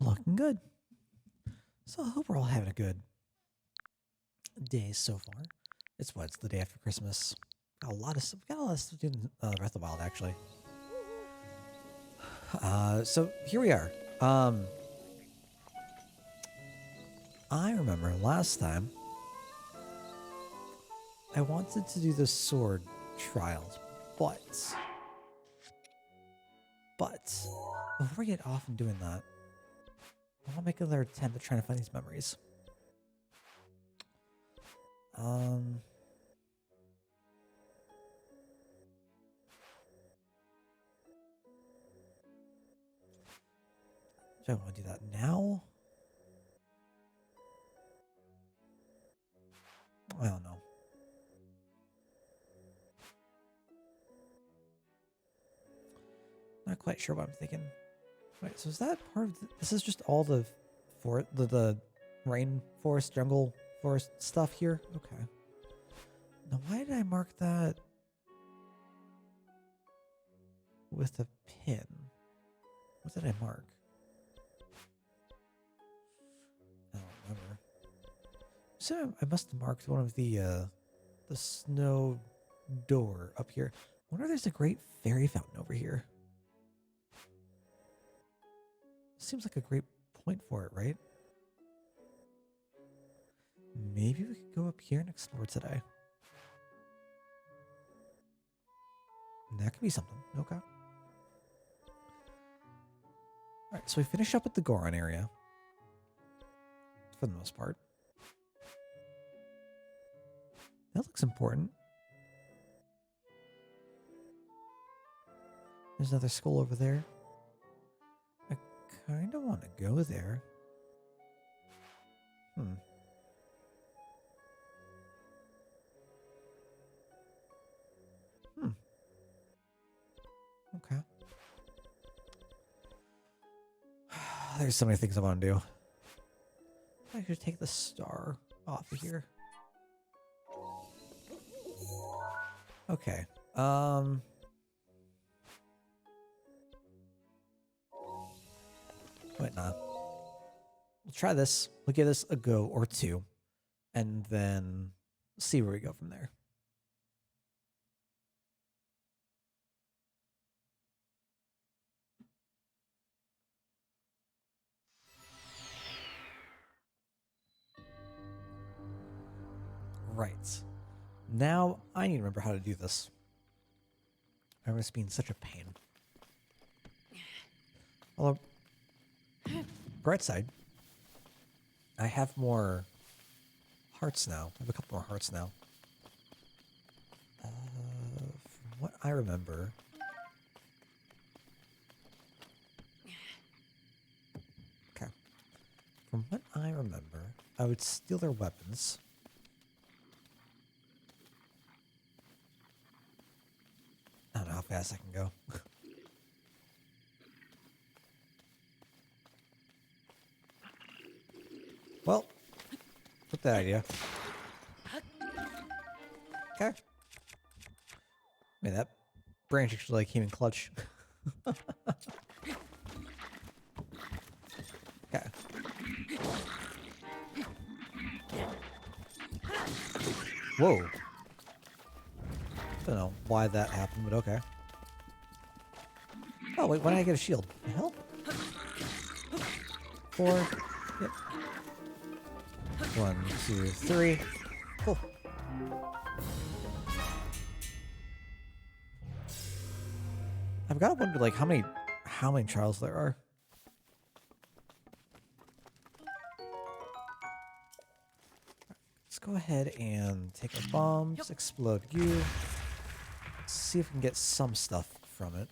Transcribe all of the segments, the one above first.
Looking good. So I hope we're all having a good day so far. It's what? It's the day after Christmas. Got a lot of stuff. Got a lot of stuff to do in Breath of the Wild, actually. So here we are. I remember last time I wanted to do the sword trials, but before we get off and doing that, I want to make another attempt at trying to find these memories. Do I want to do that now? I don't know. Not quite sure what I'm thinking. Wait, so is that part of this is just all the the rainforest, jungle forest stuff here? Okay. Now why did I mark that with a pin? What did I mark? I don't remember. So I must have marked one of the snow door up here. I wonder if there's a great fairy fountain over here. Seems like a great point for it, right? Maybe we could go up here and explore today. That could be something. Okay. Alright, so we finish up with the Goron area. For the most part. That looks important. There's another skull over there. I kind of want to go there. Okay. There's so many things I want to do. I should take the star off of here. Okay. Wait, nah. We'll try this. We'll give this a go or two. And then see where we go from there. Right. Now I need to remember how to do this. I was being such a pain. Although, bright side, I have more hearts now. I have a couple more hearts now. From what I remember, okay. From what I remember, I would steal their weapons. I don't know how fast I can go. Well, with that idea. Okay. Man, that branch actually came in clutch. Okay. Whoa. Don't know why that happened, but okay. Oh, wait, why did I get a shield? The hell? 4. Yep. 1, 2, 3. Cool. I've got to wonder, like, how many trials there are. Let's go ahead and take our bombs, explode you. Let's see if we can get some stuff from it.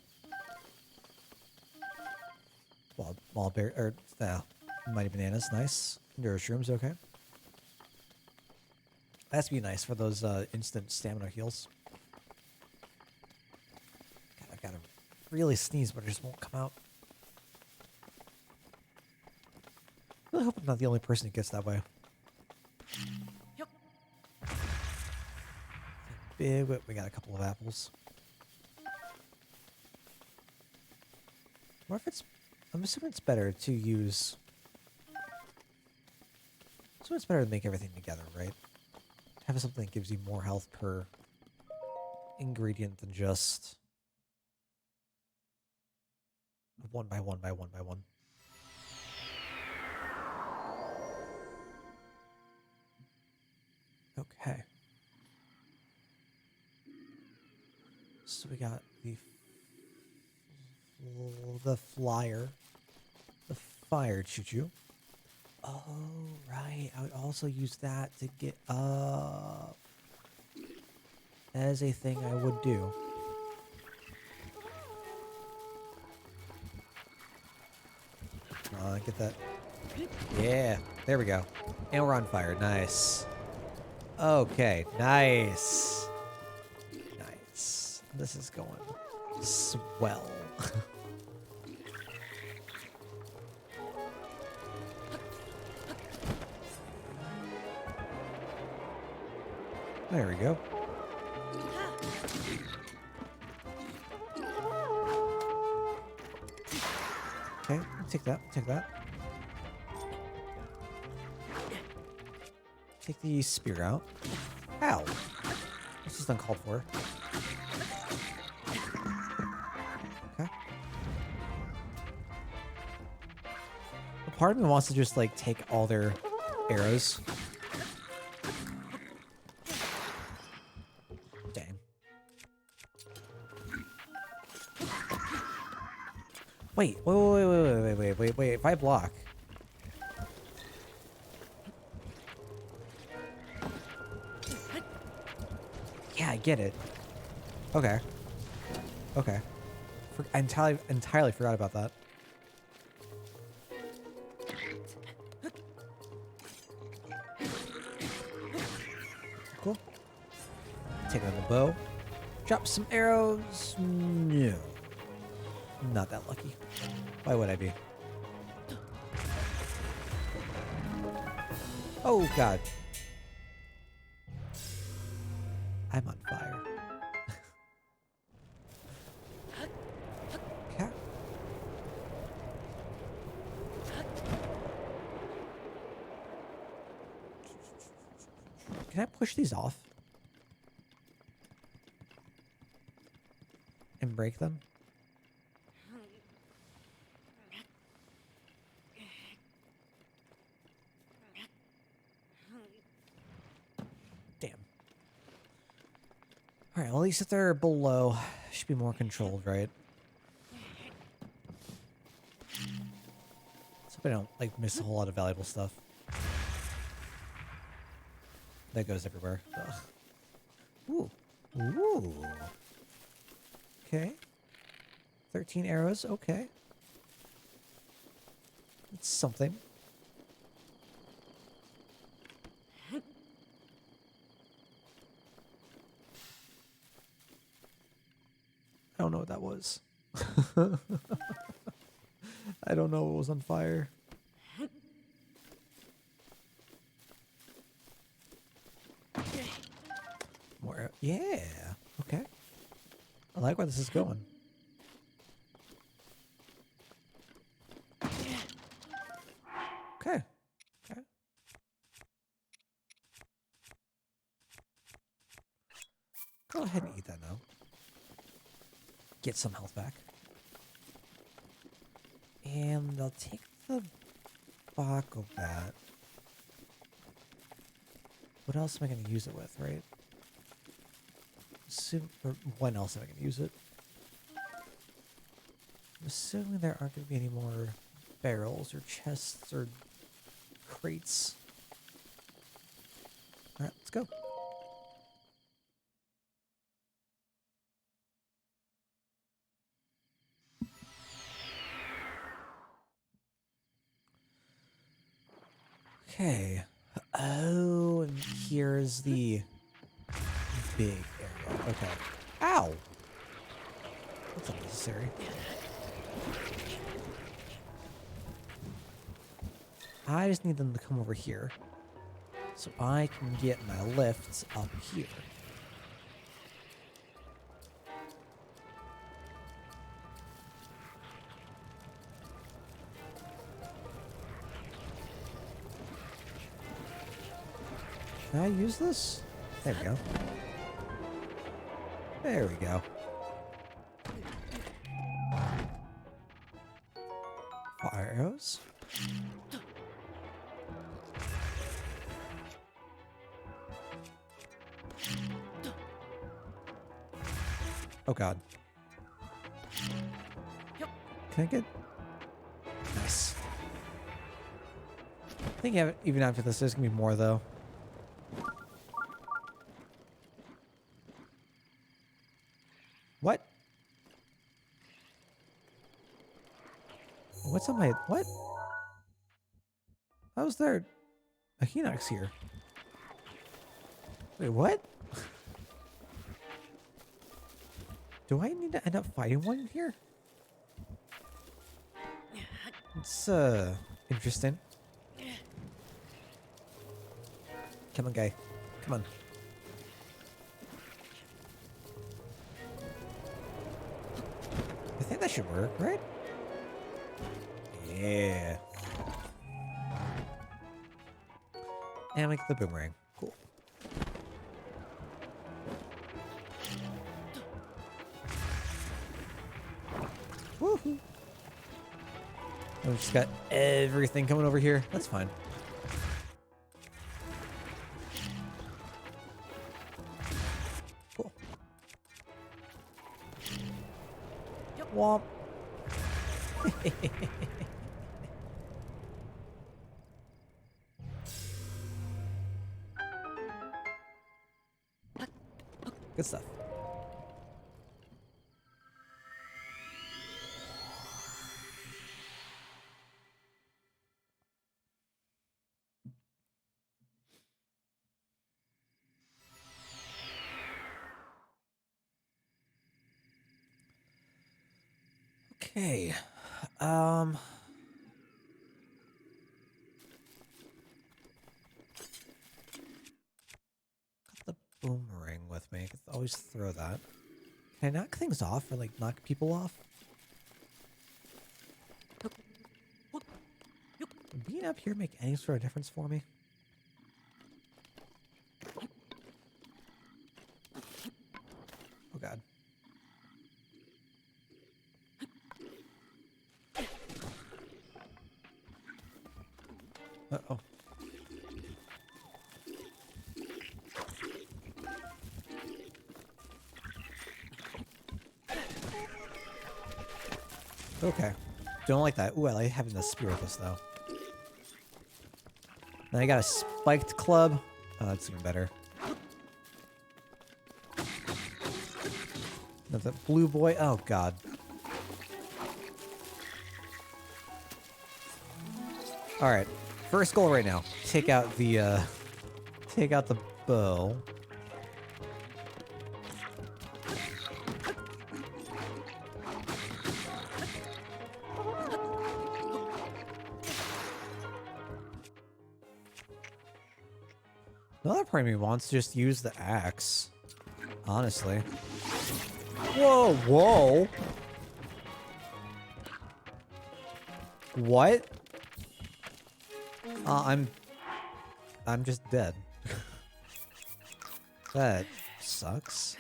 Wall bear, or mighty bananas, nice. Enduro shrooms, okay. That's be nice for those instant stamina heals. God, I've got to really sneeze, but it just won't come out. I really hope I'm not the only person who gets that way. Big whip, we got a couple of apples. What if it's I'm assuming it's better to use... So it's better to make everything together, right? Have something that gives you more health per ingredient than just... one by one by one by one. Okay. So we got the flyer, the fire choo-choo. Oh, right. I would also use that to get up. That is a thing I would do. Get that. Yeah, there we go. And we're on fire. Nice. Okay, nice. Nice. This is going swell. There we go. Okay, take that, take that. Take the spear out. Ow! This is uncalled for. Okay. A part of me wants to just, like, take all their arrows. Dang. Wait. If I block... Yeah, I get it. Okay. Okay. I entirely forgot about that. Cool. Take on the bow. Drop some arrows. No. Not that lucky. Why would I be? Oh, God. I'm on fire. Okay. Can I push these off? And break them? Damn. Alright, well, at least if they're below, should be more controlled, right? So I don't, like, miss a whole lot of valuable stuff. That goes everywhere. Ugh. Ooh. Ooh. Okay. 13 arrows, okay. It's something. I don't know what that was. I don't know what was on fire. More. Yeah. Okay. I like where this is going. Okay. Okay. Go ahead and eat that now. Get some health back. And I'll take the back of that. What else am I going to use it with, right? Or when else am I going to use it? I'm assuming there aren't going to be any more barrels or chests or crates. Alright, let's go. Okay. Oh, and here's the big area. Okay. Ow! That's unnecessary. I just need them to come over here so I can get my lifts up here. Can I use this? There we go. There we go. Fire arrows. Oh god. Can I get... Nice. I think even after this, there's gonna be more though. What? What's on my... What? How was there a Hinox here? Wait, what? Do I need to end up fighting one here? It's, interesting. Come on, guy. Come on. I think that should work, right? Yeah. And make the boomerang. Cool. Woohoo! We just got everything coming over here. That's fine. Cool. Womp. Good stuff. Okay. Got the boomerang with me. I could always throw that. Can I knock things off or like knock people off? Would being up here make any sort of difference for me? Oh god. Uh-oh. Okay. Don't like that. Ooh, I like having the spear with us, though. Then I got a spiked club. Oh, that's even better. That's that blue boy. Oh, God. Alright. First goal right now. Take out the, take out the bow. Another part of me wants to just use the axe. Honestly. Whoa, whoa! What? I'm just dead. That sucks.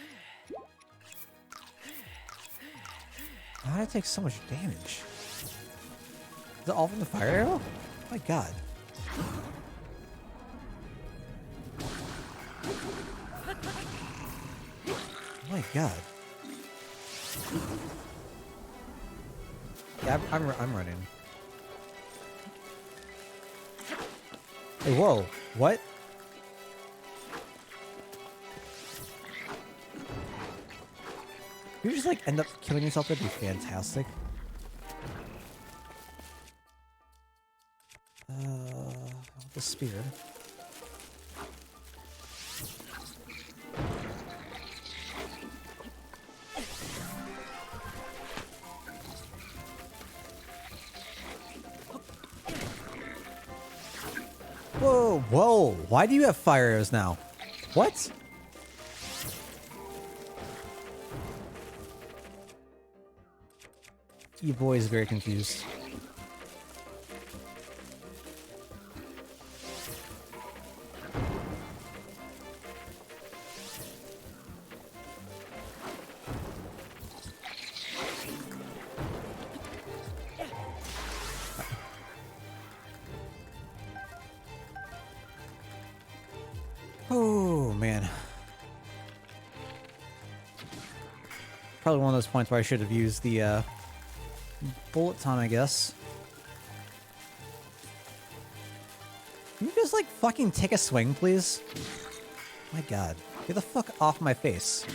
How did I take so much damage? Is it all from the fire arrow? Oh my god. Oh my god. Yeah, I'm running. Hey, whoa. What? You just like end up killing yourself? That'd be fantastic. The spear. Whoa, whoa. Why do you have fire arrows now? What? You boy is very confused. Oh, man. Probably one of those points where I should have used the bullet time, I guess. Can you just, like, fucking take a swing, please? My god. Get the fuck off my face.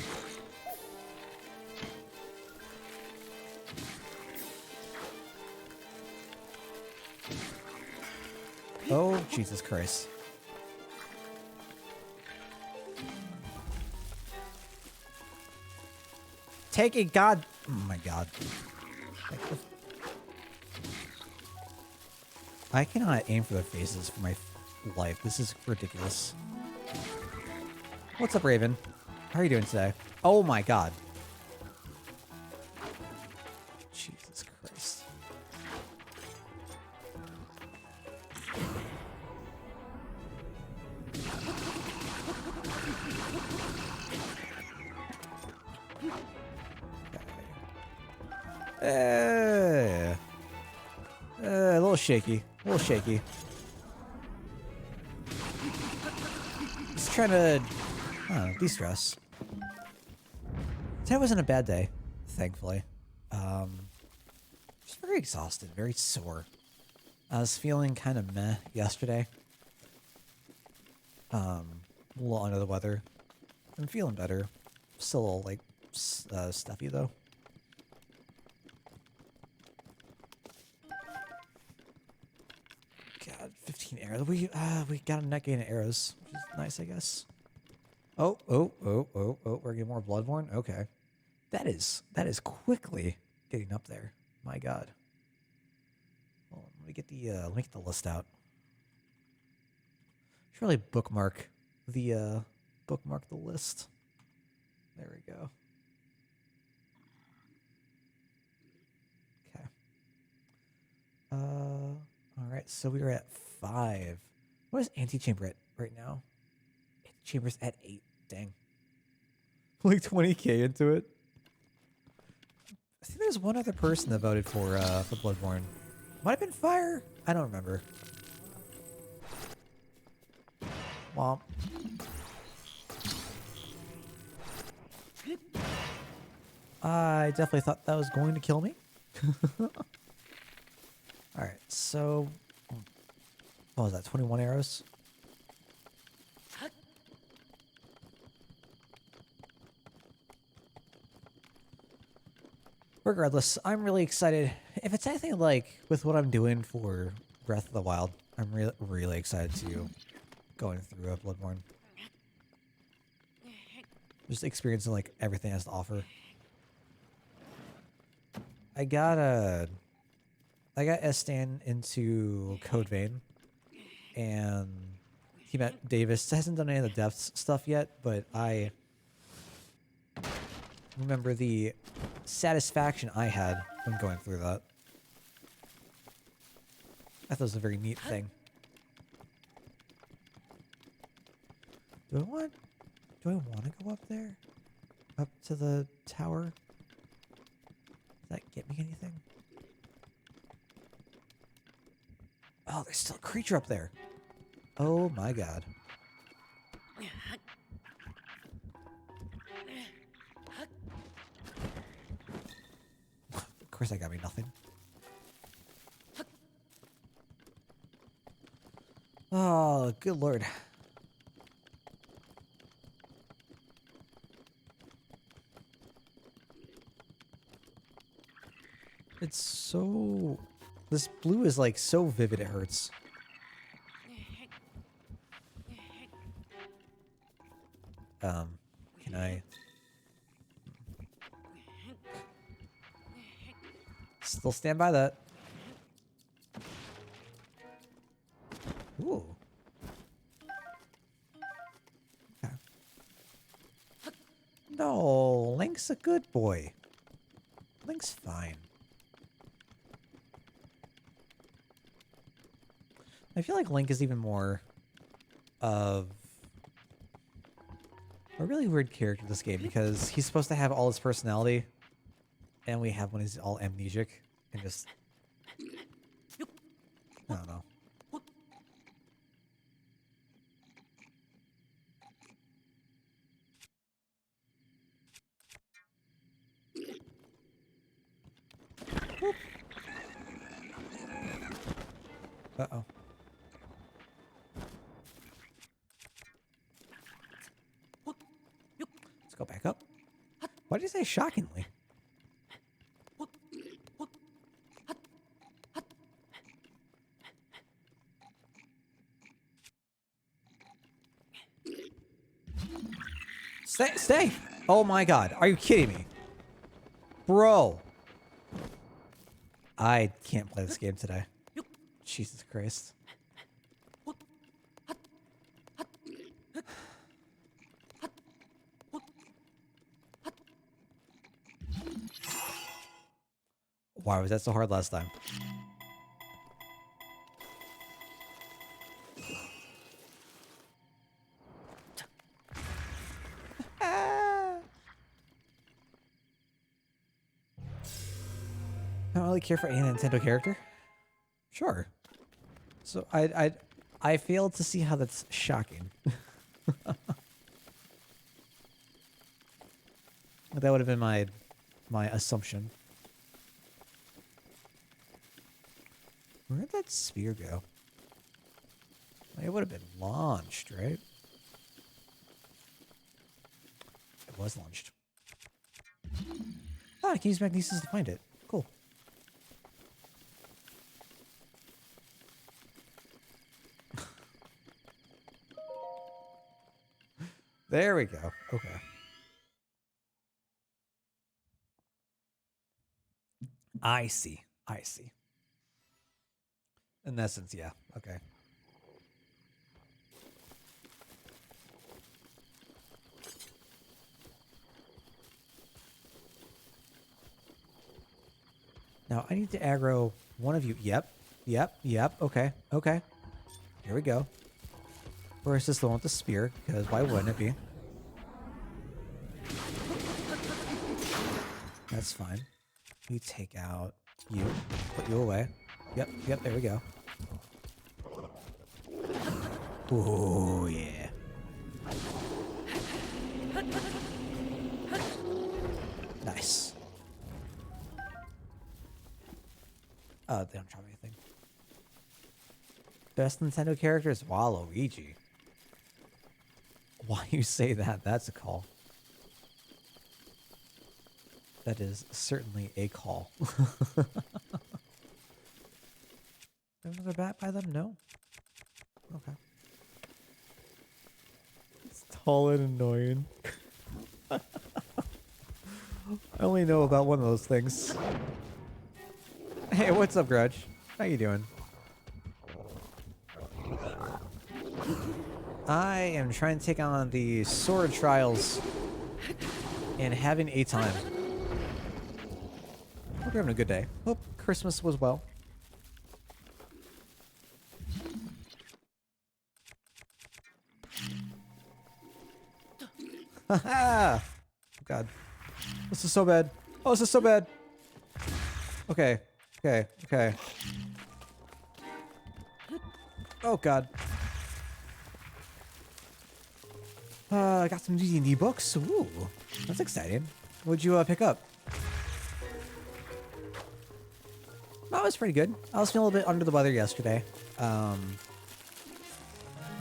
Oh, Jesus Christ. Take a god... Oh my god. I cannot aim for their faces for my life. This is ridiculous. What's up, Raven? How are you doing today? Oh my god. Jesus Christ. A little shaky. A little shaky. Just trying to, I don't know, de-stress. Today wasn't a bad day, thankfully. Just very exhausted, very sore. I was feeling kind of meh yesterday. A little under the weather. I'm feeling better. Still a little, like, stuffy, though. God, 15 arrows. We got a net gain of arrows, which is nice, I guess. Oh, we're getting more Bloodborne? Okay. That is quickly getting up there. My god. Well, let me get the list out. Should really bookmark the list. There we go. Okay. Alright, so we were at 5. What is Antechamber at right now? Antechamber's at 8. Dang. Like 20k into it. I think there's one other person that voted for Bloodborne. Might have been Fire? I don't remember. Womp. I definitely thought that was going to kill me. Alright, so... What was that, 21 arrows? Regardless, I'm really excited. If it's anything like with what I'm doing for Breath of the Wild, I'm really excited to going through a Bloodborne. Just experiencing like everything it has to offer. I got Estan into Code Vein, and he met Davis. Hasn't done any of the depths stuff yet, but I remember the satisfaction I had when going through that. I thought it was a very neat thing. Do I want to go up there? Up to the tower? Does that get me anything? Oh, there's still a creature up there. Oh my god. Of course that got me nothing. Oh, good lord. It's so... This blue is like so vivid it hurts. Can I... Still stand by that. Ooh. Okay. No, Link's a good boy. Link's fine. I feel like Link is even more of a really weird character in this game because he's supposed to have all his personality, and we have when he's all amnesic and just... I don't know. Uh-oh. Let's go back up. Why did you say shockingly? Stay! Oh my god, are you kidding me? Bro! I can't play this game today. Jesus Christ. Why was that so hard last time? I don't really care for any Nintendo character. Sure. So I failed to see how that's shocking. That would have been my assumption. Where'd that spear go? It would have been launched, right? It was launched. Ah, I can use magnesis to find it. Cool. There we go. Okay. I see. I see. In essence, yeah. Okay. Now, I need to aggro one of you. Yep. Yep. Yep. Okay. Okay. Here we go. Where's this the one with the spear? Because why wouldn't it be? That's fine. You take out you. Put you away. Yep. Yep. There we go. Ooh, yeah. Nice. Oh, they don't drop anything. Best Nintendo character is Waluigi. Why you say that? That's a call. That is certainly a call. Another bat by them? No. Okay. It's tall and annoying. I only know about one of those things. Hey, what's up, Grudge? How you doing? I am trying to take on the sword trials and having a time. Hope you're having a good day. Hope Christmas was well. Haha! Oh god. This is so bad. Oh, this is so bad. Okay. Okay. Okay. Oh god. I got some D&D books. Ooh, that's exciting. What'd you pick up? That was pretty good. I was feeling a little bit under the weather yesterday.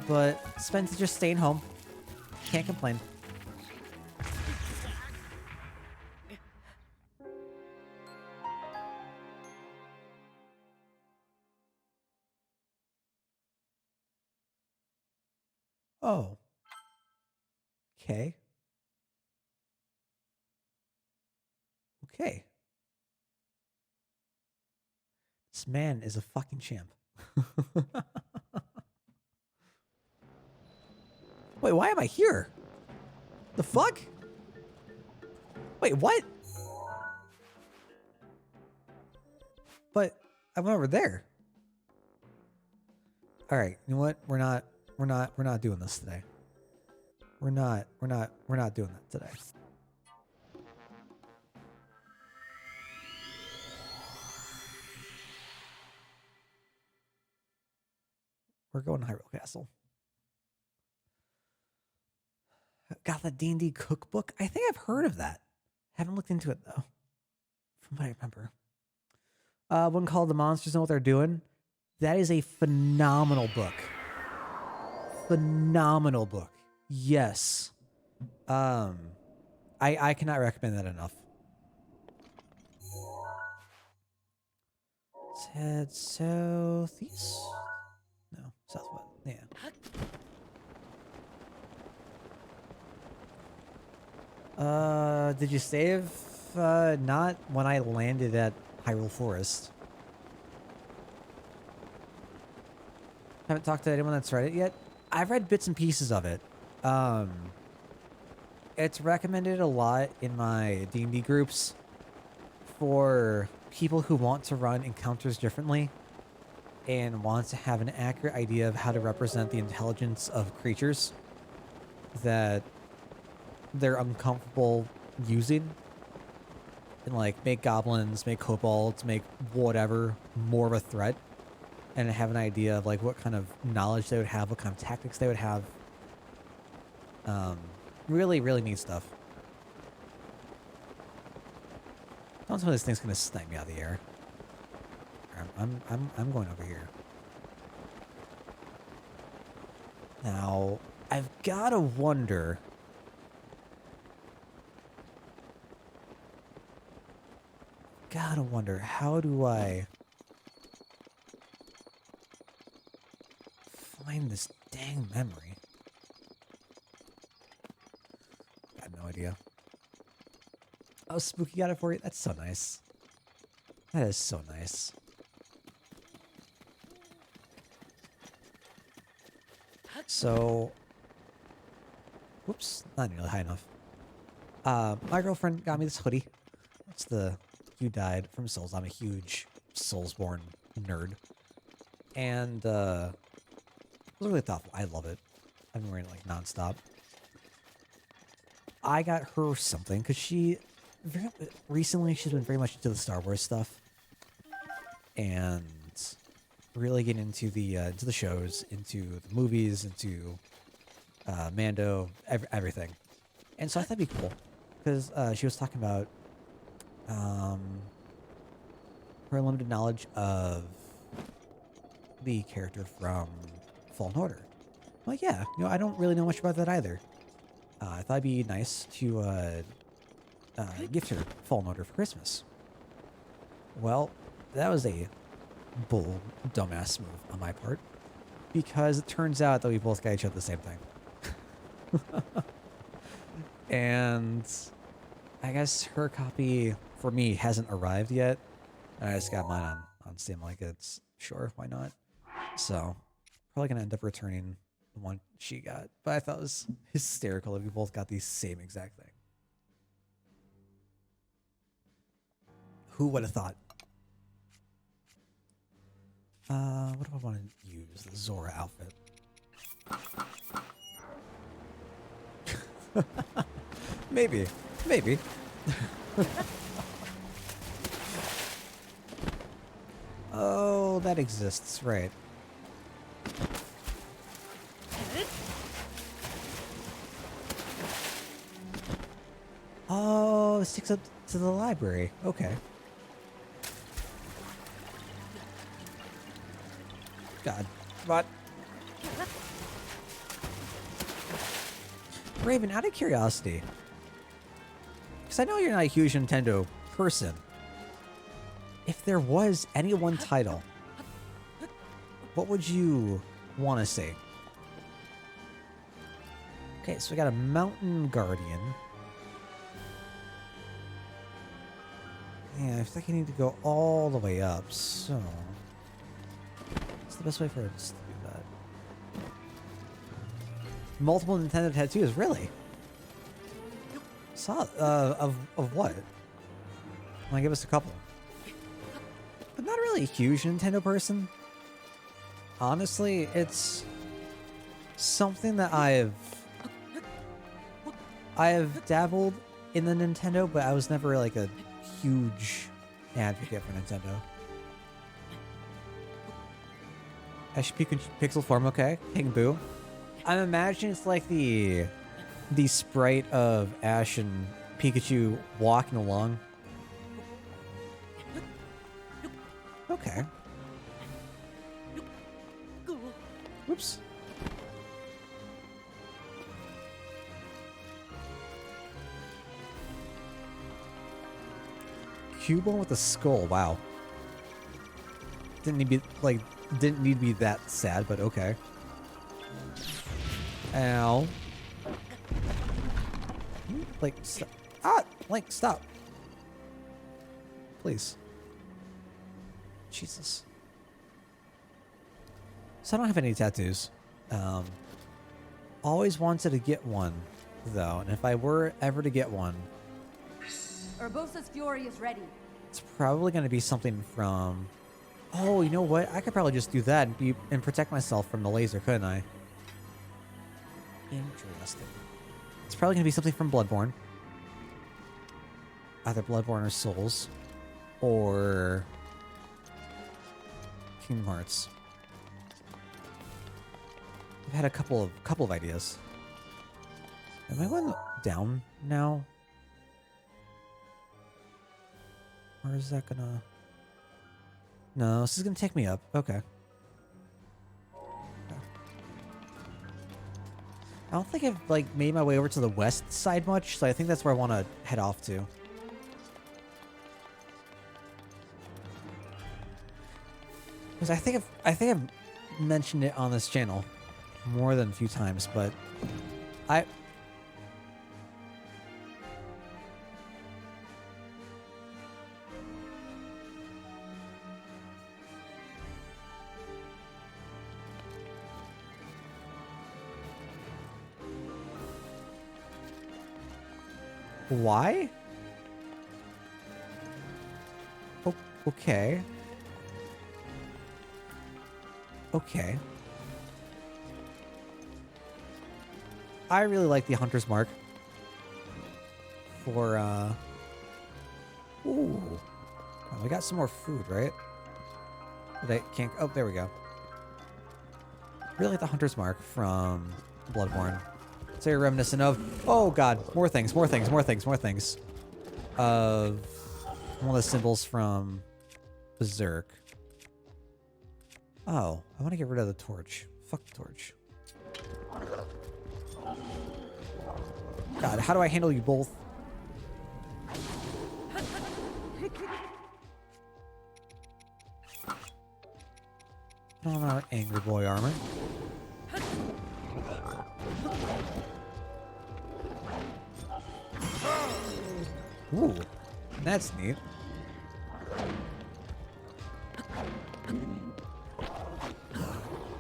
But spent just staying home. Can't complain. Oh. Okay. Okay. This man is a fucking champ. Wait, why am I here? The fuck? Wait, what? But I'm over there. All right, you know what? We're not doing this today. We're not doing that today. We're going to Hyrule Castle. Got the D&D cookbook. I think I've heard of that. Haven't looked into it though. From what I remember. One called The Monsters Know What They're Doing. That is a phenomenal book. Phenomenal book. Yes. I cannot recommend that enough. Let's head southeast. No, southwest. Yeah. Did you save? Not when I landed at Hyrule Forest. Haven't talked to anyone that's read it yet. I've read bits and pieces of it. It's recommended a lot in my D&D groups for people who want to run encounters differently and want to have an accurate idea of how to represent the intelligence of creatures that they're uncomfortable using, and like make goblins, make kobolds, make whatever more of a threat, and have an idea of like what kind of knowledge they would have, what kind of tactics they would have. Really, really neat stuff. Don't tell me this thing's gonna snipe me out of the air. I'm going over here. Now, I've gotta wonder. Gotta wonder, how do I find this dang memory? Got no idea. Oh, Spooky got it for you? That's so nice. That is so nice. So, whoops, not nearly high enough. My girlfriend got me this hoodie. It's the You Died from Souls. I'm a huge Soulsborne nerd. And, it was really thoughtful. I love it. I've been wearing it like nonstop. I got her something because recently she's been very much into the Star Wars stuff and really getting into the shows, into the movies, into Mando, everything. And so I thought it'd be cool because she was talking about her limited knowledge of the character from Fallen Order. I'm like, yeah, I don't really know much about that either. I thought it'd be nice to gift her Fallen Order for Christmas. Well, that was a bold, dumbass move on my part, because it turns out that we both got each other the same thing. And I guess her copy for me hasn't arrived yet. I just got mine on Steam. Like, it's sure, why not? So probably gonna end up returning the one she got, but I thought it was hysterical that we both got the same exact thing. Who would have thought? What do I want to use? The Zora outfit. Maybe. Oh, that exists, right. Oh, it sticks up to the library. Okay. God. What? Raven, out of curiosity, because I know you're not a huge Nintendo person, if there was any one title, what would you want to see? Okay, so we got a Mountain Guardian. Yeah, I think I need to go all the way up, so what's the best way for us to do that? Multiple Nintendo tattoos, really? Of what? Want to give us a couple? I'm not really a huge Nintendo person. Honestly, it's something that I've dabbled in the Nintendo, but I was never like a huge advocate for Nintendo. Ash Pixel form, okay. Ping Boo. I'm imagining it's like the sprite of Ash and Pikachu walking along. Whoops. Cube one with a skull. Wow. Didn't need to be like. Didn't need to be that sad, but okay. Ow. Like, stop. Ah! Link, stop. Please. Jesus. So I don't have any tattoos. Always wanted to get one, though. And if I were ever to get one... Urbosa's Fury is ready. It's probably going to be something from... Oh, you know what? I could probably just do that and protect myself from the laser, couldn't I? Interesting. It's probably going to be something from Bloodborne. Either Bloodborne or Souls. Or... Kingdom Hearts. I've had a couple of ideas. Am I going down now? Or is that gonna... No, this is gonna take me up. Okay. I don't think I've like made my way over to the west side much, so I think that's where I want to head off to. Because I think I've mentioned it on this channel more than a few times, but why? Oh, okay. Okay. I really like the Hunter's Mark. For, Ooh. Oh, we got some more food, right? But I can't... Oh, there we go. Really like the Hunter's Mark from Bloodborne. So you're reminiscent of... Oh, God. More things, more things, more things, more things. Of one of the symbols from Berserk. Oh, I want to get rid of the torch. Fuck the torch. God, how do I handle you both? I don't have angry boy armor. Ooh, that's neat.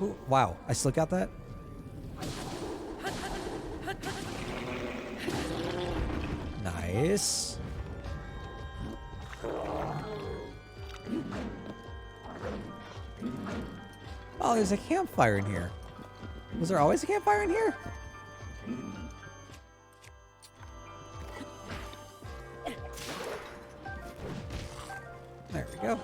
Ooh, wow, I still got that? Nice. Oh, there's a campfire in here. Was there always a campfire in here? There we go.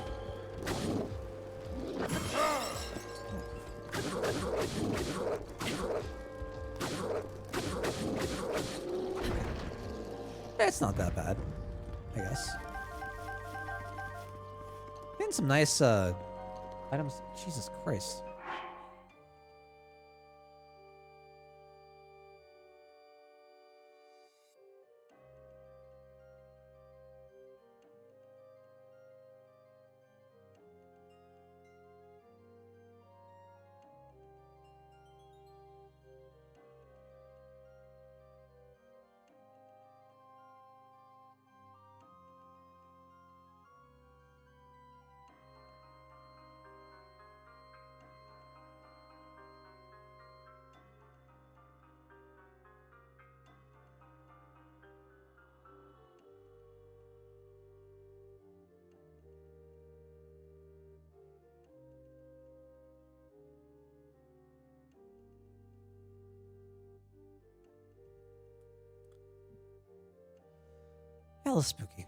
It's not that bad, I guess. Getting some nice items. Jesus Christ. Hella spooky.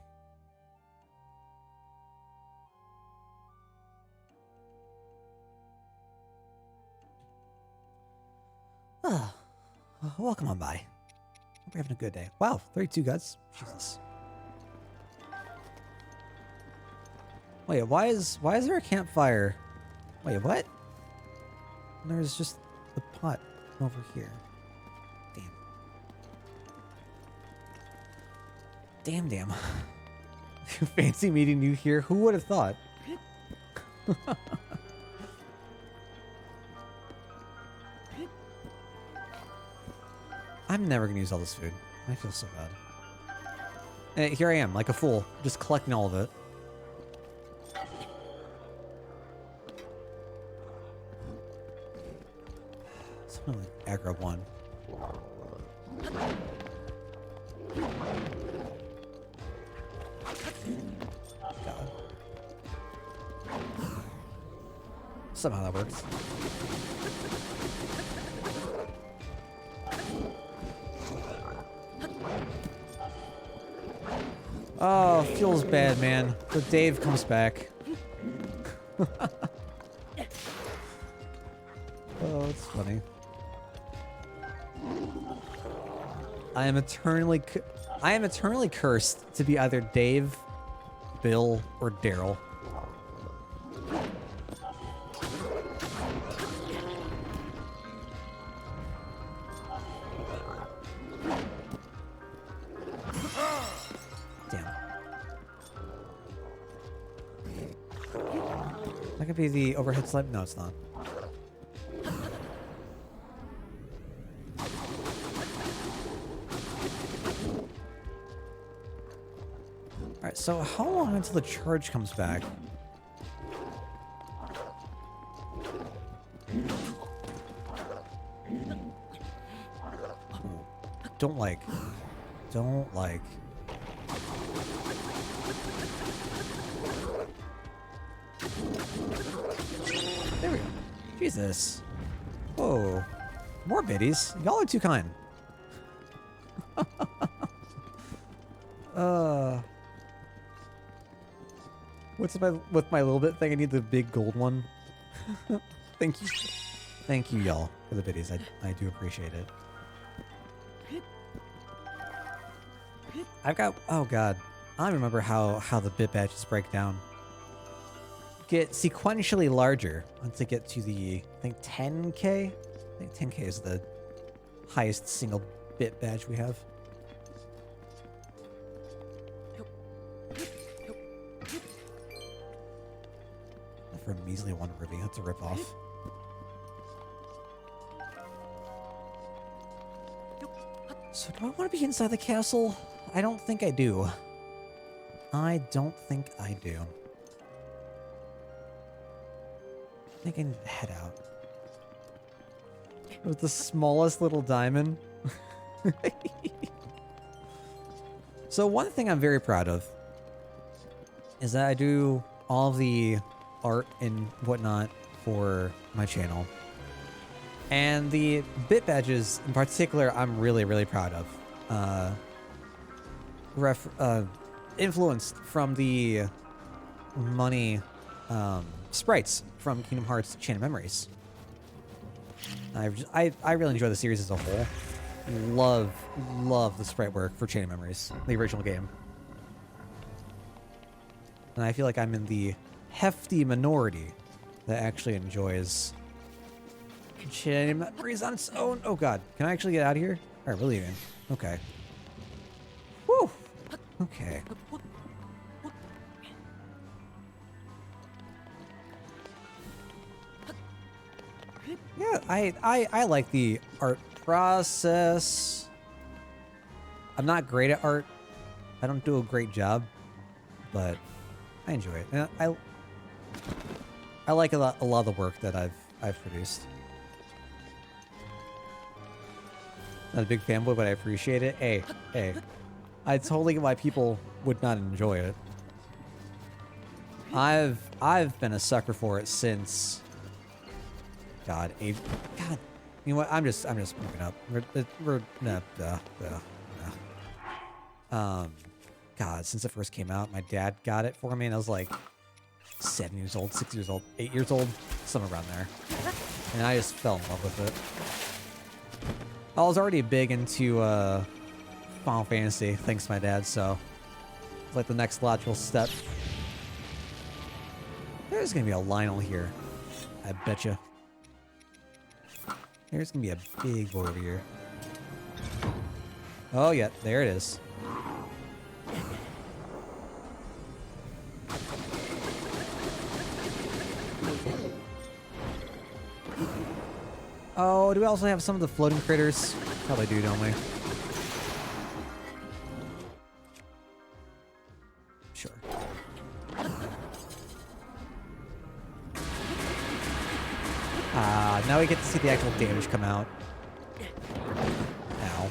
Ah, welcome on by. Hope you're having a good day. Wow, 32 guts. Jesus. Wait, why is there a campfire? Wait, what? There's just the pot over here. Damn. Fancy meeting you here. Who would have thought? I'm never gonna use all this food. I feel so bad. And here I am, like a fool, just collecting all of it. Someone aggro one. God. Somehow that works. Oh, feels bad, man. The Dave comes back. Oh, it's funny. I am eternally cursed to be either Dave, Bill, or Daryl. Damn. That could be the overhead slide. No, it's not. Alright, so how long until the charge comes back? Don't like. There we go. Jesus. Whoa. More biddies. Y'all are too kind. What's with my little bit thing? I need the big gold one. Thank you. Thank you, y'all, for the biddies. I do appreciate it. I've got... Oh, God. I don't remember how the bit badges break down. Get sequentially larger once I get to the, I think, 10K? I think 10K is the highest single bit badge we have. For a measly 1 ruby. That's a ripoff. So do I want to be inside the castle? I don't think I do. I don't think I do. I think I need to head out. With the smallest little diamond. So one thing I'm very proud of is that I do all of the art and whatnot for my channel. And the bit badges in particular, I'm really, really proud of. Influenced from the money sprites from Kingdom Hearts Chain of Memories. I really enjoy the series as a whole. Love the sprite work for Chain of Memories, the original game. And I feel like I'm in the hefty minority that actually enjoys Chain of Memories on its own. Oh god, can I actually get out of here? Alright, we're leaving. Okay. Whew. Okay. Yeah, I like the art process. I'm not great at art. I don't do a great job, but I enjoy it. And I like a lot of the work that I've produced. Not a big fanboy, but I appreciate it. Hey, I totally get why people would not enjoy it. I've been a sucker for it since God, you know what? I'm just moving up. God, since it first came out, my dad got it for me, and I was like 7 years old, 6 years old, 8 years old, somewhere around there. And I just fell in love with it. I was already big into Final Fantasy, thanks to my dad, so it's like the next logical step. There's gonna be a Lionel here, I betcha. There's gonna be a big boy over here. Oh yeah, there it is. Oh, do we also have some of the floating critters? Probably do, don't we? Sure. Now we get to see the actual damage come out. Ow.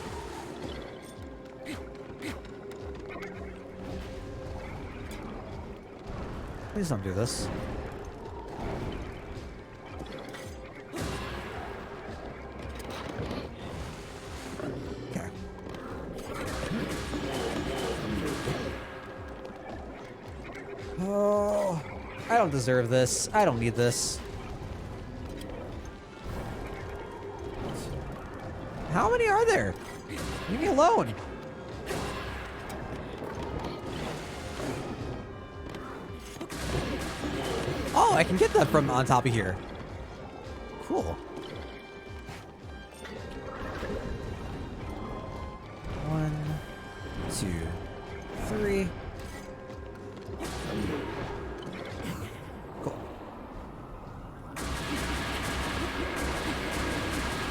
Please don't do this. Okay. Oh, I don't deserve this. I don't need this. How many are there? Leave me alone. Oh, I can get that from on top of here. Cool. 1, 2, 3. Cool.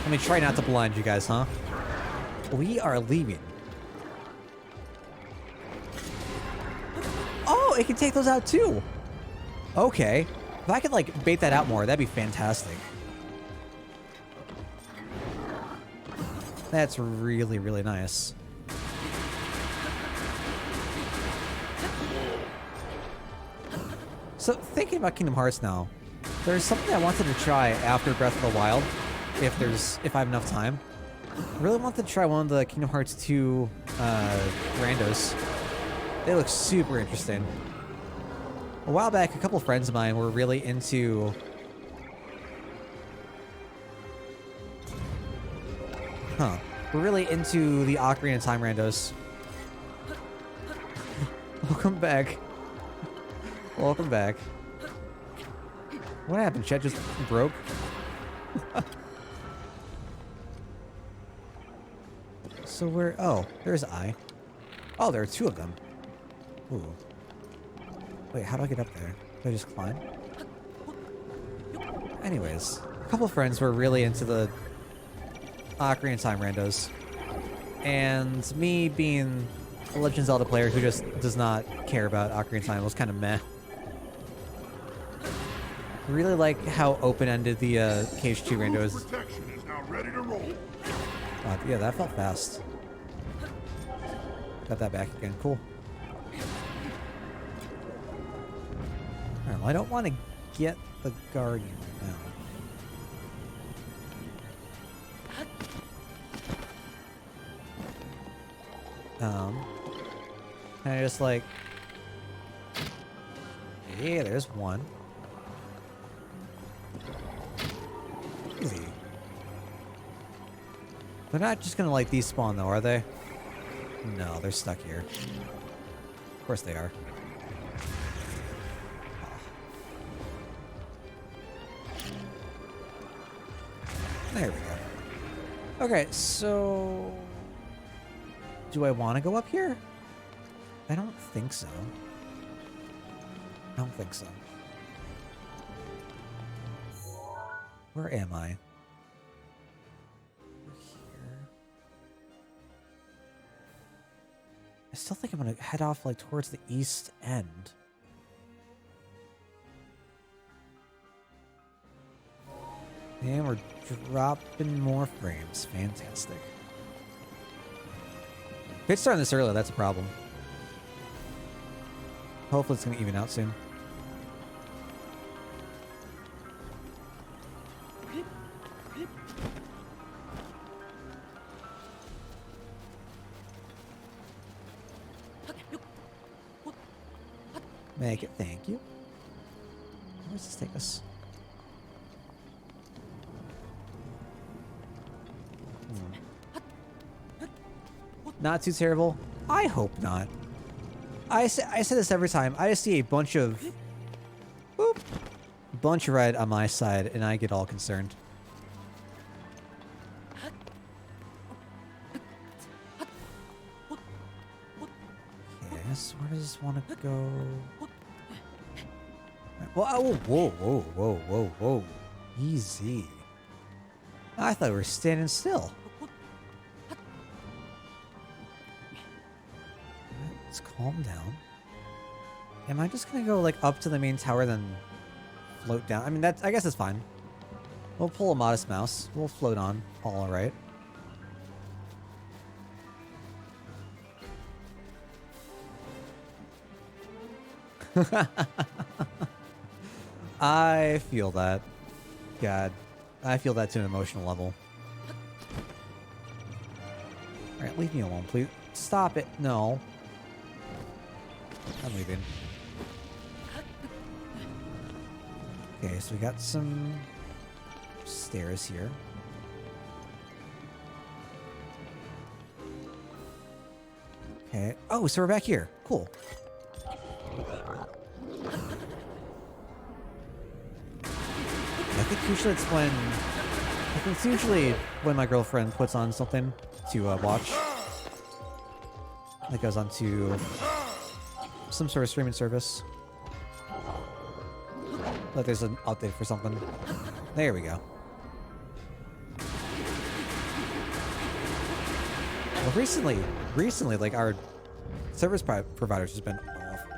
Let me try not to blind you guys, huh? We are leaving. Oh, it can take those out too. Okay. If I could, like, bait that out more, that'd be fantastic. That's really, really nice. So, thinking about Kingdom Hearts now, there's something I wanted to try after Breath of the Wild, if I have enough time. I really wanted to try one of the Kingdom Hearts 2 randos. They look super interesting. A while back, a couple friends of mine were really into... We're really into the Ocarina of Time randos. Welcome back. Welcome back. What happened? Chet just broke? So where... Oh, there's I. Oh, there are 2 of them. Ooh. Wait, how do I get up there? Do I just climb? Anyways, a couple friends were really into the Ocarina of Time randos. And me being a Legend of Zelda player who just does not care about Ocarina of Time was kind of meh. Really like how open-ended the KH2 rando is. Protection is now ready to roll. Yeah, that felt fast. Got that back again. Cool. Alright, well, I don't want to get the Guardian right now. Can I just like... Yeah, there's one. Easy. They're not just gonna like despawn though, are they? No, they're stuck here. Of course they are. There we go. Okay, so... Do I want to go up here? I don't think so. I don't think so. Where am I? Here. I still think I'm gonna head off like towards the east end. And we're dropping more frames. Fantastic. If it's starting this early, that's a problem. Hopefully it's gonna even out soon. Make it, thank you. Where does this take us? Not too terrible. I hope not. I say this every time. I just see a bunch of... Boop. Bunch of red on my side, and I get all concerned. so where does this want to go? Whoa, whoa, whoa, whoa, whoa, whoa. Easy. I thought we were standing still. Let's calm down. Am I just gonna go like up to the main tower then float down? I mean, I guess that's fine. We'll pull a modest mouse. We'll float on. All right. I feel that. God. I feel that to an emotional level. Alright, leave me alone, please. Stop it. No. I'm leaving. Okay, so we got some stairs here. Okay. Oh, so we're back here. Cool. I think it's usually when my girlfriend puts on something to watch. That goes on to some sort of streaming service. Like there's an update for something. There we go. Well, recently, like our service providers has been awful.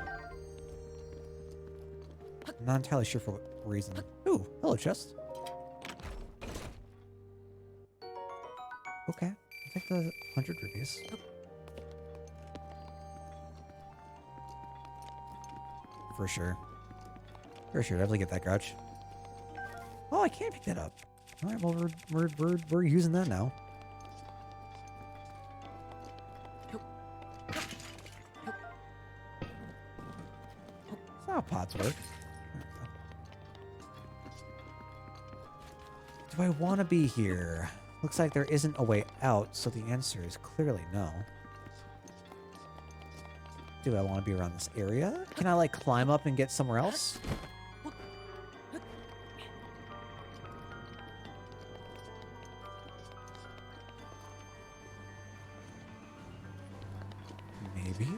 I'm not entirely sure for what reason. Ooh, hello, chest. Okay, I'll take the 100 rupees. For sure. For sure, definitely get that grouch. Oh, I can't pick that up. All right, well we're using that now. That's how pots work. Do I want to be here? Looks like there isn't a way out, so the answer is clearly no. Do I want to be around this area? Can I, like, climb up and get somewhere else? Maybe?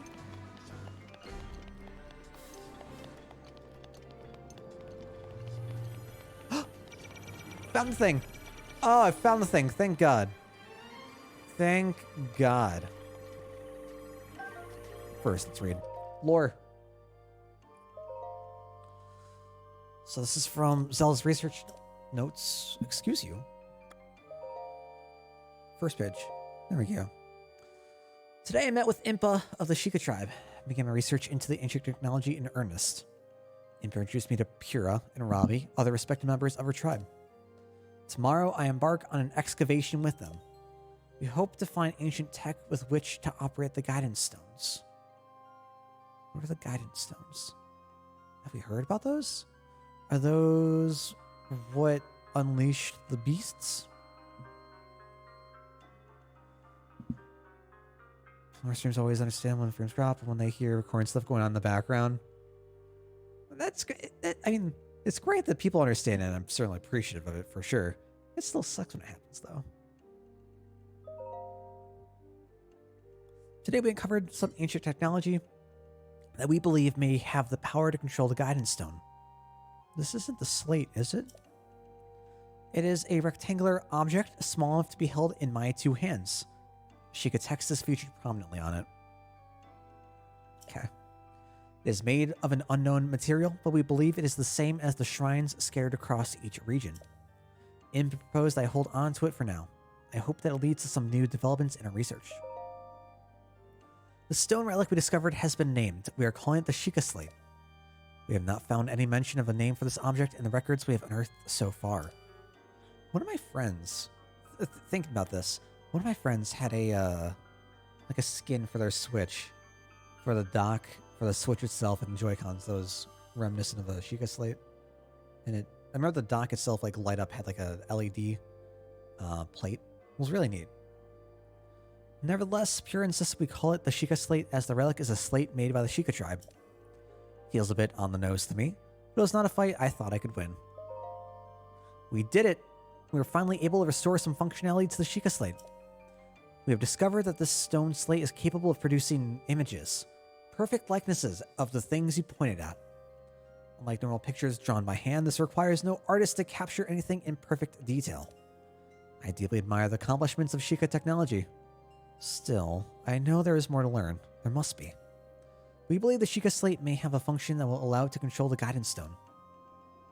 Found the thing! Oh, I found the thing. Thank God. Thank God. First, let's read. Lore. So this is from Zel's research notes. Excuse you. First page. There we go. Today I met with Impa of the Sheikah tribe and began my research into the ancient technology in earnest. Impa introduced me to Pura and Ravi, other respected members of her tribe. Tomorrow I embark on an excavation with them. We hope to find ancient tech with which to operate the guidance stones. What are the guidance stones? Have we heard about those? Are those what unleashed the beasts? Our streams always understand when the frames drop and when they hear recording stuff going on in the background. That's great. I mean, it's great that people understand it, and I'm certainly appreciative of it for sure. It still sucks when it happens, though. Today we uncovered some ancient technology that we believe may have the power to control the guidance stone. This isn't the slate, is it? It is a rectangular object small enough to be held in my two hands. Sheikah text is featured prominently on it. Okay. It is made of an unknown material, but we believe it is the same as the shrines scattered across each region. Imp proposed I hold on to it for now. I hope that it leads to some new developments in our research. The stone relic we discovered has been named. We are calling it the Sheikah Slate. We have not found any mention of a name for this object in the records we have unearthed so far. One of my friends, thinking about this, one of my friends had a like a skin for their Switch, for the dock, for the Switch itself and Joy-Cons, those reminiscent of a Sheikah Slate. And I remember the dock itself like light up, had like a LED plate. It was really neat. Nevertheless, Pure insists we call it the Sheikah Slate as the relic is a slate made by the Sheikah tribe. Feels a bit on the nose to me, but it was not a fight I thought I could win. We did it! We were finally able to restore some functionality to the Sheikah Slate. We have discovered that this stone slate is capable of producing images. perfect likenesses of the things you pointed at. Unlike normal pictures drawn by hand, this requires no artist to capture anything in perfect detail. I deeply admire the accomplishments of Sheikah technology. Still, I know there is more to learn. There must be. We believe the Sheikah Slate may have a function that will allow it to control the Guidance Stone.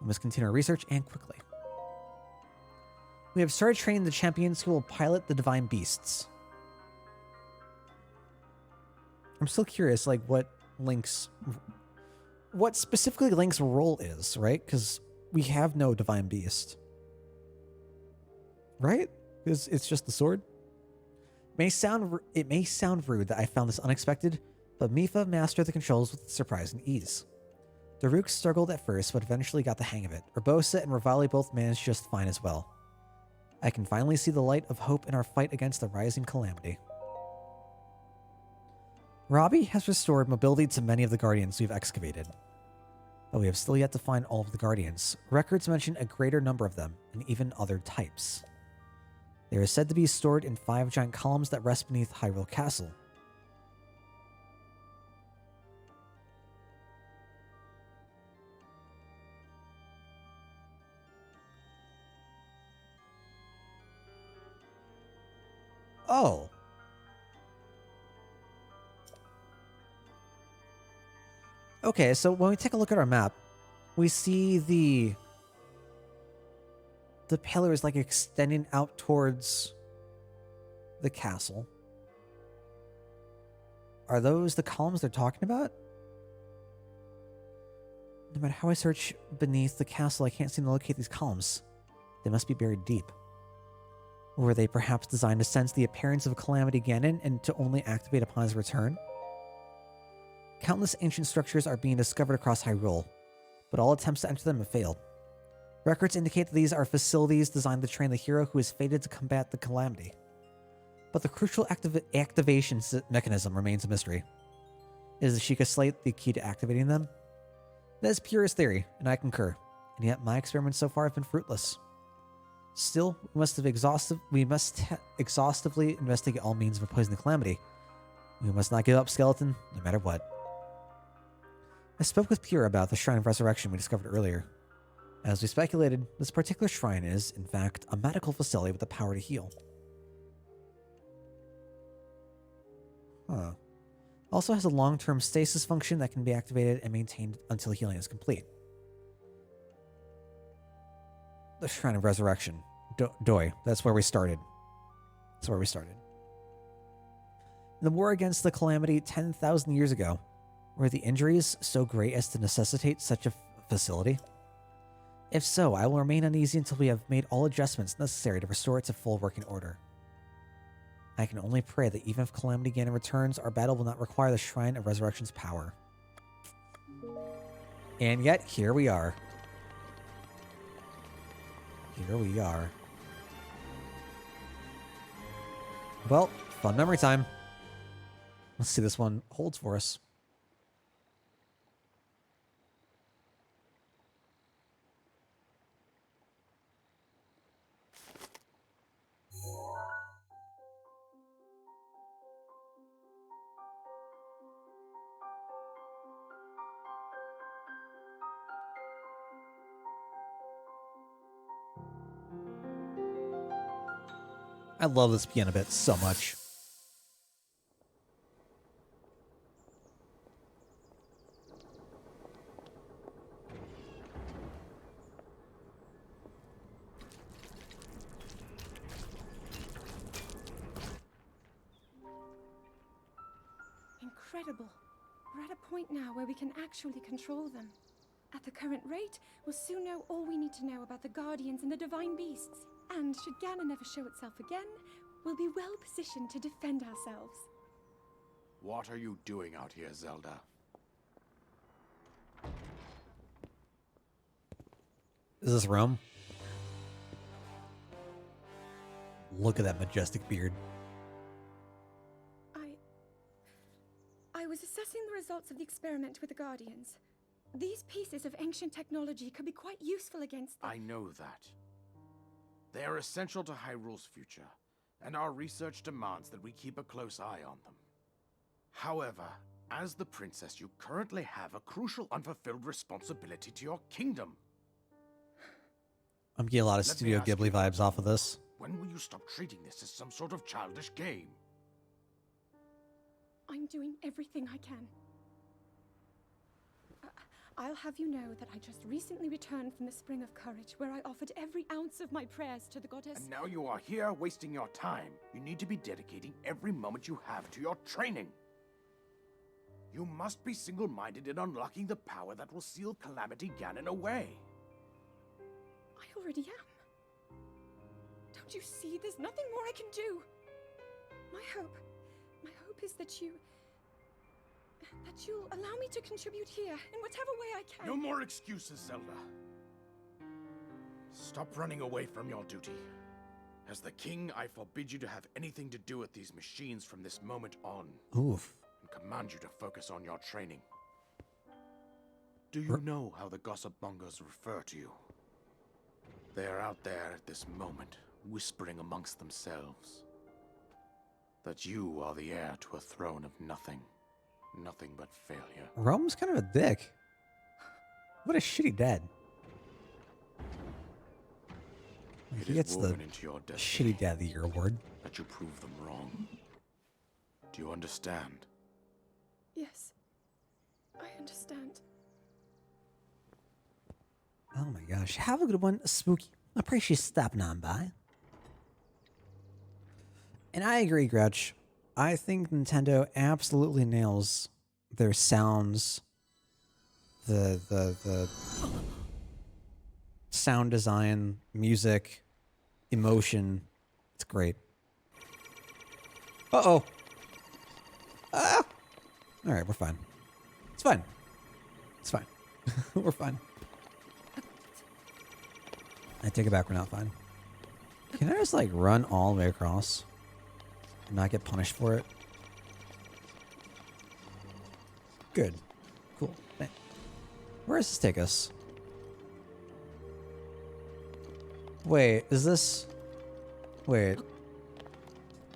We must continue our research, and quickly. We have started training the champions who will pilot the Divine Beasts. I'm still curious, like, what specifically Link's role is, right? Because we have no Divine Beast. Right? Because it's just the sword? It may sound rude that I found this unexpected, but Mipha mastered the controls with surprising ease. Daruk struggled at first, but eventually got the hang of it. Urbosa and Rivali both managed just fine as well. I can finally see the light of hope in our fight against the rising calamity. Robbie has restored mobility to many of the Guardians we've excavated. But we have still yet to find all of the Guardians. Records mention a greater number of them, and even other types. They are said to be stored in 5 giant columns that rest beneath Hyrule Castle. Oh. Okay, so when we take a look at our map, we see the pillars like extending out towards the castle. Are those the columns they're talking about? No matter how I search beneath the castle, I can't seem to locate these columns. They must be buried deep. Or were they perhaps designed to sense the appearance of Calamity Ganon and to only activate upon his return? Countless ancient structures are being discovered across Hyrule, but all attempts to enter them have failed. Records indicate that these are facilities designed to train the hero who is fated to combat the Calamity. But the crucial activation mechanism remains a mystery. Is the Sheikah Slate the key to activating them? That is purest theory, and I concur, and yet my experiments so far have been fruitless. Still, we must exhaustively investigate all means of opposing the Calamity. We must not give up, Skeleton, no matter what. I spoke with Pure about the Shrine of Resurrection we discovered earlier. As we speculated, this particular shrine is, in fact, a medical facility with the power to heal. Huh. Also has a long-term stasis function that can be activated and maintained until healing is complete. The Shrine of Resurrection. Doi. That's where we started. That's where we started. In the war against the Calamity 10,000 years ago, were the injuries so great as to necessitate such a facility? If so, I will remain uneasy until we have made all adjustments necessary to restore it to full working order. I can only pray that even if Calamity Ganon returns, our battle will not require the Shrine of Resurrection's power. And yet, here we are. Here we are. Well, fun memory time. Let's see this one holds for us. I love this piano bit so much. Incredible. We're at a point now where we can actually control them. At the current rate, we'll soon know all we need to know about the Guardians and the Divine Beasts. And should Ganon ever show itself again, we'll be well positioned to defend ourselves. What are you doing out here, Zelda? Is this Rome? Look at that majestic beard. I was assessing the results of the experiment with the Guardians. These pieces of ancient technology could be quite useful against them. I know that. They are essential to Hyrule's future, and our research demands that we keep a close eye on them. However, As the princess, you currently have a crucial unfulfilled responsibility to your kingdom. I'm getting a lot of Let me Studio ask you Ghibli once vibes off of more, this. When will you stop treating this as some sort of childish game? I'm doing everything I can. I'll have you know that I just recently returned from the Spring of Courage, where I offered every ounce of my prayers to the goddess. And now you are here wasting your time. You need to be dedicating every moment you have to your training. You must be single-minded in unlocking the power that will seal Calamity Ganon away. I already am. Don't you see? There's nothing more I can do. My hope is that you'll allow me to contribute here in whatever way I can. No more excuses, Zelda. Stop running away from your duty. As the king, I forbid you to have anything to do with these machines from this moment on. Oof. And command you to focus on your training. Do you know how the gossip mongers refer to you? They are out there at this moment, whispering amongst themselves that you are the heir to a throne of nothing. Nothing but failure. Rome's kind of a dick. What a shitty dad. It He is gets the woven into your destiny shitty dad of the year award. that you prove them wrong. Do you understand? Yes, I understand. Oh my gosh. Have a good one, Spooky. I appreciate you stopping on by. And I agree, Gretch. I think Nintendo absolutely nails their sounds, the sound design, music, emotion. It's great. Uh-oh. Ah! All right, we're fine. It's fine. It's fine. We're fine. I take it back, we're not fine. Can I just, like, run all the way across and not get punished for it? Good. Cool. Where does this take us? Wait, is this... Wait.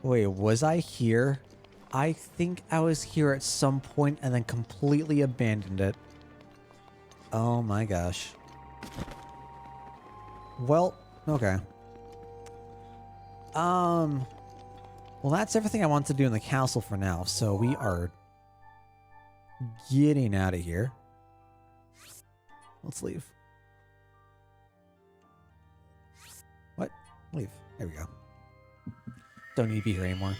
Wait, was I here? I think I was here at some point and then completely abandoned it. Oh my gosh. Well, okay. Well, that's everything I want to do in the castle for now. So we are getting out of here. Let's leave. What? Leave. There we go. Don't need to be here anymore.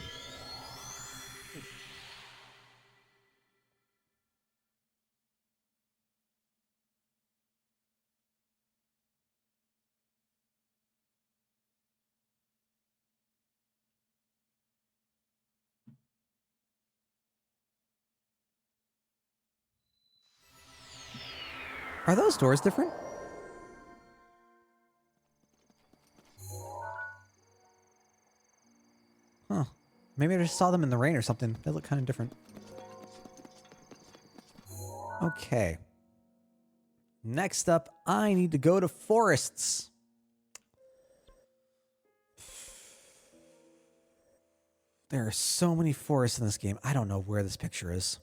Are those doors different? Huh. Maybe I just saw them in the rain or something. They look kind of different. Okay. Next up, I need to go to forests. There are so many forests in this game. I don't know where this picture is.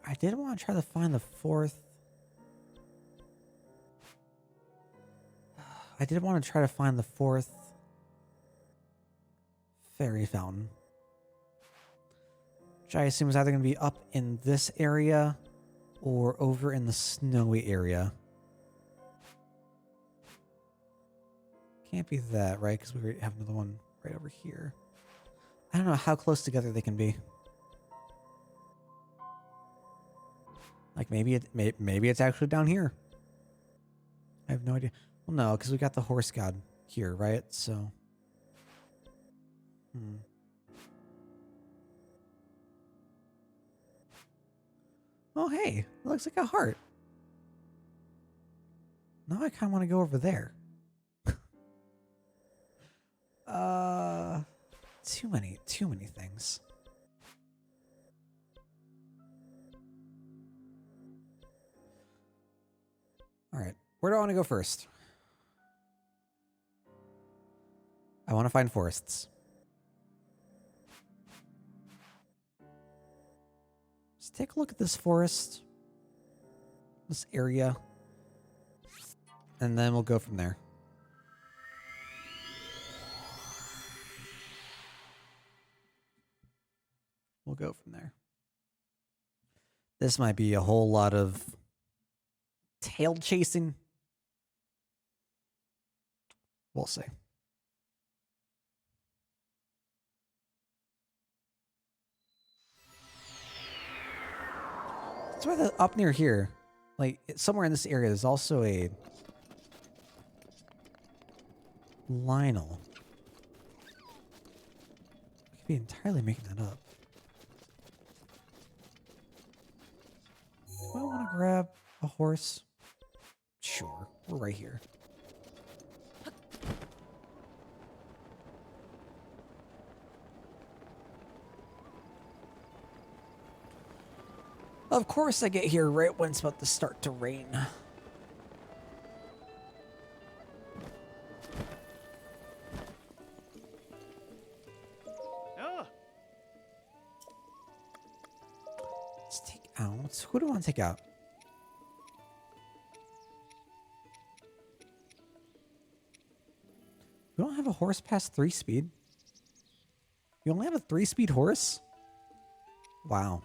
I did want to try to find the fourth. I did want to try to find the fourth fairy fountain, which I assume is either going to be up in this area or over in the snowy area. Can't be that, right? Because we have another one right over here. I don't know how close together they can be. Like maybe it's actually down here. I have no idea. Well, no, because we got the horse god here, right? So, Oh, hey, it looks like a heart. Now I kind of want to go over there. Too many things. All right, where do I want to go first? I want to find forests. Let's take a look at this forest, this area, and then we'll go from there. We'll go from there. This might be a whole lot of tail chasing. We'll see. It's why up near here, like somewhere in this area, there's also a Lionel. I could be entirely making that up. Do I want to grab a horse? Sure, we're right here. Of course I get here right when it's about to start to rain. Let's take out... Who do I want to take out? We don't have a horse past 3-speed. You only have a 3-speed horse? Wow.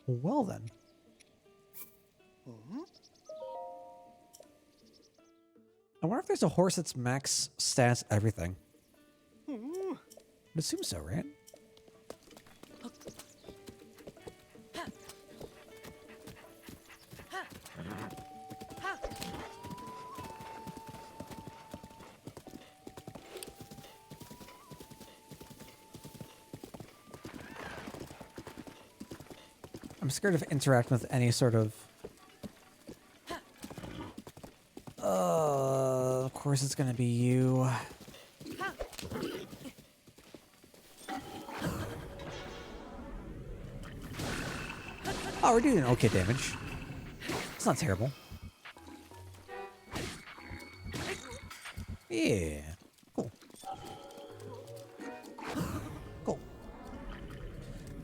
Well then. I wonder if there's a horse that's max stats everything. I'd assume so, right? I'm scared of interacting with any sort of... of course it's gonna be you. Oh, we're doing okay damage. It's not terrible. Yeah. Cool. Cool.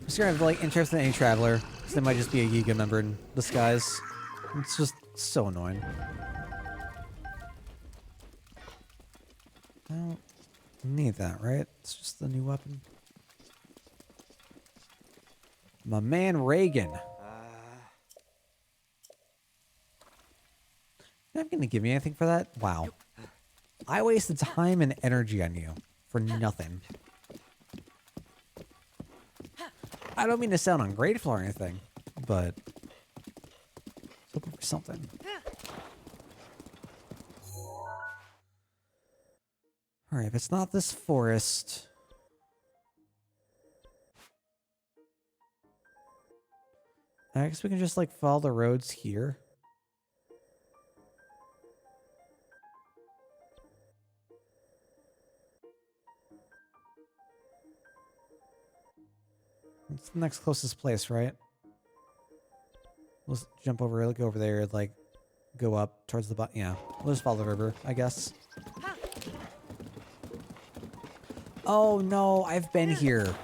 I'm scared of like interested in any traveler. They might just be a Yiga member in disguise. It's just so annoying. I don't need that, right? It's just the new weapon. My man Reagan. You're not gonna give me anything for that? Wow. I wasted time and energy on you for nothing. I don't mean to sound ungrateful or anything, but looking for something. Alright, if it's not this forest... I guess we can just, like, follow the roads here. It's the next closest place, right? Let's jump over, go over there, like, go up towards the bottom. Yeah, we'll just follow the river, I guess. Oh, no, I've been here.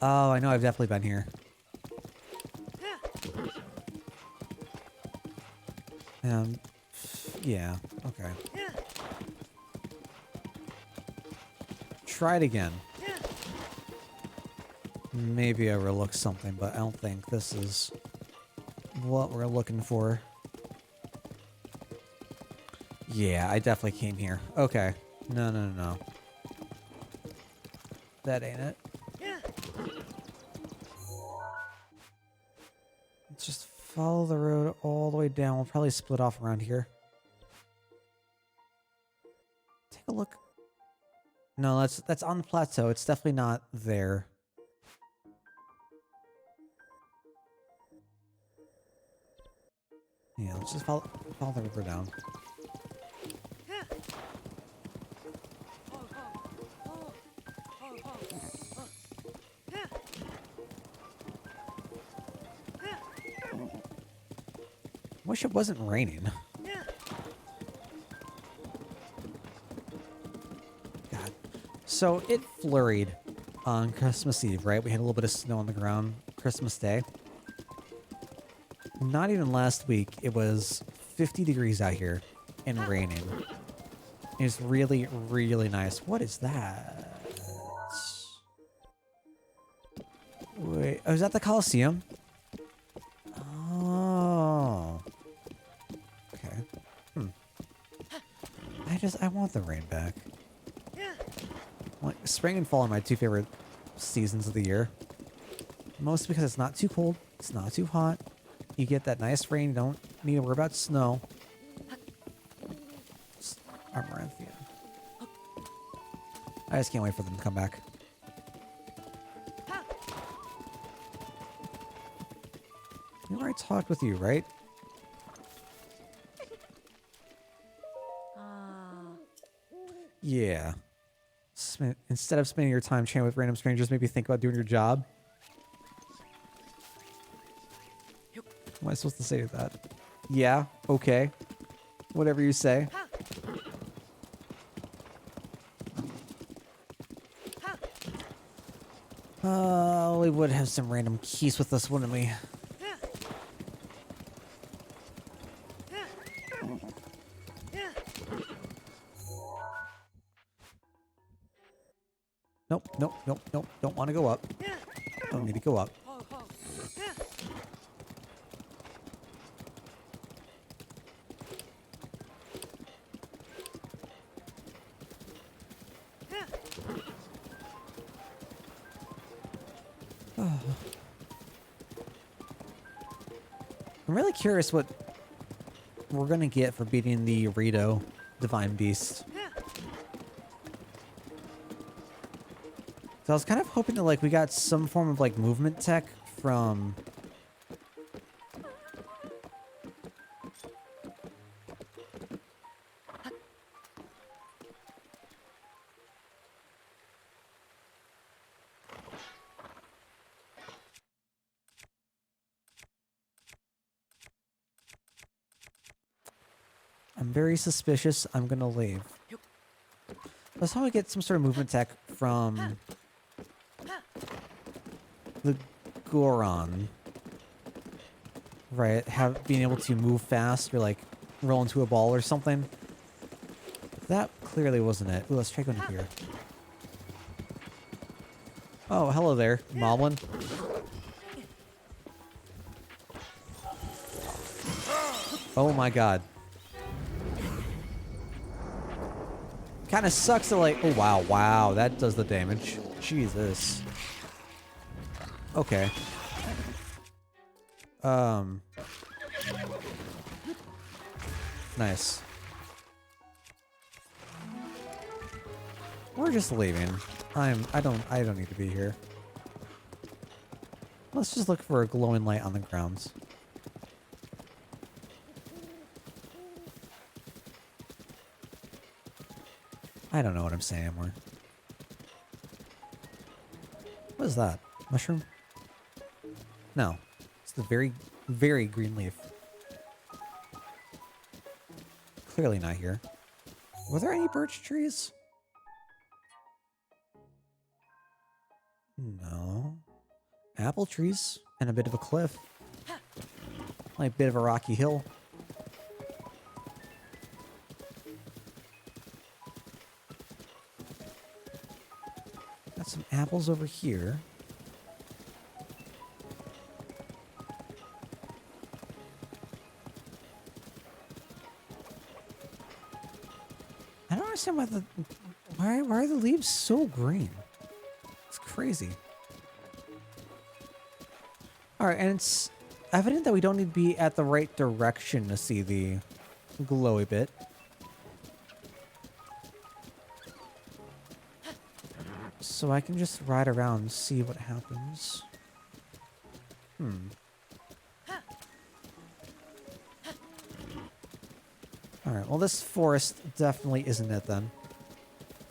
Oh, I know I've definitely been here. Yeah, okay. Try it again. Maybe I overlooked something, but I don't think this is what we're looking for. Yeah, I definitely came here. Okay. No. That ain't it. Let's just follow the road all the way down. We'll probably split off around here. Take a look. No, that's on the plateau. It's definitely not there. Yeah, let's just follow the river down. Wish it wasn't raining. God. So it flurried on Christmas Eve, right? We had a little bit of snow on the ground Christmas Day. Not even last week, it was 50 degrees out here and raining. It's really, really nice. What is that? Wait, oh, is that the Colosseum? Oh. Okay. I want the rain back. Like, spring and fall are my two favorite seasons of the year. Mostly because it's not too cold, it's not too hot. You get that nice rain, you don't need to worry about snow. Amaranthine. I just can't wait for them to come back. You know, I talked with you, right? Yeah. Instead of spending your time chatting with random strangers, maybe think about doing your job. What am I supposed to say to that? Yeah, okay. Whatever you say. We would have some random keys with us, wouldn't we? Nope, nope, nope, nope. Don't want to go up. Don't need to go up. I'm really curious what we're gonna get for beating the Rito Divine Beast. So I was kind of hoping that like we got some form of like movement tech from I'm very suspicious. I'm gonna leave. Let's how we get some sort of movement tech from the Goron. Right, being able to move fast or like roll into a ball or something. That clearly wasn't it. Ooh, let's try going here. Oh, hello there, Moblin. Oh my god. Kind of sucks to like, oh wow, wow, that does the damage. Jesus. Okay. Nice. We're just leaving. I don't need to be here. Let's just look for a glowing light on the grounds. I don't know what I'm saying anymore. What is that? Mushroom? No. It's the very, very green leaf. Clearly not here. Were there any birch trees? No. Apple trees and a bit of a cliff. Like a bit of a rocky hill. Got some apples over here. I don't understand why are the leaves so green? It's crazy. Alright, and it's evident that we don't need to be at the right direction to see the glowy bit. so I can just ride around and see what happens. Alright, well this forest definitely isn't it then.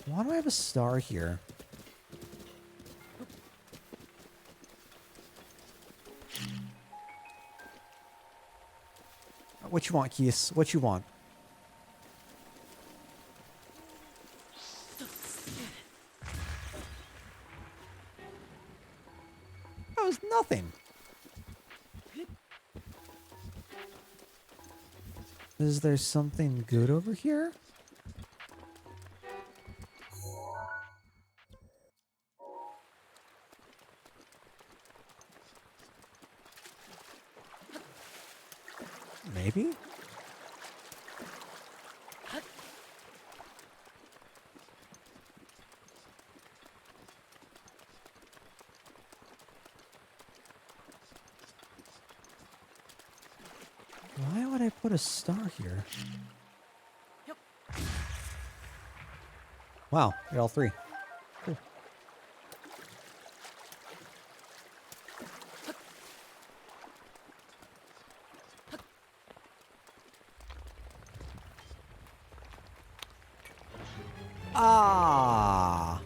Why do I have a star here? What you want, Keys? What you want? That was nothing. Is there something good over here? Maybe? Why would I put a star here? Wow, you're all three. Cool. Ah!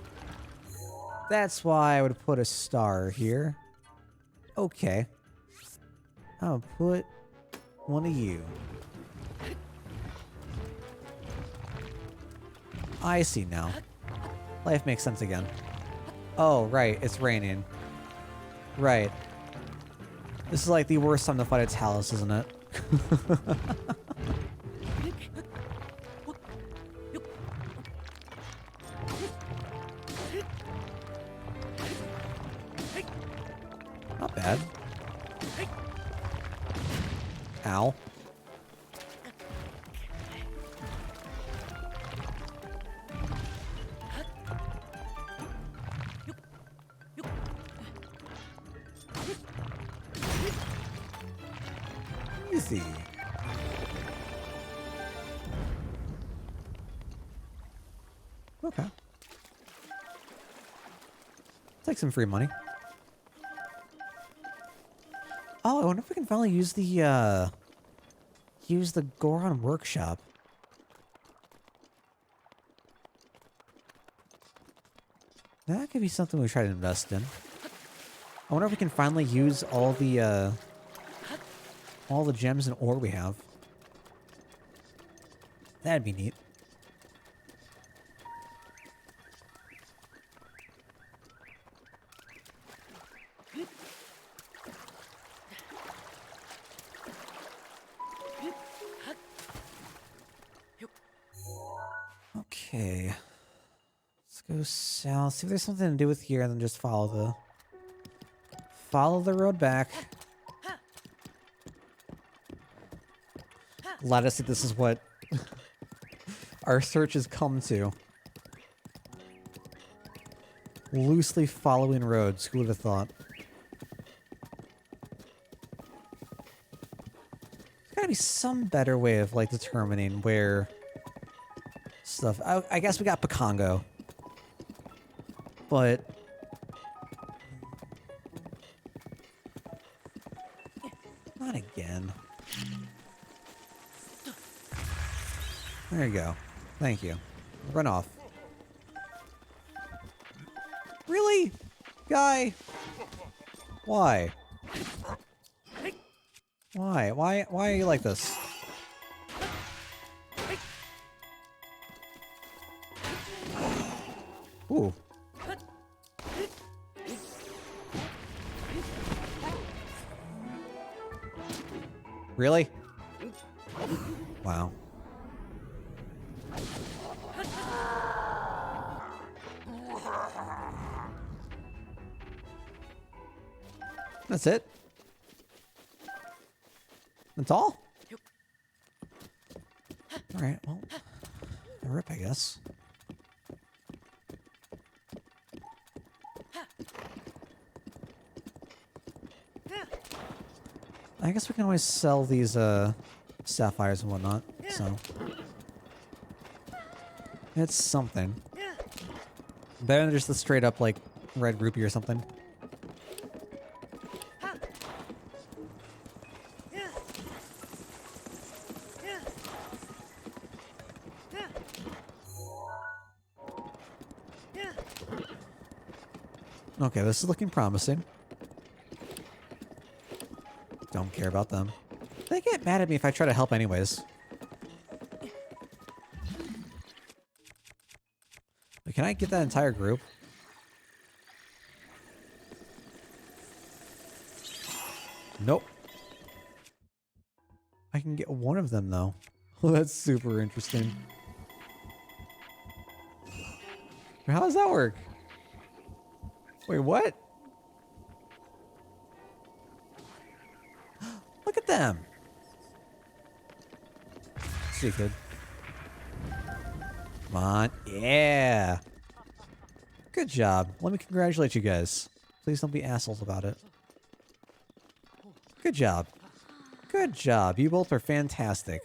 That's why I would put a star here. Okay. I'll put one of you. I see now. Life makes sense again. Oh, right. It's raining. Right. This is like the worst time to fight a Talus, isn't it? Not bad. Ow. Easy. Okay. Take some free money. Oh, I wonder if we can finally use the Goron workshop. That could be something we try to invest in. I wonder if we can finally use all the gems and ore we have. That'd be neat. Okay. Let's go south. See if there's something to do with here and then just follow the road back. Let us see, this is what our search has come to. Loosely following roads. Who would have thought? There's gotta be some better way of like determining where stuff. I guess we got Picongo, but not again. There you go. Thank you. Run off. Really? Guy? Why? Why? Why are you like this? Ooh. Really? Wow. That's it? That's all? Alright, well, rip, I guess. I guess we can always sell these, sapphires and whatnot, so. It's something. Better than just the straight up, like, red rupee or something. Okay, this is looking promising. Don't care about them. They get mad at me if I try to help anyways. Wait, can I get that entire group? Nope. I can get one of them though. Well, that's super interesting. How does that work? Wait, what? Look at them. See, kid. Come on. Yeah. Good job. Let me congratulate you guys. Please don't be assholes about it. Good job. Good job. You both are fantastic.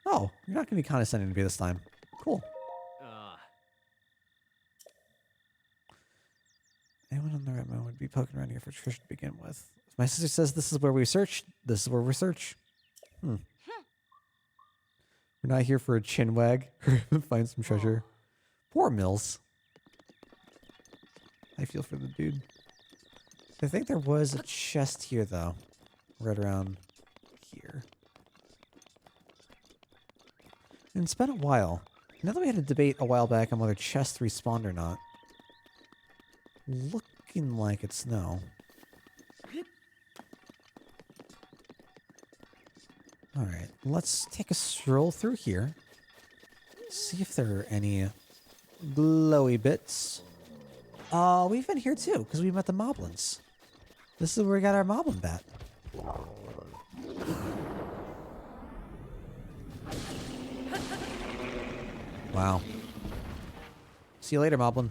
Oh, you're not going to be condescending to me this time. Cool. Anyone on the right mind would be poking around here for treasure to begin with. If my sister says this is where we search, this is where we search. We're not here for a chin wag or find some treasure. Poor Mills. I feel for the dude. I think there was a chest here, though. Right around here. And it's been a while. Now that we had a debate a while back on whether chests respawned or not. Looking like it's no. Alright, let's take a stroll through here. See if there are any glowy bits. We've been here too, because we met the moblins. This is where we got our moblin bat. Wow. See you later, moblin.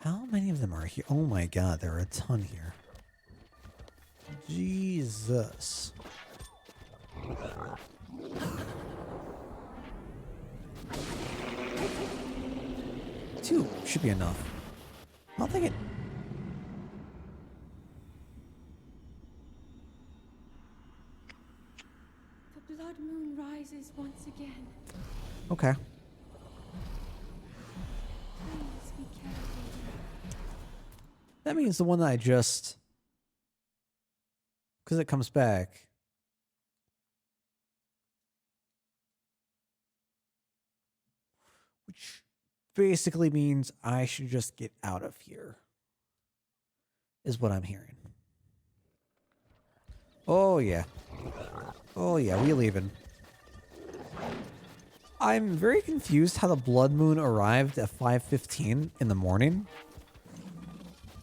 How many of them are here? Oh my god, there are a ton here. Jesus. Two should be enough. I'll take it. The blood moon rises once again. Okay. Please be careful. That means the one that I just... Because it comes back. Which basically means I should just get out of here. Is what I'm hearing. Oh, yeah. Oh, yeah, we leaving. I'm very confused how the blood moon arrived at 5:15 in the morning.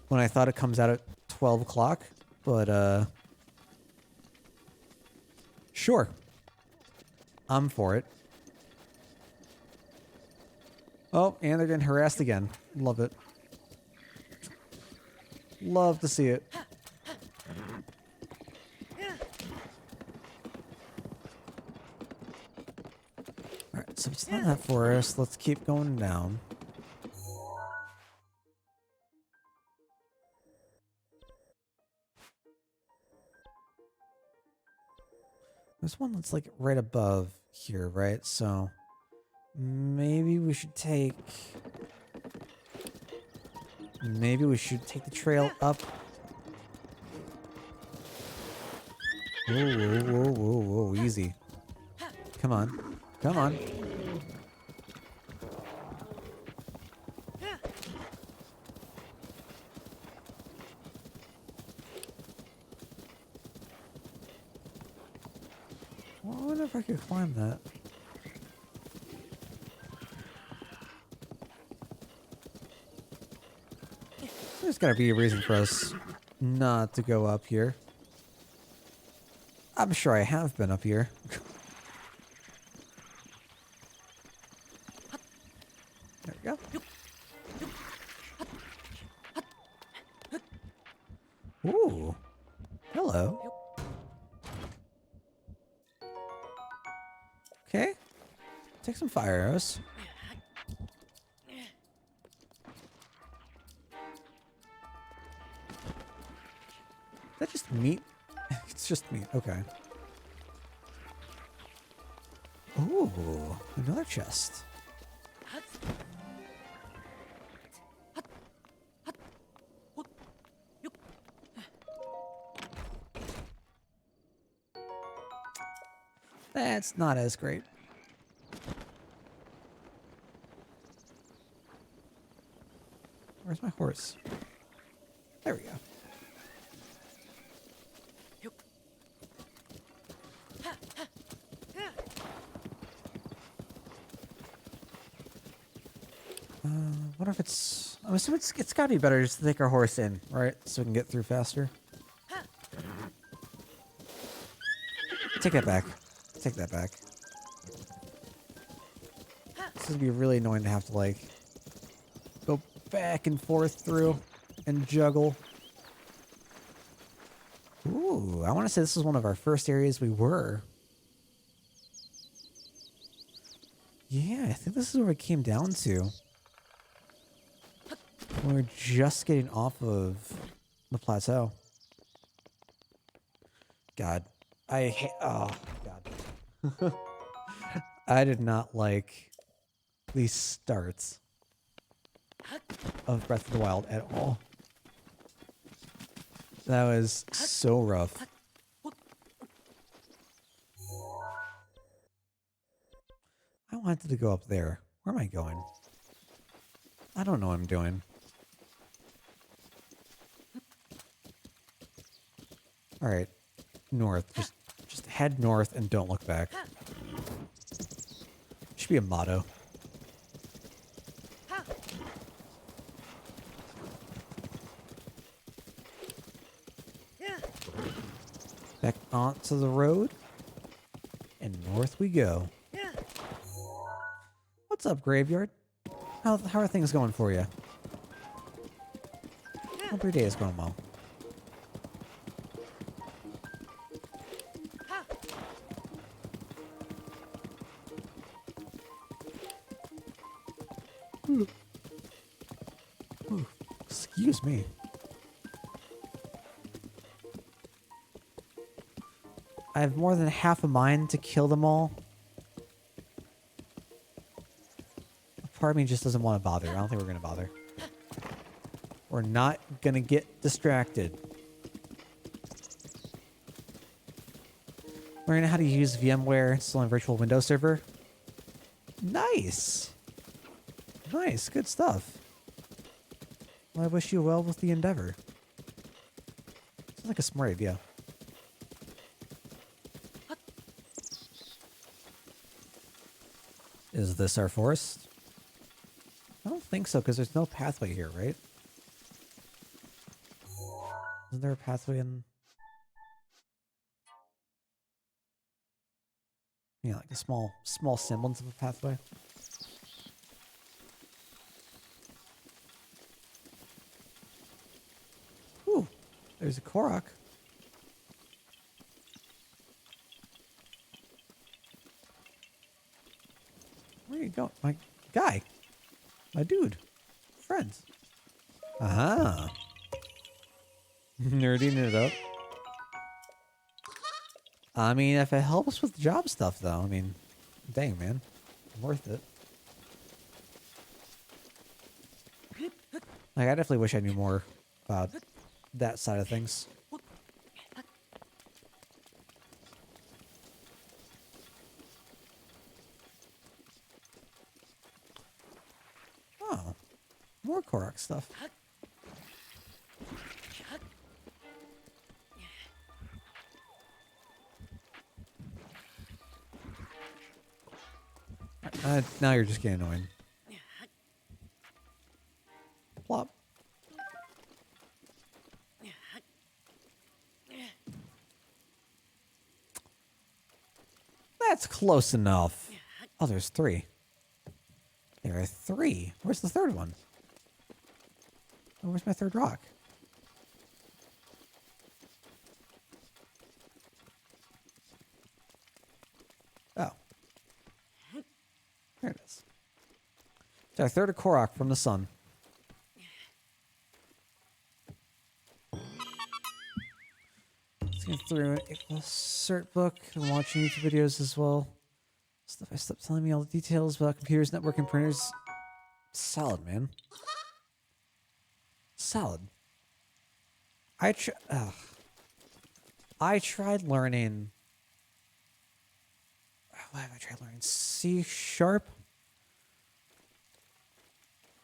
When I thought it comes out at 12 o'clock. But, sure. I'm for it. Oh, and they're getting harassed again. Love it. Love to see it. Alright, so it's not that forest. Let's keep going down. There's one that's like right above here, right? So maybe we should take... Maybe we should take the trail up. Whoa, whoa, whoa, whoa, whoa, easy. Come on. Come on. Well, I wonder if I could climb that. There's gotta be a reason for us not to go up here. I'm sure I have been up here. There we go. Ooh. Hello. Okay. Take some fire arrows. Is that just meat? It's just meat. Okay. Ooh, another chest. That's not as great. Where's my horse? There we go. Wonder if it's... I'm assuming it's gotta be better just to take our horse in, right? So we can get through faster. Take that back. Take that back. This is gonna be really annoying to have to, like, go back and forth through and juggle. Ooh, I want to say this is one of our first areas we were. Yeah, I think this is where we came down to. We were just getting off of the plateau. God. Oh, God. I did not like these starts of Breath of the Wild at all. That was so rough. I wanted to go up there. Where am I going? I don't know what I'm doing. Alright. North. Just head north and don't look back. Should be a motto. Back onto the road. And north we go. What's up, Graveyard? How are things going for you? Hope your day is going well. Ooh, excuse me. I have more than half a mind to kill them all. Part of me just doesn't want to bother. I don't think we're going to bother. We're not going to get distracted. Learning how to use VMware installing virtual Windows server. Nice. Nice. Good stuff. Well, I wish you well with the endeavor. Sounds like a smart idea. Is this our forest? I don't think so, because there's no pathway here, right? Isn't there a pathway in... Yeah, like a small semblance of a pathway. Ooh, there's a Korok. Where are you going? My guy. My dude. Friends. Aha. Nerding it up. I mean, if it helps with job stuff, though, I mean, dang, man. Worth it. Like, I definitely wish I knew more about that side of things. Oh. More Korok stuff. Now you're just getting annoying. Plop. That's close enough. Oh, there's three. There are three. Where's the third one? Oh, where's my third rock? Oh. Got a third of Korok from the sun. Looking through a cert book and watching YouTube videos as well. Stuff I stopped telling me all the details about computers, network, and printers. Solid, man. Solid. I tried learning. What have I tried learning? C#,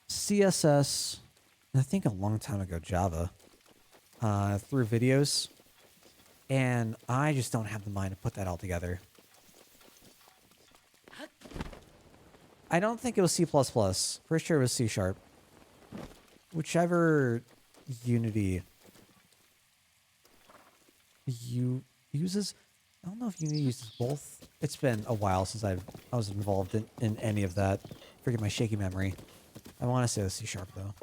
CSS, and I think a long time ago Java, through videos, and I just don't have the mind to put that all together. I don't think it was C++. Pretty sure it was C#. Whichever Unity uses. I don't know if Unity uses both. It's been a while since I was involved in any of that. Forget my shaky memory. I want to say it was C# though.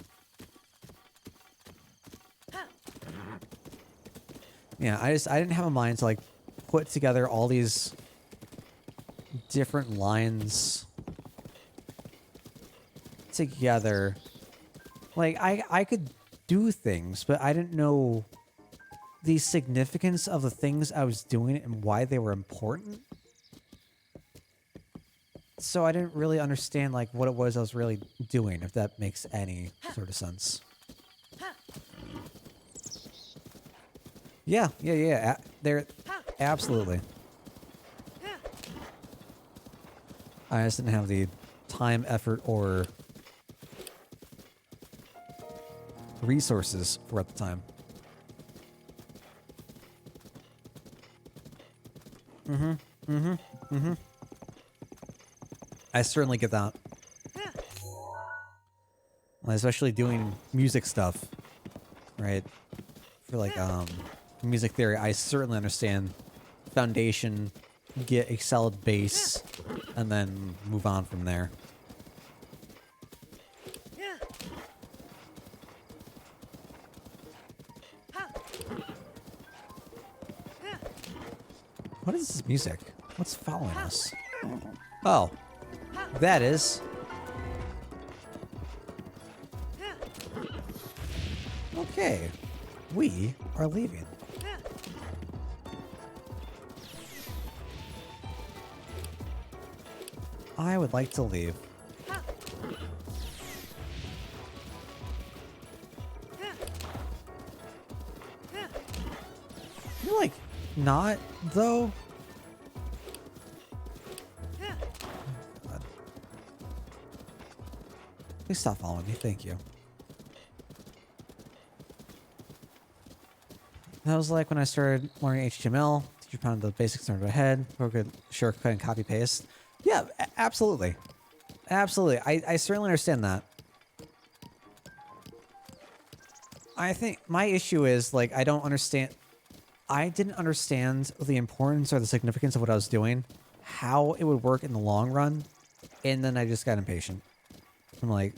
Yeah, I didn't have a mind to like put together all these different lines together. Like I could do things, but I didn't know the significance of the things I was doing and why they were important. So I didn't really understand like what it was I was really doing, if that makes any sort of sense. Yeah. They're absolutely. I just didn't have the time, effort, or resources for at the time. I certainly get that. Especially doing music stuff, right? For like music theory, I certainly understand foundation, get a solid base, and then move on from there. What is this music? What's following us? Oh, that is. Okay, we are leaving. I would like to leave. You're like, not though? God. Please stop following me, thank you. That was like when I started learning HTML. Teacher pounded the basics into my head. We could shortcut and copy paste. Yeah, absolutely. Absolutely. I certainly understand that. I think my issue is, like, I didn't understand the importance or the significance of what I was doing, how it would work in the long run, and then I just got impatient. I'm like,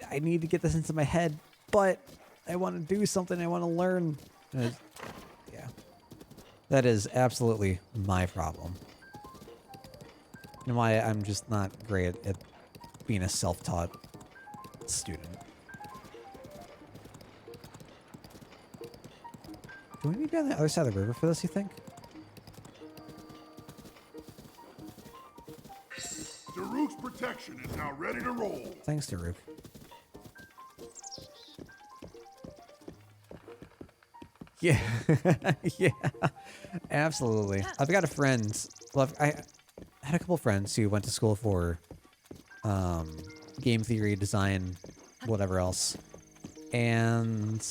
I need to get this into my head, but I want to do something, I want to learn. Yeah. That is absolutely my problem. And why I'm just not great at being a self-taught student. Do we need to be on the other side of the river for this, you think? Daruk's protection is now ready to roll. Thanks, Daruk. Yeah. Yeah. Absolutely. I've got a friend. Well, I had a couple friends who went to school for game theory, design, whatever else. And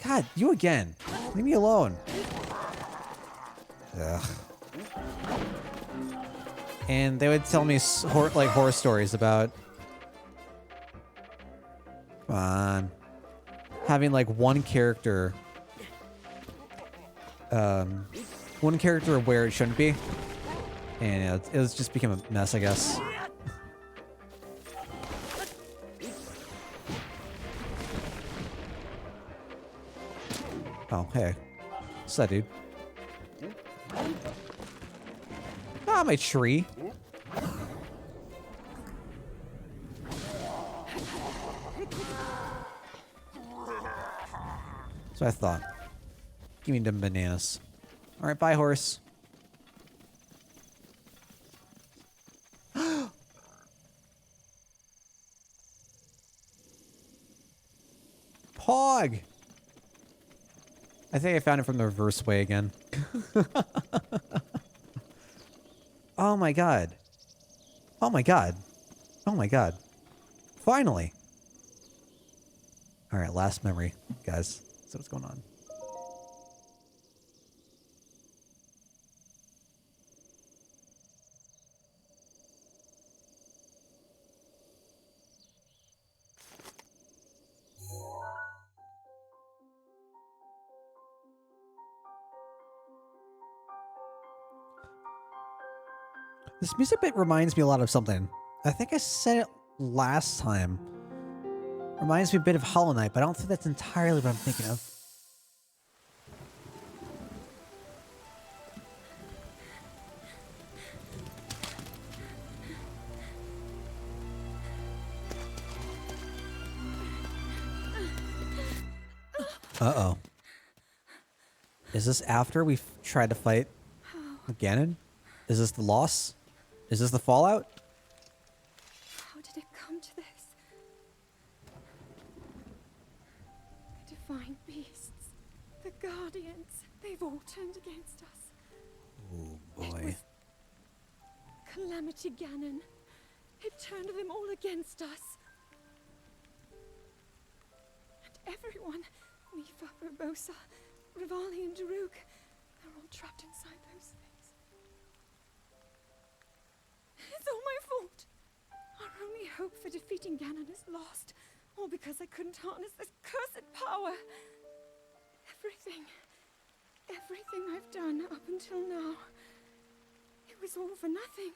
God, you again. Leave me alone. Ugh. And they would tell me horror stories about, come on, having like one character where it shouldn't be, and it was just became a mess, I guess. Oh, hey. What's that, dude? Ah, my tree. So I thought. Give me them bananas. Alright, bye, horse. Pog! I think I found it from the reverse way again. Oh my god. Oh my god. Oh my god. Finally! Alright, last memory, guys. So what's going on? This music bit reminds me a lot of something. I think I said it last time. Reminds me a bit of Hollow Knight, but I don't think that's entirely what I'm thinking of. Uh-oh. Is this after we've tried to fight Ganon? Is this the loss? Is this the fallout? How did it come to this? The divine beasts, the guardians, they've all turned against us. Oh It boy. was Calamity Ganon. It turned them all against us. And everyone, Mifa, Urbosa, Rivali and Daruk, they're all trapped inside those things. It's all my fault. Our only hope for defeating Ganon is lost. All because I couldn't harness this cursed power. Everything I've done up until now, it was all for nothing.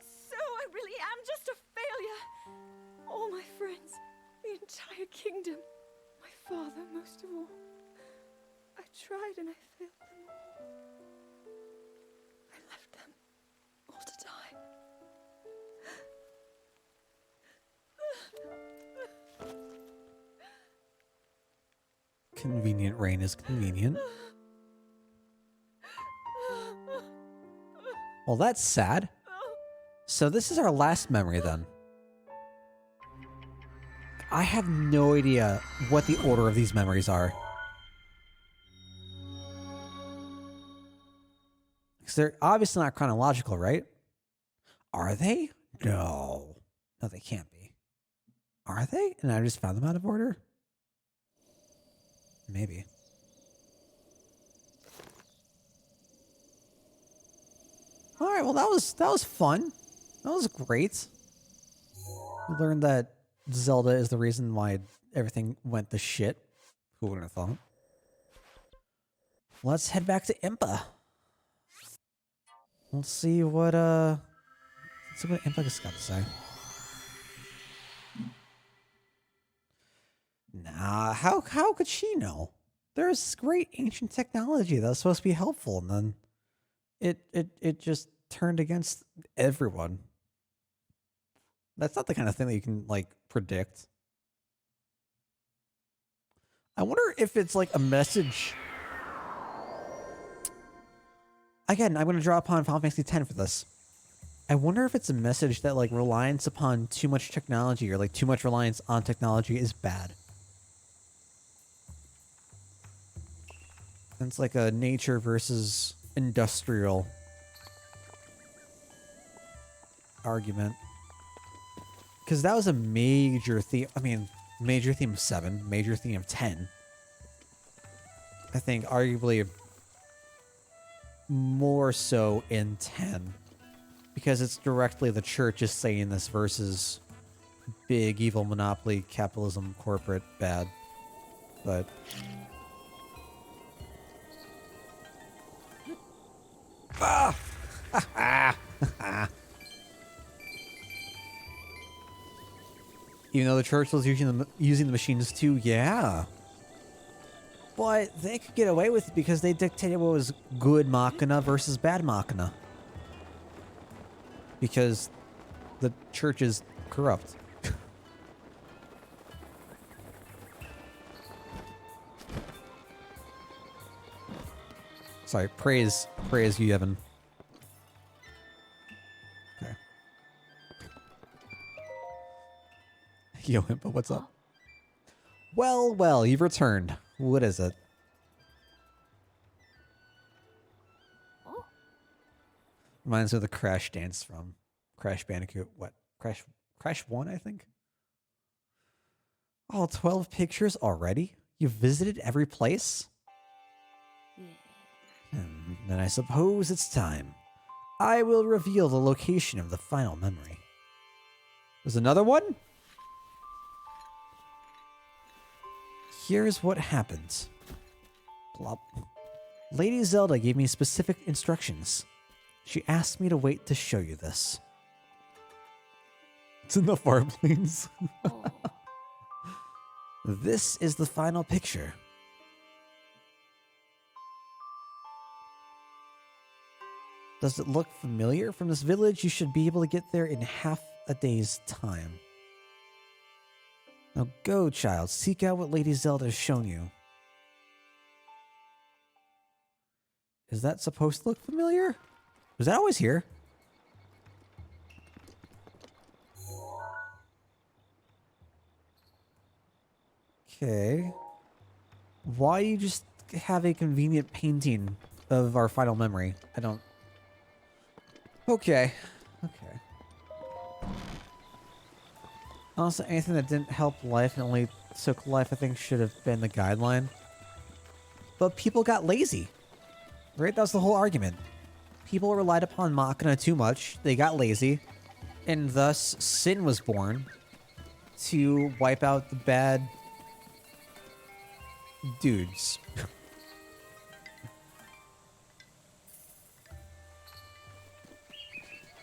So I really am just a failure. All my friends, the entire kingdom, my father most of all. I tried and I failed them all. I left them all to die. Convenient rain is convenient. Well, that's sad. So this is our last memory then. I have no idea what the order of these memories are. Because they're obviously not chronological, right? Are they? No. No, they can't be. Are they? And I just found them out of order? Maybe. Alright, well that was fun. That was great. We learned that Zelda is the reason why everything went to shit. Who would have thought? Let's head back to Impa. Let's see what Impa's got to say. Nah, how could she know? There's great ancient technology that was supposed to be helpful, and then it just turned against everyone. That's not the kind of thing that you can like predict. I wonder if it's like a message. Again, I'm going to draw upon Final Fantasy X for this. I wonder if it's a message that like reliance upon too much technology or like too much reliance on technology is bad. And it's like a nature versus industrial argument. Because that was a major theme. I mean, major theme of 7, major theme of 10. I think arguably more so in 10. Because it's directly the church is saying this versus big evil monopoly, capitalism, corporate, bad. But even though the church was using the machines too, yeah. But they could get away with it because they dictated what was good Machina versus bad Machina. Because the church is corrupt. Sorry, praise you, Evan. Okay. Yo, Impa, what's up? Well, well, you've returned. What is it? Oh, Reminds me of the Crash dance from Crash Bandicoot. What? Crash 1, I think? Oh, 12 pictures already? You've visited every place? yeah. Then I suppose it's time. I will reveal the location of the final memory. There's another one? Here's what happened. Plop. Lady Zelda gave me specific instructions. She asked me to wait to show you this. It's in the Farplanes. Oh. This is the final picture. Does it look familiar? From this village, you should be able to get there in half a day's time. Now go, child. Seek out what Lady Zelda has shown you. Is that supposed to look familiar? Was that always here? Okay. Why you just have a convenient painting of our final memory? I don't... Okay. Okay. Honestly, anything that didn't help life and only took life, I think, should have been the guideline. But people got lazy. Right? That was the whole argument. People relied upon Machina too much. They got lazy. And thus, Sin was born to wipe out the bad dudes.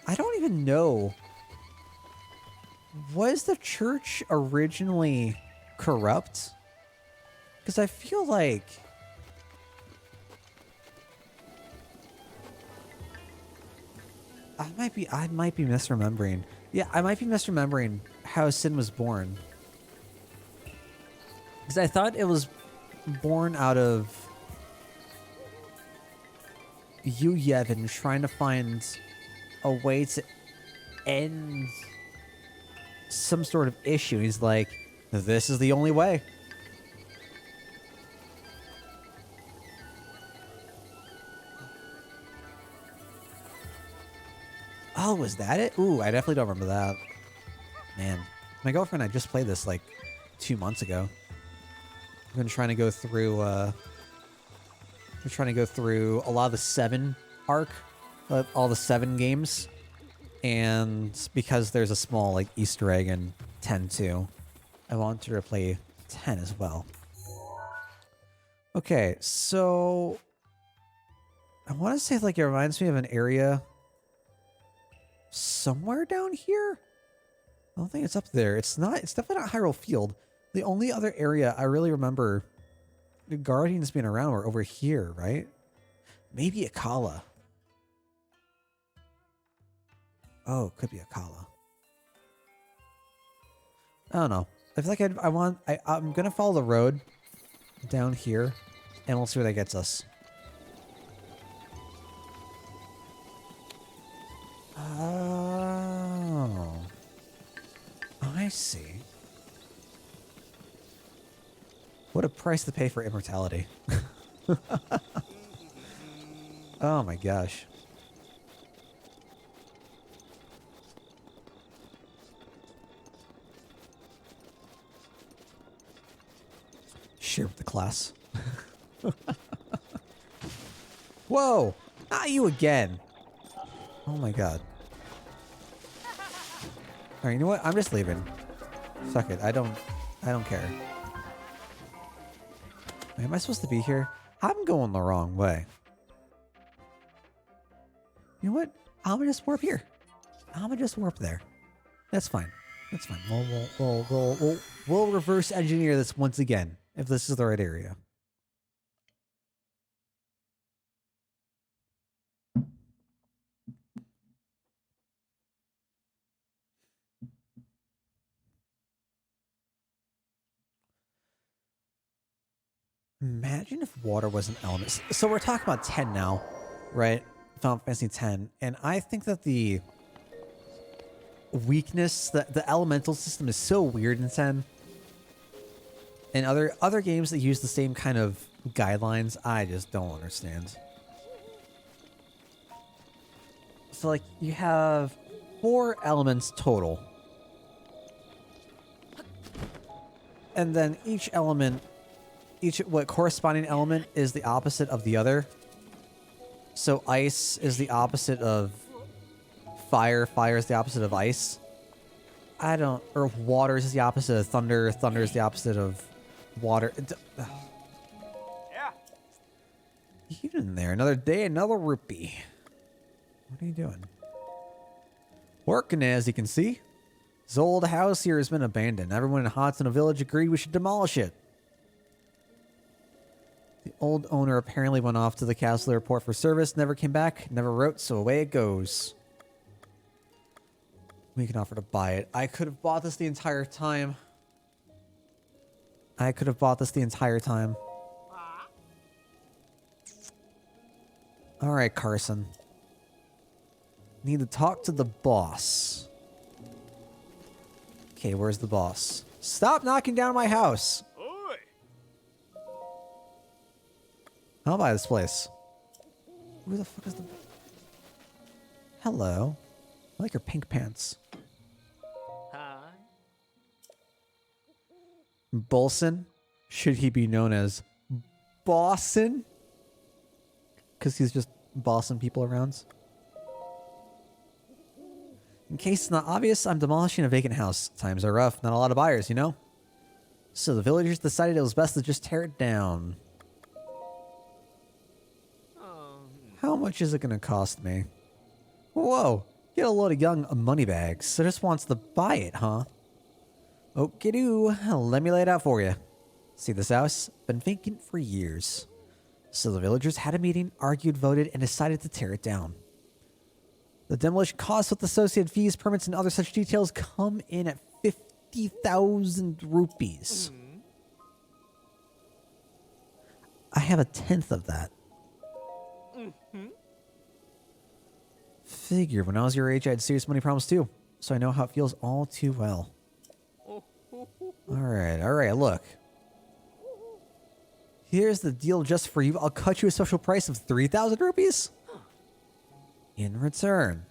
I don't even know. Was the church originally corrupt? Because I feel like... I might be misremembering. Yeah, I might be misremembering how Sin was born. Because I thought it was born out of Yu Yevon trying to find a way to end some sort of issue. He's like, this is the only way. Oh, was that it? Ooh, I definitely don't remember that. Man, my girlfriend and I just played this like 2 months ago. I've been trying to go through, we're trying to go through a lot of the 7 arc, all the 7 games. And because there's a small like Easter egg in 10 too, I wanted her to play 10 as well. Okay, so I want to say like it reminds me of an area somewhere down here. I don't think it's up there. It's not. It's definitely not Hyrule Field. The only other area I really remember the Guardians being around were over here, right? Maybe Akala. Oh, could be Akala. I don't know. I feel like I'm gonna follow the road down here, and we'll see where that gets us. Oh, I see. What a price to pay for immortality. Oh my gosh. Share with the class. Whoa! Not you again! Oh my god. Alright, you know what? I'm just leaving. Suck it. I don't care. Wait, am I supposed to be here? I'm going the wrong way. You know what? I'm gonna just warp here. I'm gonna just warp there. That's fine. That's fine. We'll reverse engineer this once again, if this is the right area. Imagine if water was an element. So we're talking about 10 now, right? Final Fantasy 10. And I think that the weakness, the elemental system is so weird in 10. And other games that use the same kind of guidelines, I just don't understand. So like you have 4 elements total. And then each element, what corresponding element is the opposite of the other. So ice is the opposite of fire, fire is the opposite of ice. Or water is the opposite of thunder, thunder is the opposite of water. Yeah. You in there, another day, another rupee. What are you doing? Working, as you can see. This old house here has been abandoned. Everyone in Hudson Village agreed we should demolish it. The old owner apparently went off to the castle to report for service, never came back, never wrote, so away it goes. We can offer to buy it. I could have bought this the entire time. Alright, Carson. Need to talk to the boss. Okay, where's the boss? Stop knocking down my house! Oi. I'll buy this place. Who the fuck is the... Hello. I like your pink pants. Hi. Bolson? Should he be known as Bosson? Because he's just bossing people around. In case it's not obvious, I'm demolishing a vacant house. Times are rough, not a lot of buyers, you know? So the villagers decided it was best to just tear it down. How much is it going to cost me? Whoa, get a load of young moneybags. So just wants to buy it, huh? Okie-doo, let me lay it out for you. See this house? Been vacant for years. So the villagers had a meeting, argued, voted, and decided to tear it down. The demolition costs with associated fees, permits, and other such details come in at 50,000 rupees. I have a 1/10 of that. Figured when I was your age, I had serious money problems too. So I know how it feels all too well. Alright, look. Here's the deal just for you. I'll cut you a special price of 3,000 rupees. In return,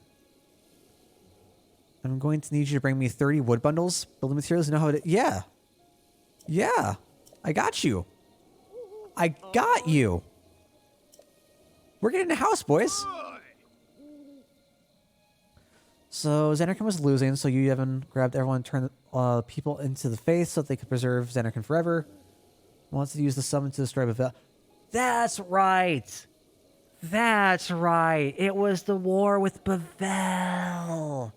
I'm going to need you to bring me 30 wood bundles, building materials. You know how it is? Yeah. Yeah. I got you. I got you. We're getting a house, boys. So Xanarkand was losing, so you haven't grabbed everyone and turned people into the faith so that they could preserve Xanarkand forever. Wants to use the summon to destroy Bavel. That's right. That's right. It was the war with Bavel.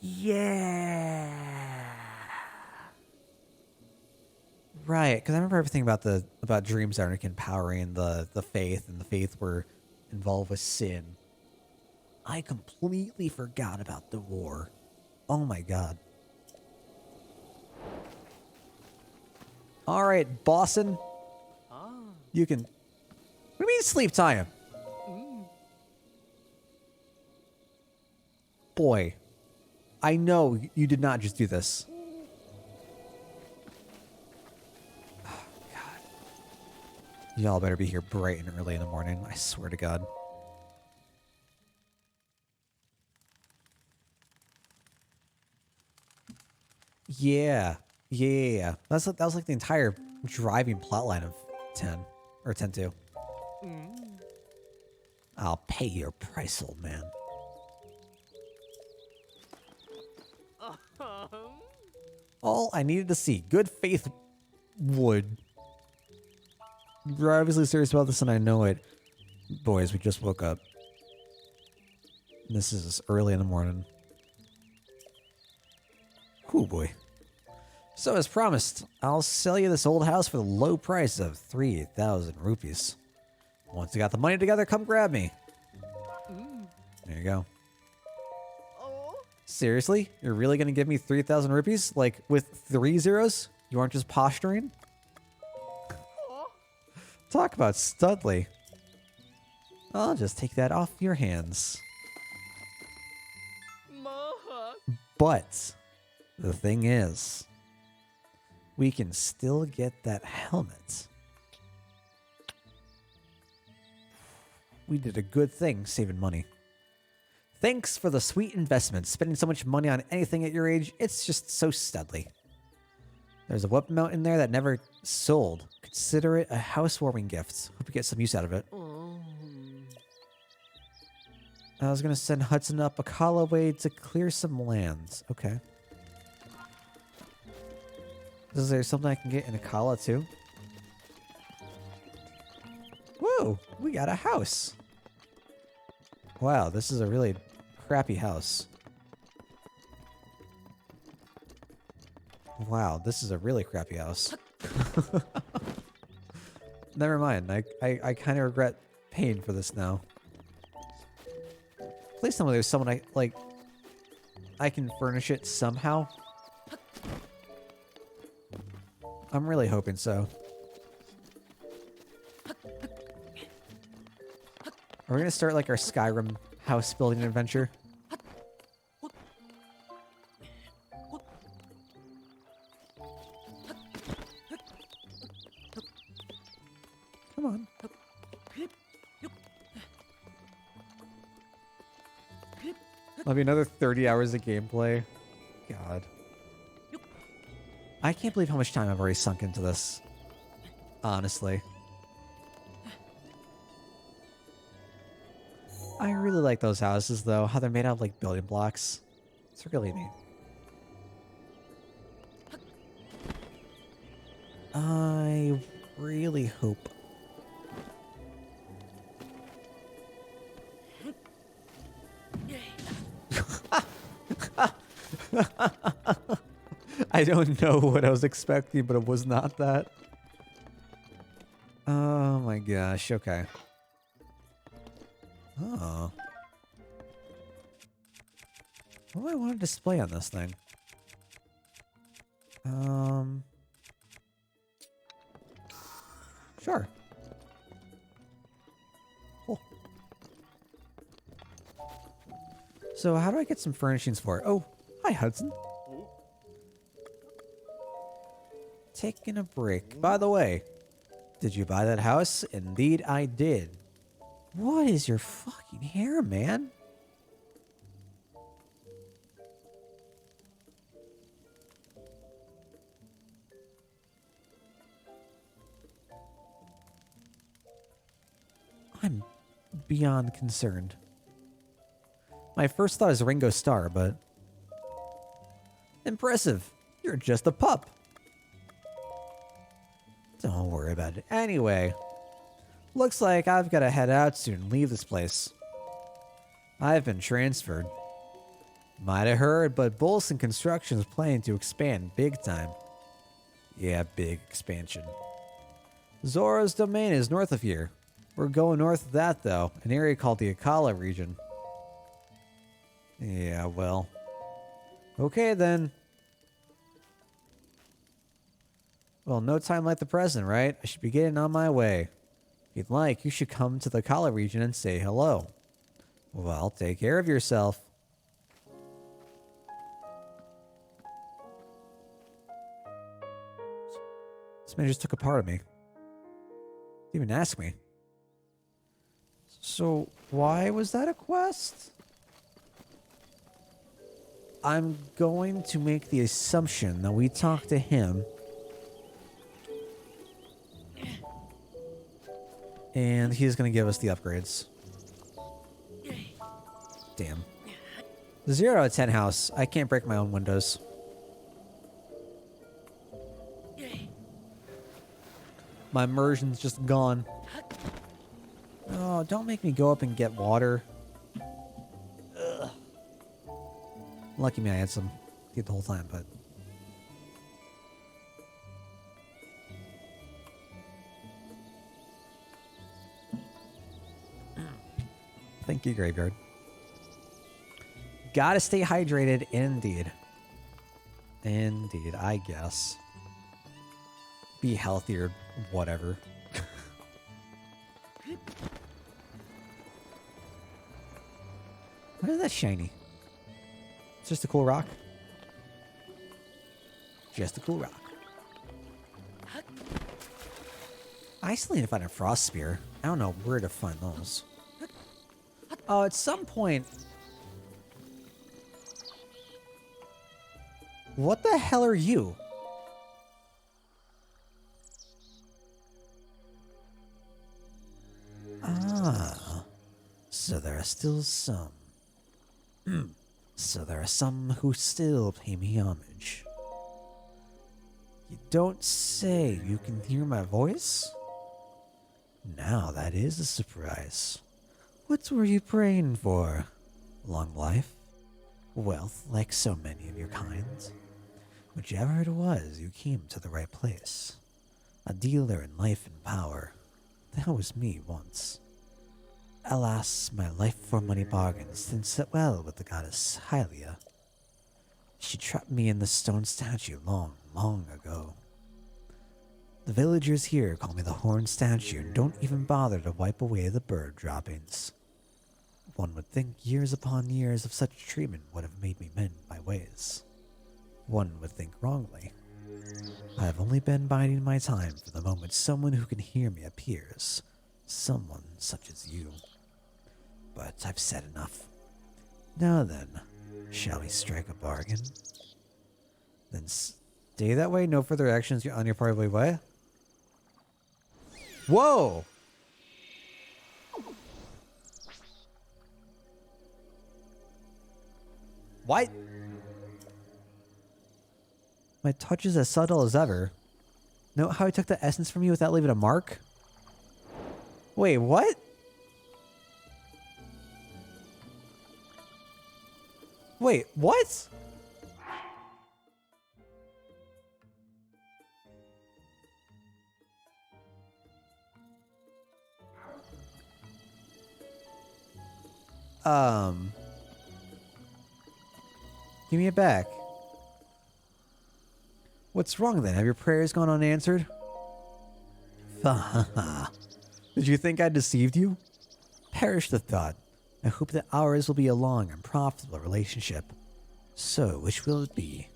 Yeah. Right, because I remember everything about Dreams Xanarkand empowering the faith, and the faith were involved with sin. I completely forgot about the war. Oh my god. All right, Bosson. You can... What do you mean sleep time? Boy, I know you did not just do this. Oh, God. Y'all better be here bright and early in the morning. I swear to God. Yeah. That was like the entire driving plotline of 10. Or 10-2. I'll pay your price, old man. All I needed to see. Good faith wood. You're obviously serious about this, and I know it. Boys, we just woke up. This is early in the morning. Whew, boy. So, as promised, I'll sell you this old house for the low price of 3,000 rupees. Once you got the money together, come grab me. There you go. Seriously? You're really going to give me 3,000 rupees? Like, with 3 zeros? You aren't just posturing? Talk about Studley. I'll just take that off your hands. But the thing is, we can still get that helmet. We did a good thing saving money. Thanks for the sweet investment. Spending so much money on anything at your age, it's just so Studley. There's a weapon mount in there that never sold. Consider it a housewarming gift. Hope you get some use out of it. I was going to send Hudson up Akala way to clear some lands. Okay. Is there something I can get in Akala too? Whoa, we got a house. Wow, this is a really crappy house. Wow, this is a really crappy house. Never mind. I kind of regret paying for this now. Please tell me there's someone I can furnish it somehow. I'm really hoping so. Are we gonna start like our Skyrim house building adventure? Come on. That'll be another 30 hours of gameplay. God. I can't believe how much time I've already sunk into this. Honestly. I really like those houses, though. How they're made out of, like, building blocks. It's really neat. I really hope. I don't know what I was expecting, but it was not that. Oh my gosh, okay. Oh. What do I want to display on this thing? Sure. Cool. So how do I get some furnishings for it? Oh, hi Hudson. Taking a break. By the way, did you buy that house? Indeed I did. What is your fucking hair, man? I'm beyond concerned. My first thought is Ringo Starr, but... Impressive. You're just a pup. Don't worry about it. Anyway, looks like I've got to head out soon and leave this place. I've been transferred. Might have heard, but Bolson Construction is planning to expand big time. Yeah, big expansion. Zora's domain is north of here. We're going north of that, though, an area called the Akala region. Yeah, well. Okay, then. Well, no time like the present, right? I should be getting on my way. If you'd like, you should come to the Akala region and say hello. Well, take care of yourself. This man just took a part of me. Didn't even ask me. So, why was that a quest? I'm going to make the assumption that we talked to him. And he's going to give us the upgrades. Damn. The 0 out of 10 house. I can't break my own windows. My immersion's just gone. Oh, don't make me go up and get water. Ugh. Lucky me I had some the whole time, but... Thank you, Graveyard. Gotta stay hydrated, indeed. Indeed, I guess. Be healthier, whatever. Why is that shiny? It's just a cool rock. Just a cool rock. I still need to find a frost spear. I don't know where to find those. Oh, at some point... What the hell are you? Ah. So there are still some. So there are some who still pay me homage. You don't say you can hear my voice? Now that is a surprise. What were you praying for? Long life? Wealth, like so many of your kind? Whichever it was, you came to the right place. A dealer in life and power. That was me once. Alas, my life for money bargains didn't sit well with the goddess Hylia. She trapped me in the stone statue long, long ago. The villagers here call me the horned statue and don't even bother to wipe away the bird droppings. One would think years upon years of such treatment would have made me mend my ways. One would think wrongly. I have only been biding my time for the moment someone who can hear me appears. Someone such as you. But I've said enough. Now then, shall we strike a bargain? Then stay that way, no further actions on your part of the way. Whoa! What? My touch is as subtle as ever. Note how I took the essence from you without leaving a mark? Wait, what? Wait, what? Give me it back. What's wrong then? Have your prayers gone unanswered? Did you think I deceived you? Perish the thought. I hope that ours will be a long and profitable relationship. So, which will it be?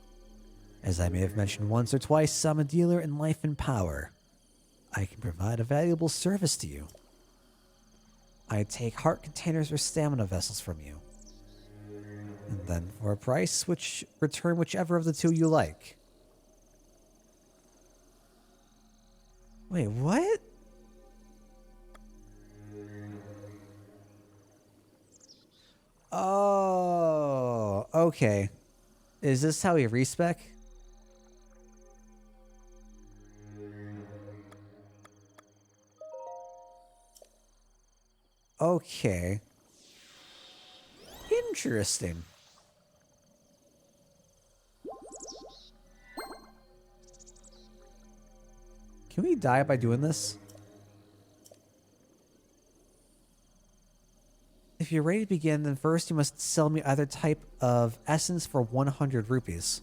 As I may have mentioned once or twice, I'm a dealer in life and power. I can provide a valuable service to you. I take heart containers or stamina vessels from you. And then for a price, return whichever of the two you like. Wait, what? Oh, okay. Is this how we respec? Okay. Interesting. Can we die by doing this? If you're ready to begin, then first you must sell me either type of essence for 100 rupees.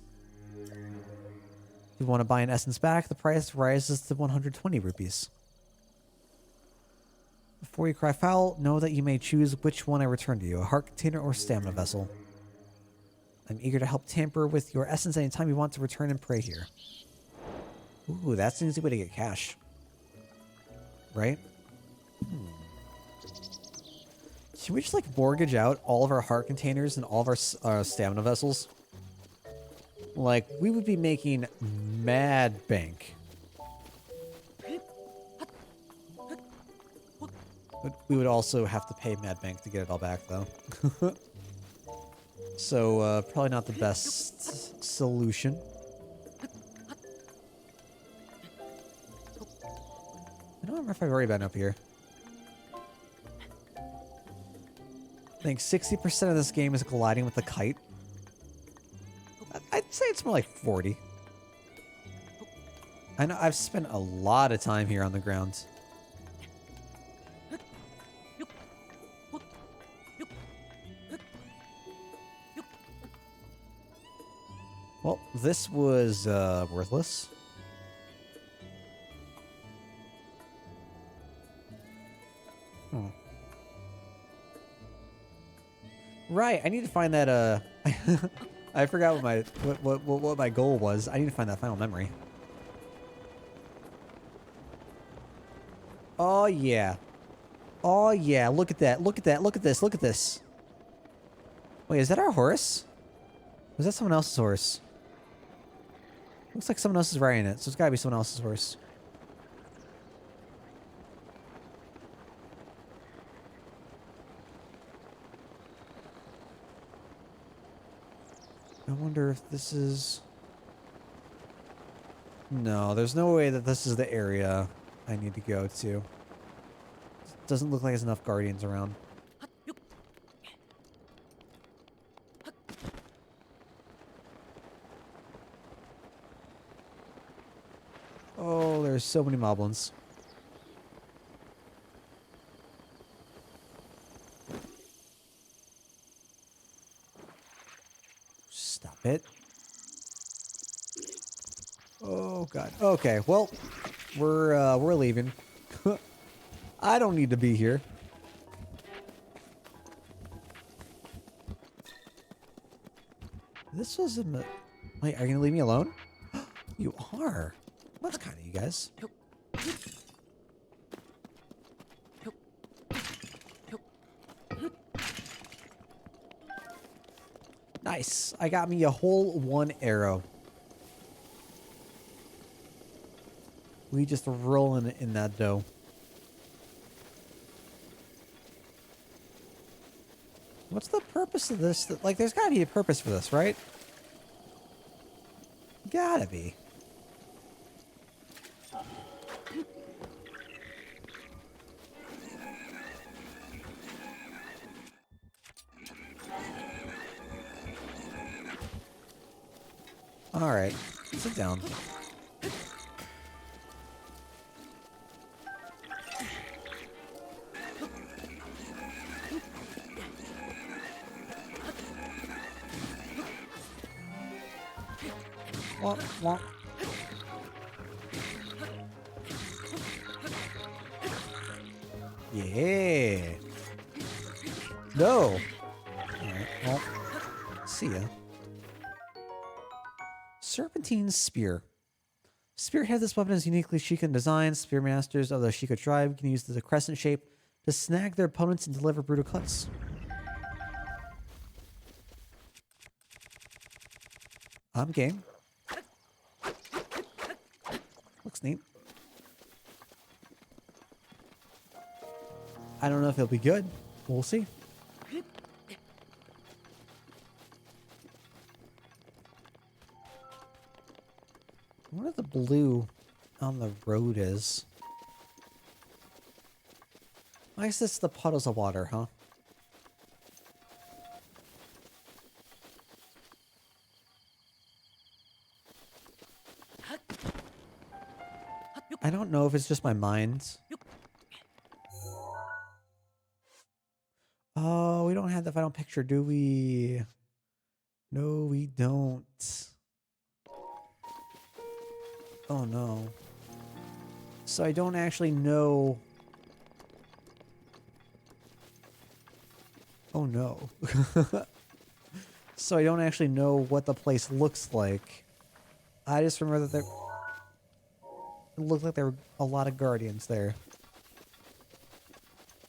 If you want to buy an essence back, the price rises to 120 rupees. Before you cry foul, know that you may choose which one I return to you, a heart container or stamina vessel. I'm eager to help tamper with your essence anytime you want to return and pray here. Ooh, that's an easy way to get cash. Right? Should we just like mortgage out all of our heart containers and all of our stamina vessels? Like, we would be making mad bank. But we would also have to pay mad bank to get it all back, though. So, probably not the best solution. I don't remember if I've already been up here. I think 60% of this game is gliding with the kite. I'd say it's more like 40. I know I've spent a lot of time here on the ground. Well, this was worthless. Right, I need to find that, I forgot what my goal was. I need to find that final memory. Oh, yeah. Oh, yeah, look at that, look at that, look at this, look at this. Wait, is that our horse? Was that someone else's horse? Looks like someone else is riding it, so it's gotta be someone else's horse. I wonder if this is... No, there's no way that this is the area I need to go to. Doesn't look like there's enough guardians around. Oh, there's so many moblins. Stop it. Oh god. Okay, well, we're leaving. I don't need to be here. This was a... Wait, are you gonna leave me alone? You are. Well, that's kind of you guys. Nice. I got me a whole 1 arrow. We just rolling in that dough. What's the purpose of this? Like, there's gotta be a purpose for this, right? Gotta be. Alright, sit down. Womp, womp. Yeah. No. Alright, well, see ya. Serpentine's Spear. Spearhead, this weapon is uniquely Sheikah in design. Spearmasters of the Sheikah tribe can use the crescent shape to snag their opponents and deliver brutal cuts. I'm game. Looks neat. I don't know if it'll be good. We'll see. I wonder if the blue on the road is. I guess it's the puddles of water, huh? I don't know if it's just my mind. Oh, we don't have the final picture, do we? No, we don't. Oh no. So I don't actually know. Oh no. So I don't actually know what the place looks like. I just remember that it looked like there were a lot of guardians there.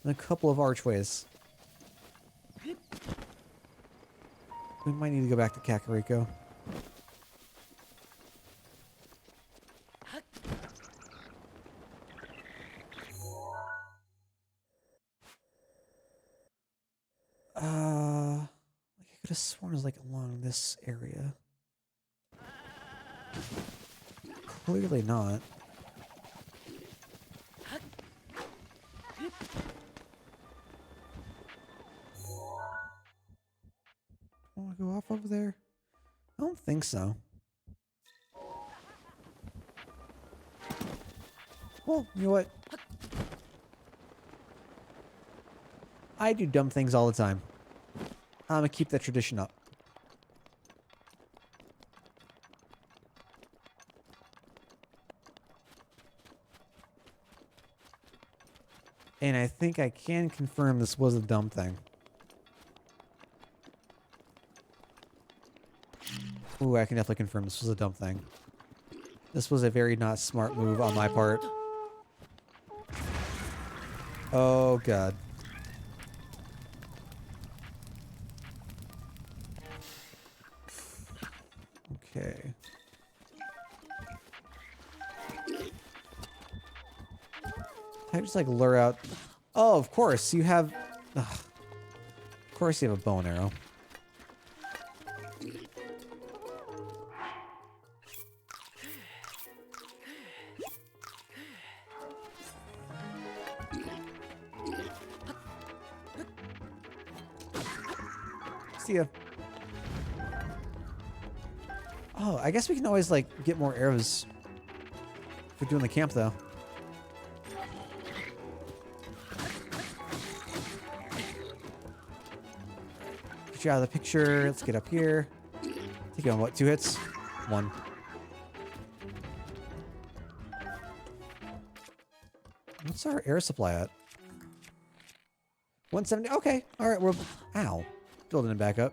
And a couple of archways. We might need to go back to Kakariko. I could have sworn it was like along this area. Clearly not. Want to go off over there? I don't think so. Well, you know what? I do dumb things all the time. I'm gonna keep that tradition up. And I think I can confirm this was a dumb thing. Ooh, I can definitely confirm this was a dumb thing. This was a very not smart move on my part. Oh, God. Okay. Can I just, like, lure out... Oh, of course, you have... Ugh. Of course you have a bow and arrow. See ya. Oh, I guess we can always, like, get more arrows for doing the camp, though. Get you out of the picture. Let's get up here. Take it on, what, 2 hits? 1. What's our air supply at? 170. Okay. All right. We're... Ow. Building it back up.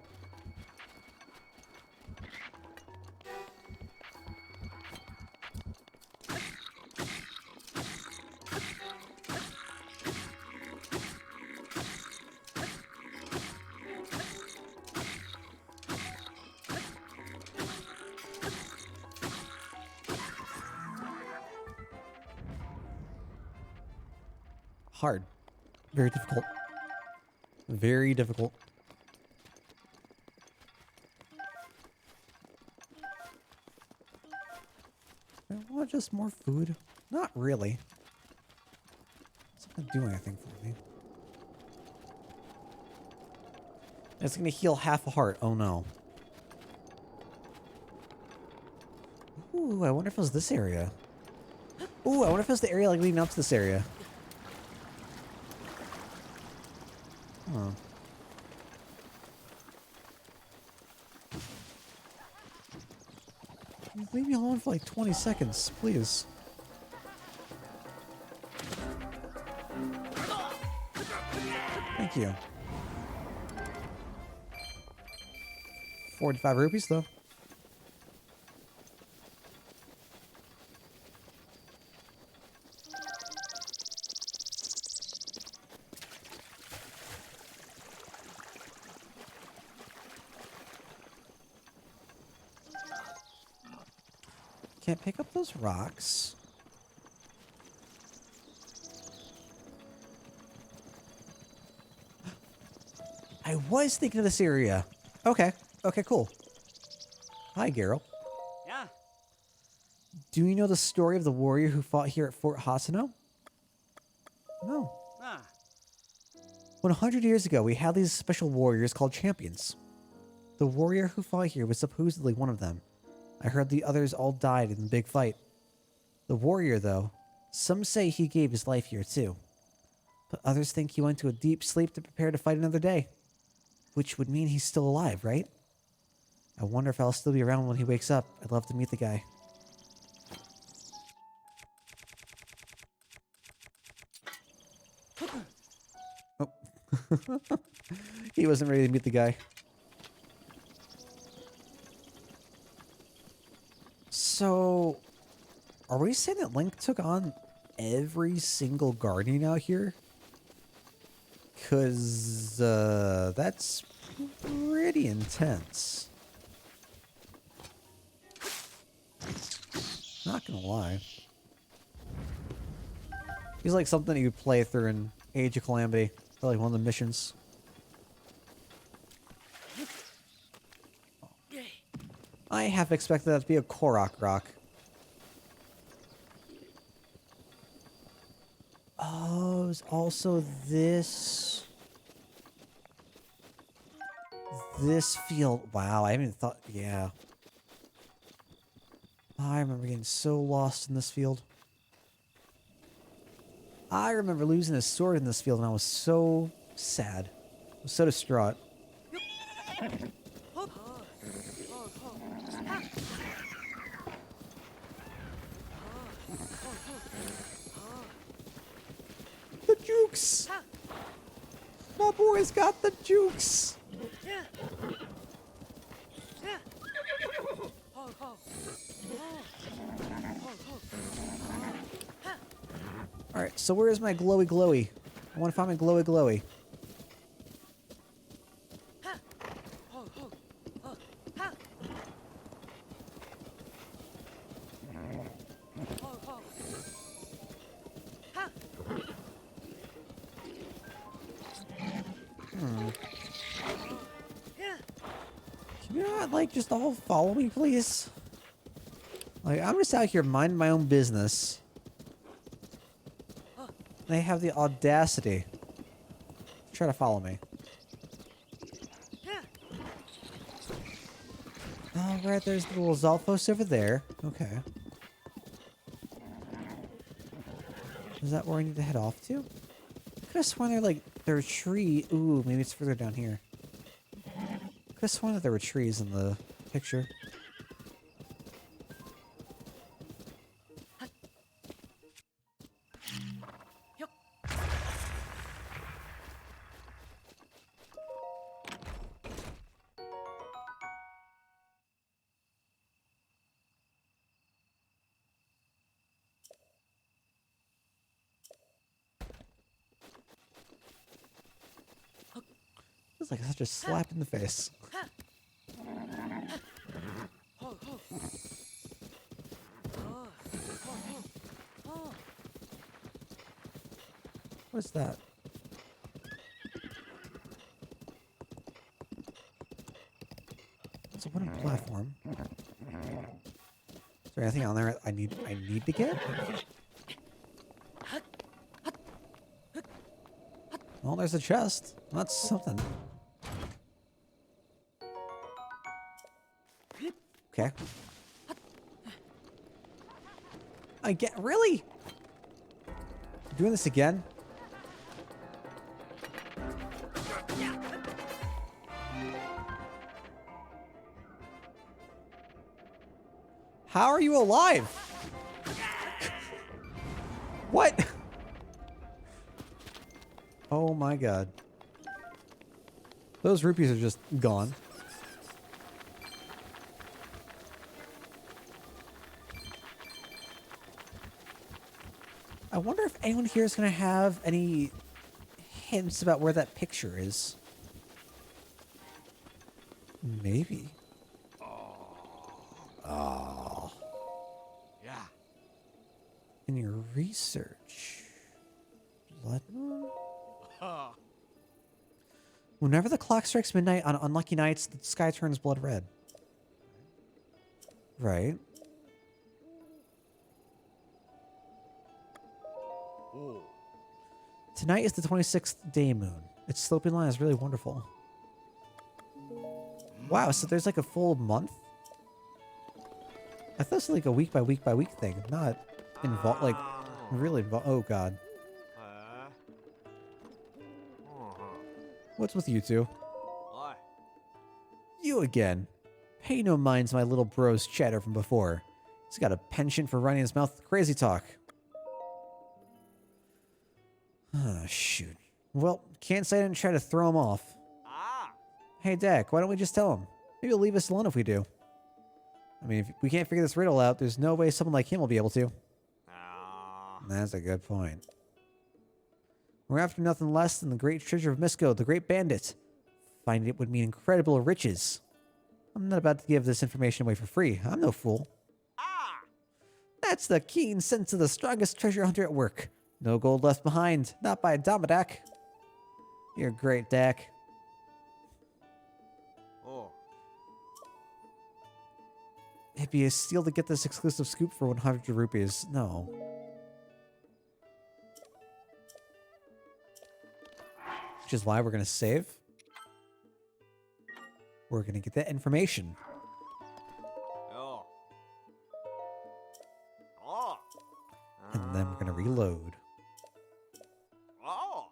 Hard. Very difficult. Very difficult. I want just more food. Not really. It's not gonna do anything for me. It's gonna heal half a heart. Oh no. Ooh, I wonder if it was this area. Ooh, I wonder if it was the area like leading up to this area. Huh. Leave me alone for like 20 seconds, please. Thank you. 45 rupees, though. Can't pick up those rocks. I was thinking of this area. Okay. Okay, cool. Hi, Geralt. Yeah. Do you know the story of the warrior who fought here at Fort Hasano? No. Ah. 100 years ago, we had these special warriors called champions. The warrior who fought here was supposedly one of them. I heard the others all died in the big fight. The warrior, though, some say he gave his life here too. But others think he went to a deep sleep to prepare to fight another day. Which would mean he's still alive, right? I wonder if I'll still be around when he wakes up. I'd love to meet the guy. Oh. He wasn't ready to meet the guy. So, are we saying that Link took on every single guardian out here? Because, that's pretty intense. Not gonna lie. He's like something you would play through in Age of Calamity. Like one of the missions. I half expected that to be a Korok rock. Oh, there's also this field. Wow, I haven't even thought. Yeah. I remember getting so lost in this field. I remember losing a sword in this field and I was so sad. I was so distraught. The jukes! My boy's got the jukes! Alright, so where is my glowy glowy? I want to find my glowy glowy. Can you not, like, just all follow me, please? Like, I'm just out here minding my own business. They have the audacity to try to follow me. Alright, there's the little Zalfos over there. Okay. Is that where I need to head off to? Could have sworn there were trees. Ooh, maybe it's further down here. Could have sworn that there were trees in the picture. It's like such a slap in the face. What's that? It's a wooden platform. Is there anything on there I need to get? Well, there's a chest. That's something. Okay. Really? You're doing this again? How are you alive? What? Oh my god. Those rupees are just gone. I wonder if anyone here is going to have any hints about where that picture is. Maybe. Oh. Yeah. In your research. Blood moon? Whenever the clock strikes midnight on unlucky nights, the sky turns blood red. Right. Ooh. Tonight is the 26th day moon. Its sloping line is really wonderful. Wow, so there's like a full month? I thought it was like a week by week by week thing, not involved, like really involved. Oh god. What's with you two? Why? You again. Pay no mind to my little bro's chatter from before. He's got a penchant for running his mouth with crazy talk. Ah, shoot. Well, can't say I didn't try to throw him off. Ah. Hey, Dak, why don't we just tell him? Maybe he'll leave us alone if we do. I mean, if we can't figure this riddle out, there's no way someone like him will be able to. Ah. That's a good point. We're after nothing less than the great treasure of Misko, the great bandit. Finding it would mean incredible riches. I'm not about to give this information away for free. I'm no fool. Ah. That's the keen sense of the strongest treasure hunter at work. No gold left behind, not by a Domodak. You're great, Dak. Oh. It'd be a steal to get this exclusive scoop for 100 rupees. No. Which is why we're going to save. We're going to get that information. Oh. Oh. And then we're going to reload. Oh.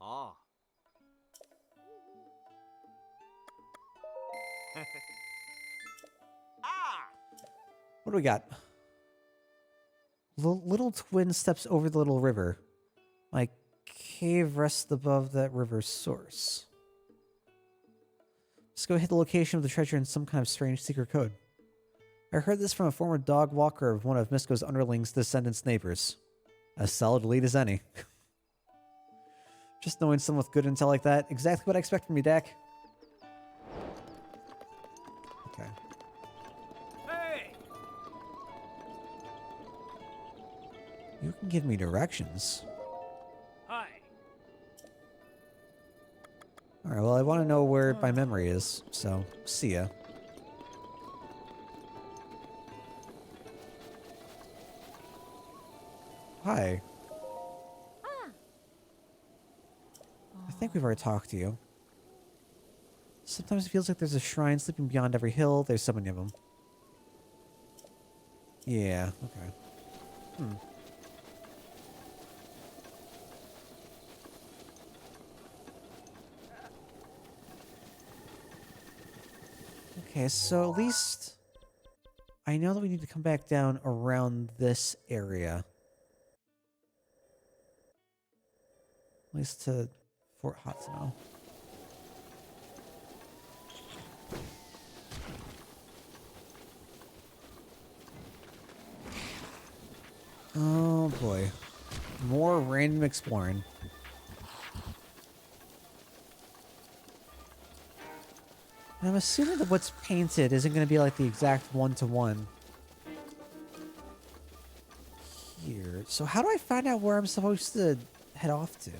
Oh. Ah. What do we got? Little twin steps over the little river. My cave rests above that river's source. Just go hit the location of the treasure in some kind of strange secret code. I heard this from a former dog walker of one of Misko's underlings' descendants' neighbors. As solid lead as any. Just knowing someone with good intel like that, exactly what I expect from you, Dak. Okay. Hey! You can give me directions. Hi. Alright, well, I want to know where my memory is, so see ya. Hi. I think we've already talked to you. Sometimes it feels like there's a shrine sleeping beyond every hill. There's so many of them. Yeah, okay. Okay, so at least I know that we need to come back down around this area. At least to Fort Hot Snow. Oh boy. More random exploring. And I'm assuming that what's painted isn't going to be like the exact one-to-one. Here. So how do I find out where I'm supposed to head off to?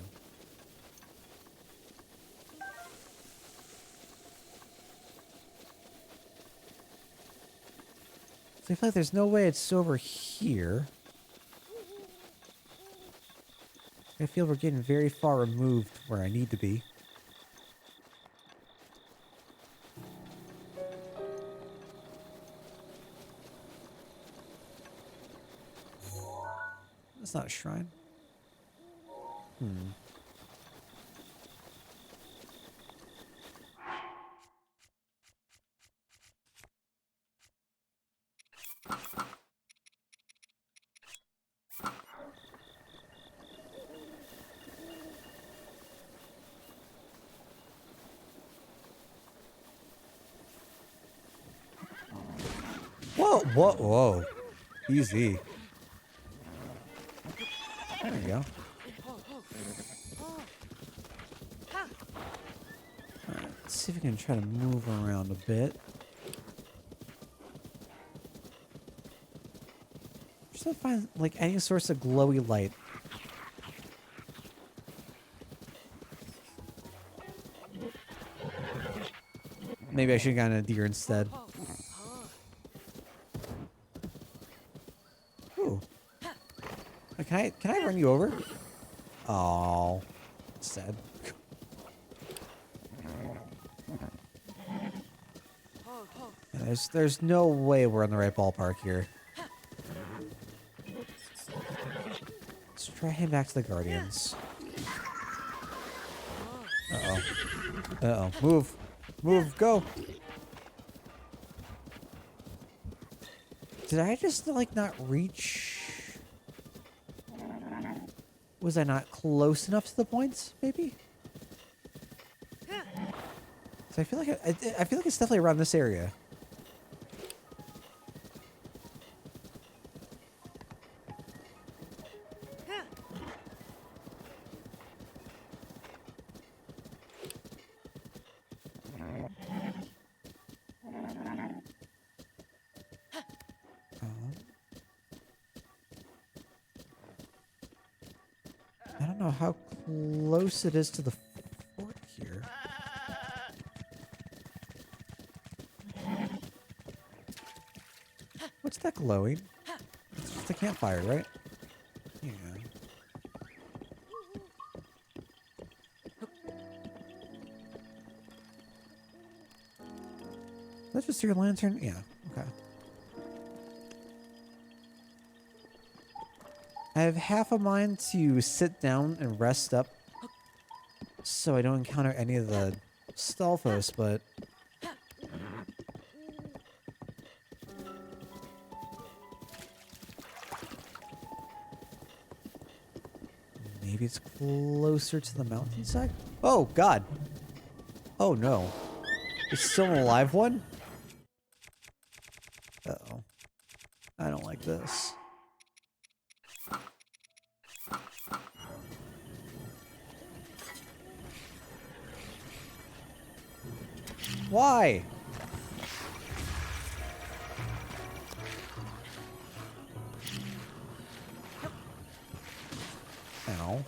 So I feel like there's no way it's over here. I feel we're getting very far removed where I need to be. That's not a shrine. Whoa, whoa, whoa. Easy. There you go. Alright, let's see if we can try to move around a bit. Just to find, like, any source of glowy light. Maybe I should have gotten a deer instead. Ooh. Can I run you over? Oh, sad. Yeah, there's no way we're in the right ballpark here. Let's try heading back to the Guardians. Uh-oh. Uh-oh. Move. Move. Go. Did I just, like, not reach? Was I not close enough to the points, maybe? So I feel like I feel like it's definitely around this area. I don't know how close it is to the fort here. What's that glowing? It's just a campfire, right? Yeah. That's just your lantern? Yeah, okay. I have half a mind to sit down and rest up so I don't encounter any of the Stalfos, but maybe it's closer to the mountainside? Oh, God. Oh, no. It's still an alive one? Uh-oh. I don't like this. Why? Ow.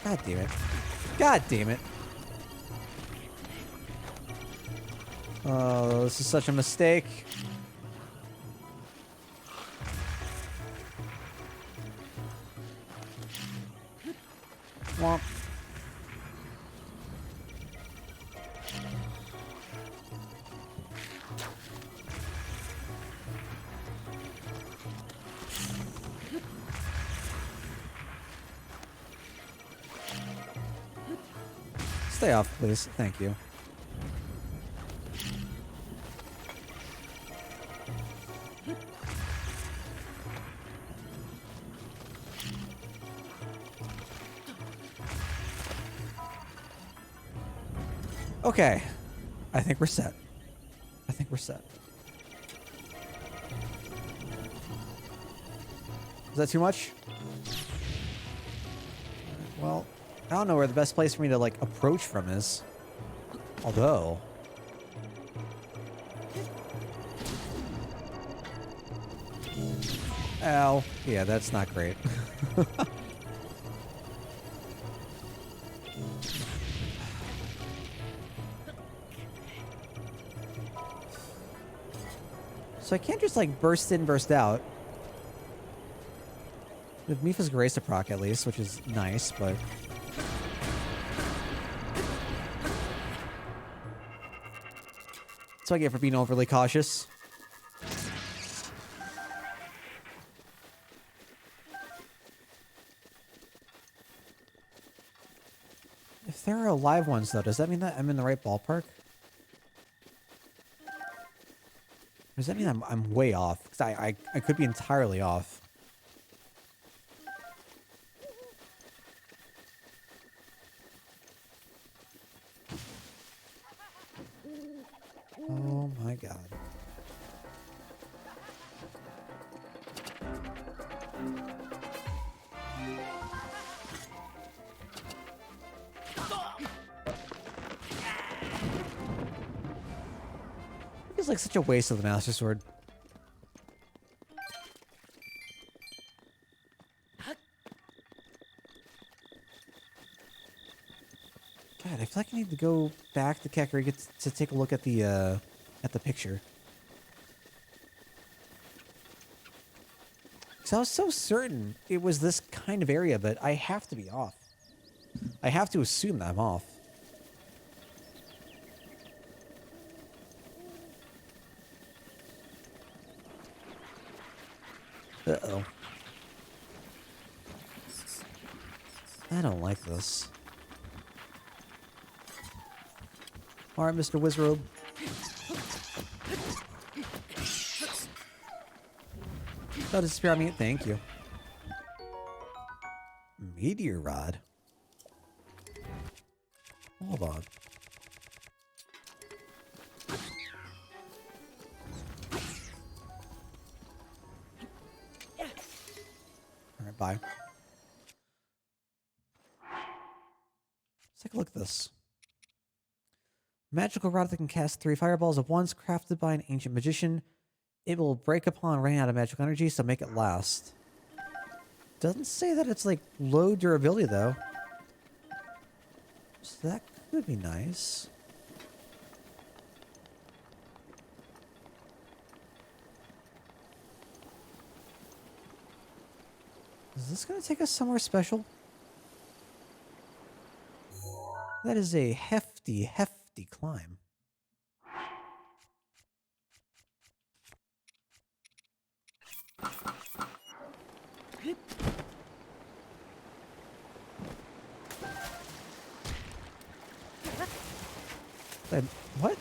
God damn it. God damn it. Oh, this is such a mistake. Womp. Stay off, please. Thank you. Okay. I think we're set. I think we're set. Is that too much? Well, I don't know where the best place for me to, like, approach from is. Although... Ow. Yeah, that's not great. So I can't just, like, burst in, burst out. With Mipha's Grace to proc, at least, which is nice, but... That's what I get for being overly cautious. If there are live ones, though, does that mean that I'm in the right ballpark? Or does that mean I'm way off? Because I could be entirely off. Oh my god. Feels like such a waste of the Master Sword. God, I feel like I need to go back to Kakariko to take a look at the picture. Because I was so certain it was this kind of area, but I have to be off. I have to assume that I'm off. Uh-oh. I don't like this. Alright, Mr. Wizrobe. Don't disappear on me. Thank you. Meteor Rod. Hold on. Alright, bye. Let's take a look at this. Magical rod that can cast 3 fireballs at once, crafted by an ancient magician. It will break upon running out of magical energy, so make it last. Doesn't say that it's like low durability though. So that could be nice. Is this going to take us somewhere special? That is a hefty climb. What?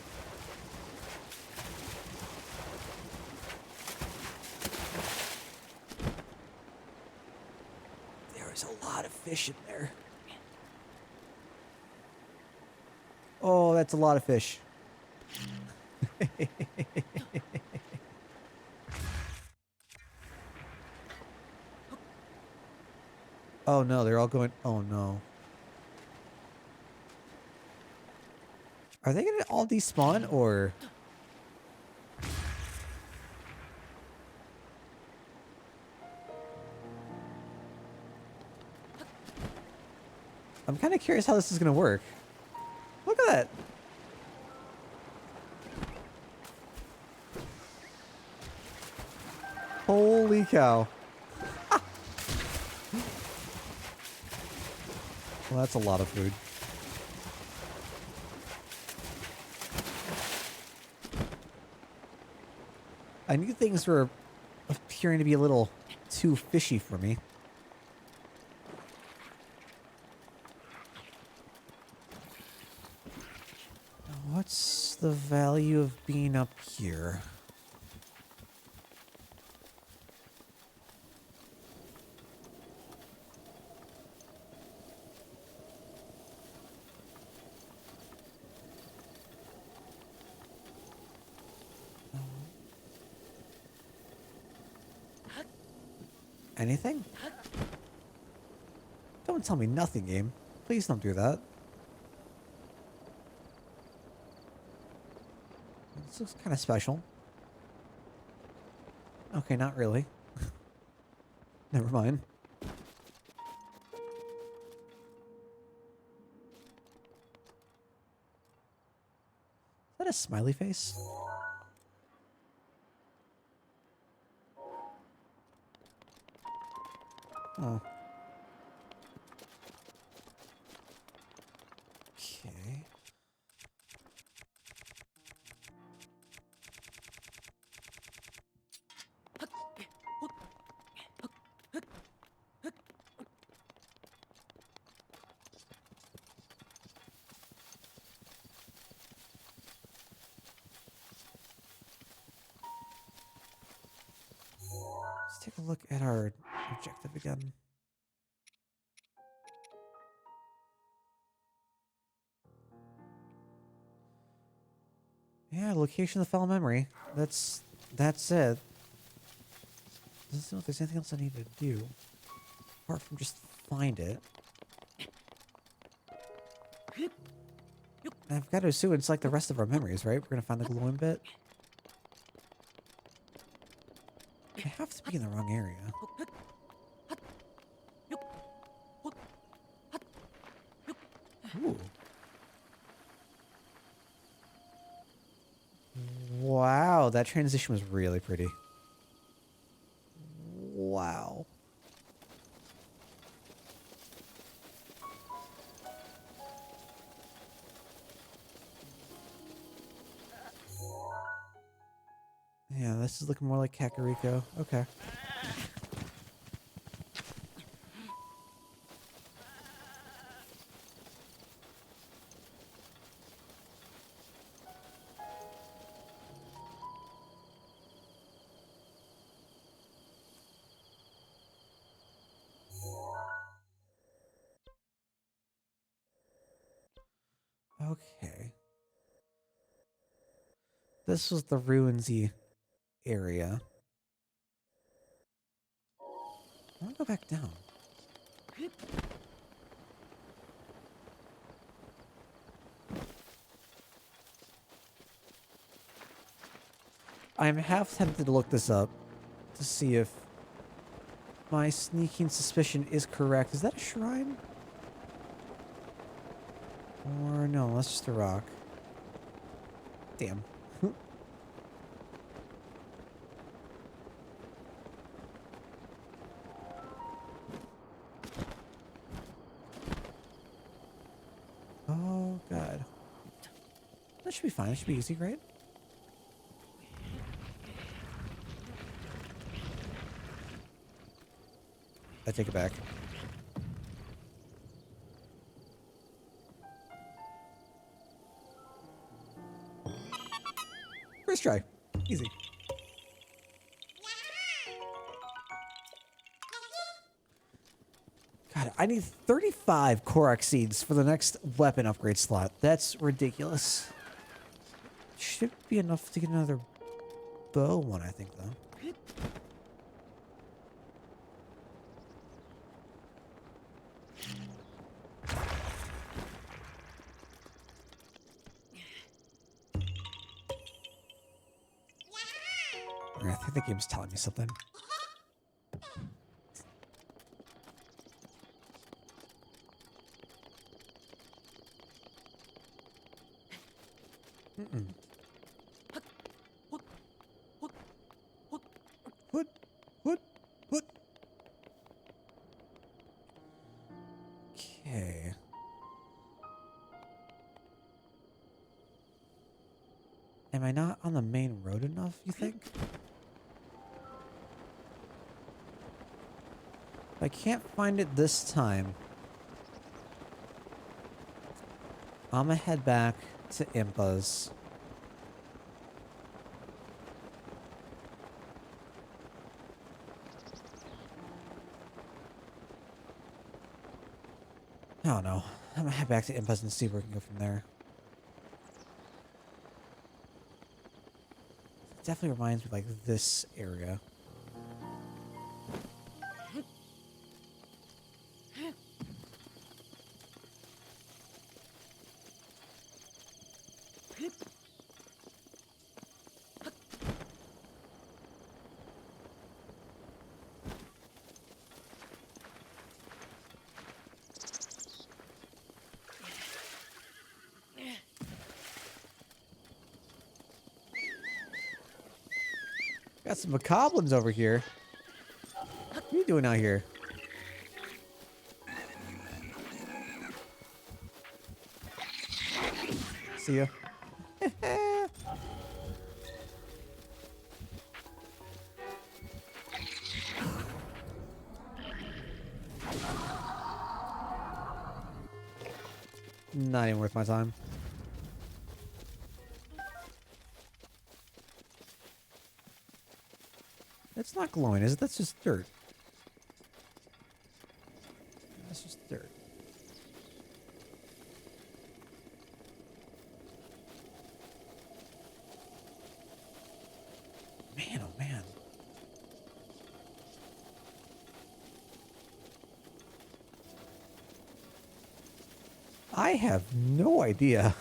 There is a lot of fish in there. Oh, that's a lot of fish. Oh no, they're all going. Oh no. Are they gonna all despawn or? I'm kind of curious how this is gonna work. Look at that. Holy cow. Ah. Well, that's a lot of food. I knew things were appearing to be a little too fishy for me. What's the value of being up here? Anything? Don't tell me nothing, game. Please don't do that. This looks kind of special. Okay, not really. Never mind. Is that a smiley face? Oh. Okay. Let's take a look at our objective again. Yeah, location of the fell memory. That's it. Doesn't know if there's anything else I need to do apart from just find it. And I've got to assume it's like the rest of our memories, right? We're gonna find the glowing bit. I have to be in the wrong area. Ooh. Wow, that transition was really pretty. Wow. Yeah, this is looking more like Kakariko. Okay. Okay. This was the ruinsy area. I want to go back down. I'm half tempted to look this up to see if my sneaking suspicion is correct. Is that a shrine? Or no, that's just a rock. Damn. Oh, God. That should be fine. It should be easy, right? I take it back. First try. Easy. God, I need 35 Korok seeds for the next weapon upgrade slot. That's ridiculous. Should be enough to get another bow one, I think, though. I think the game's telling me something. Mm-mm. What? Okay. Am I not on the main road enough, you think? If I can't find it this time, I'm gonna head back to Impa's. I don't know. I'm gonna head back to Impa's and see where we can go from there. It definitely reminds me of, like, this area. Got some macablins over here. What are you doing out here? See ya. Not even worth my time. It's not glowing, is it? That's just dirt. That's just dirt. Man, oh man. I have no idea.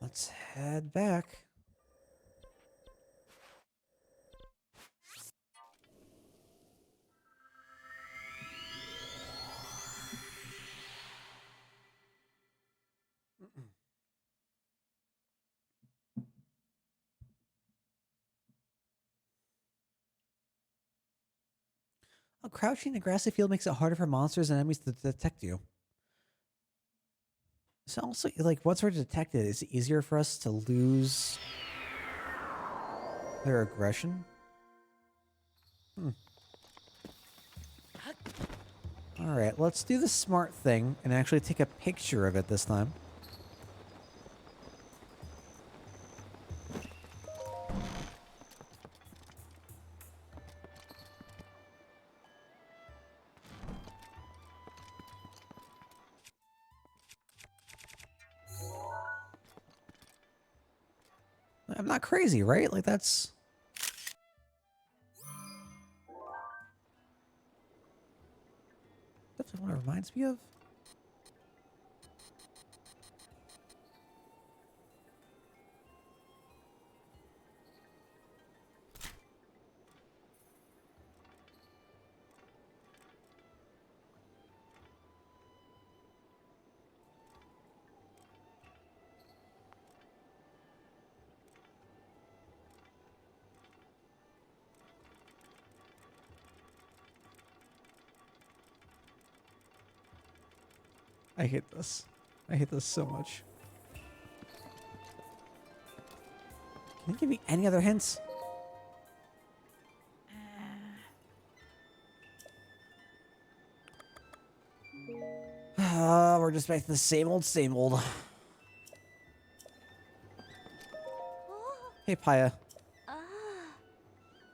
Let's head back. Crouching in a grassy field makes it harder for monsters and enemies to detect you. So also, like, once we're detected, it's easier for us to lose their aggression. Alright, let's do the smart thing and actually take a picture of it this time. I'm not crazy, right? Like, that's... That's what it reminds me of. I hate this. I hate this so much. Can you give me any other hints? We're just back to the same old, same old. Hey, Paya.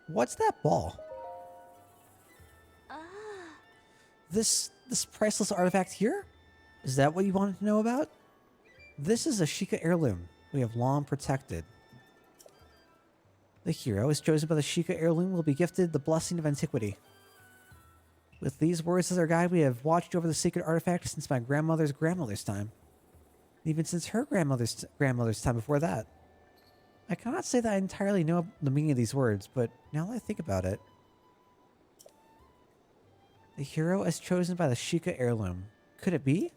What's that ball? This priceless artifact here? Is that what you wanted to know about? This is a Sheikah heirloom we have long protected. The hero is chosen by the Sheikah heirloom will be gifted the blessing of antiquity. With these words as our guide, we have watched over the sacred artifact since my grandmother's grandmother's time. Even since her grandmother's time before that. I cannot say that I entirely know the meaning of these words, but now that I think about it. The hero as chosen by the Sheikah heirloom. Could it be?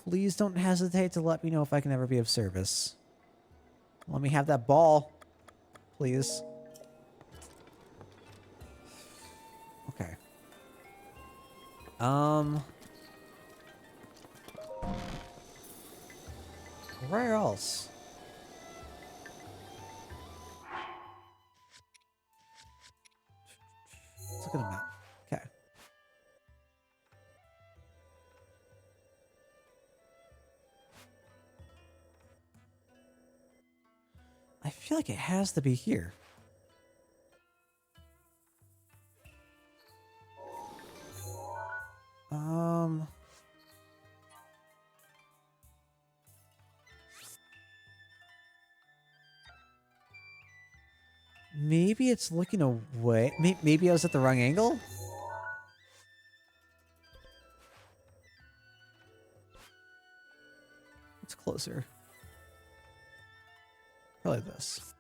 Please don't hesitate to let me know if I can ever be of service. Let me have that ball. Please. Okay. Where else? Let's look at the map. Okay. I feel like it has to be here. Maybe it's looking away. Maybe I was at the wrong angle? It's closer. Probably this.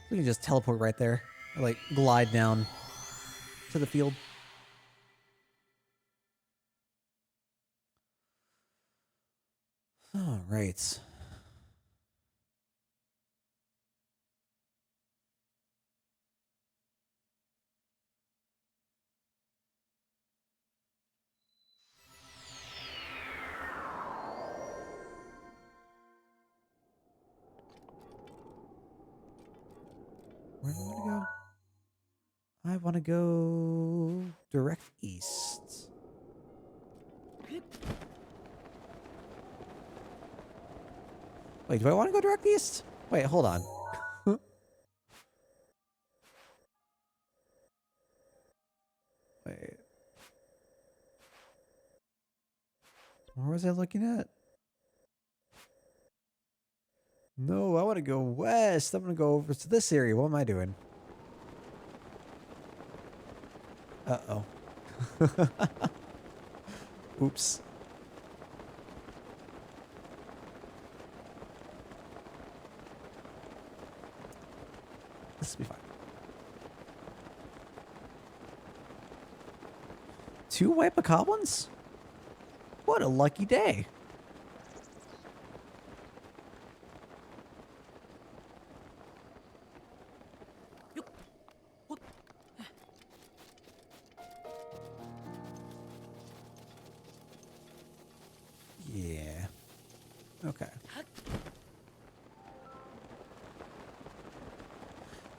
We can just teleport right there. Or like glide down to the field. All right. Where do I want to go? I want to go direct east. Wait, do I want to go direct east? Wait, hold on. Wait. Where was I looking at? No, I want to go west. I'm going to go over to this area. What am I doing? Uh-oh. Oops. This will be fine. 2 white bokoblins? What a lucky day. Yeah. Okay.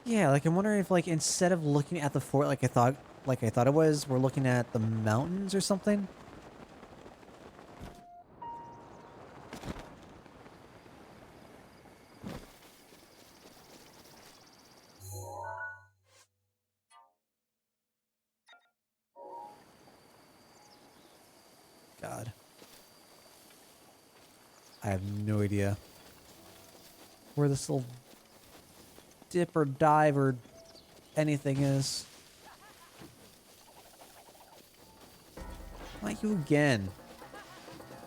Yeah, like I'm wondering if like instead of looking at the fort like I thought it was, we're looking at the mountains or something. God. I have no idea where this little dip or dive or anything is. Not you again.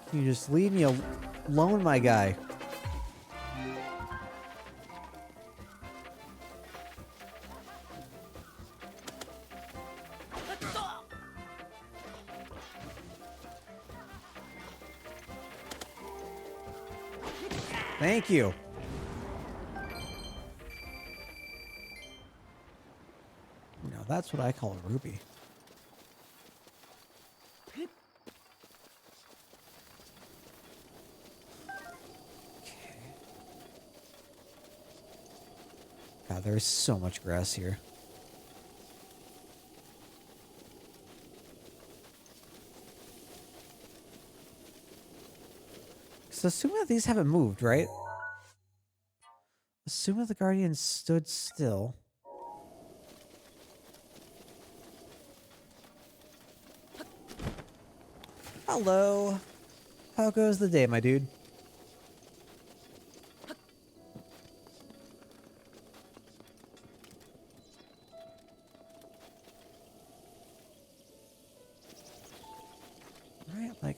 Can you just leave me alone, my guy? Thank you. Now that's what I call a ruby. God, there's so much grass here. So assuming that these haven't moved, right? Assuming the Guardian stood still. Hello. How goes the day, my dude?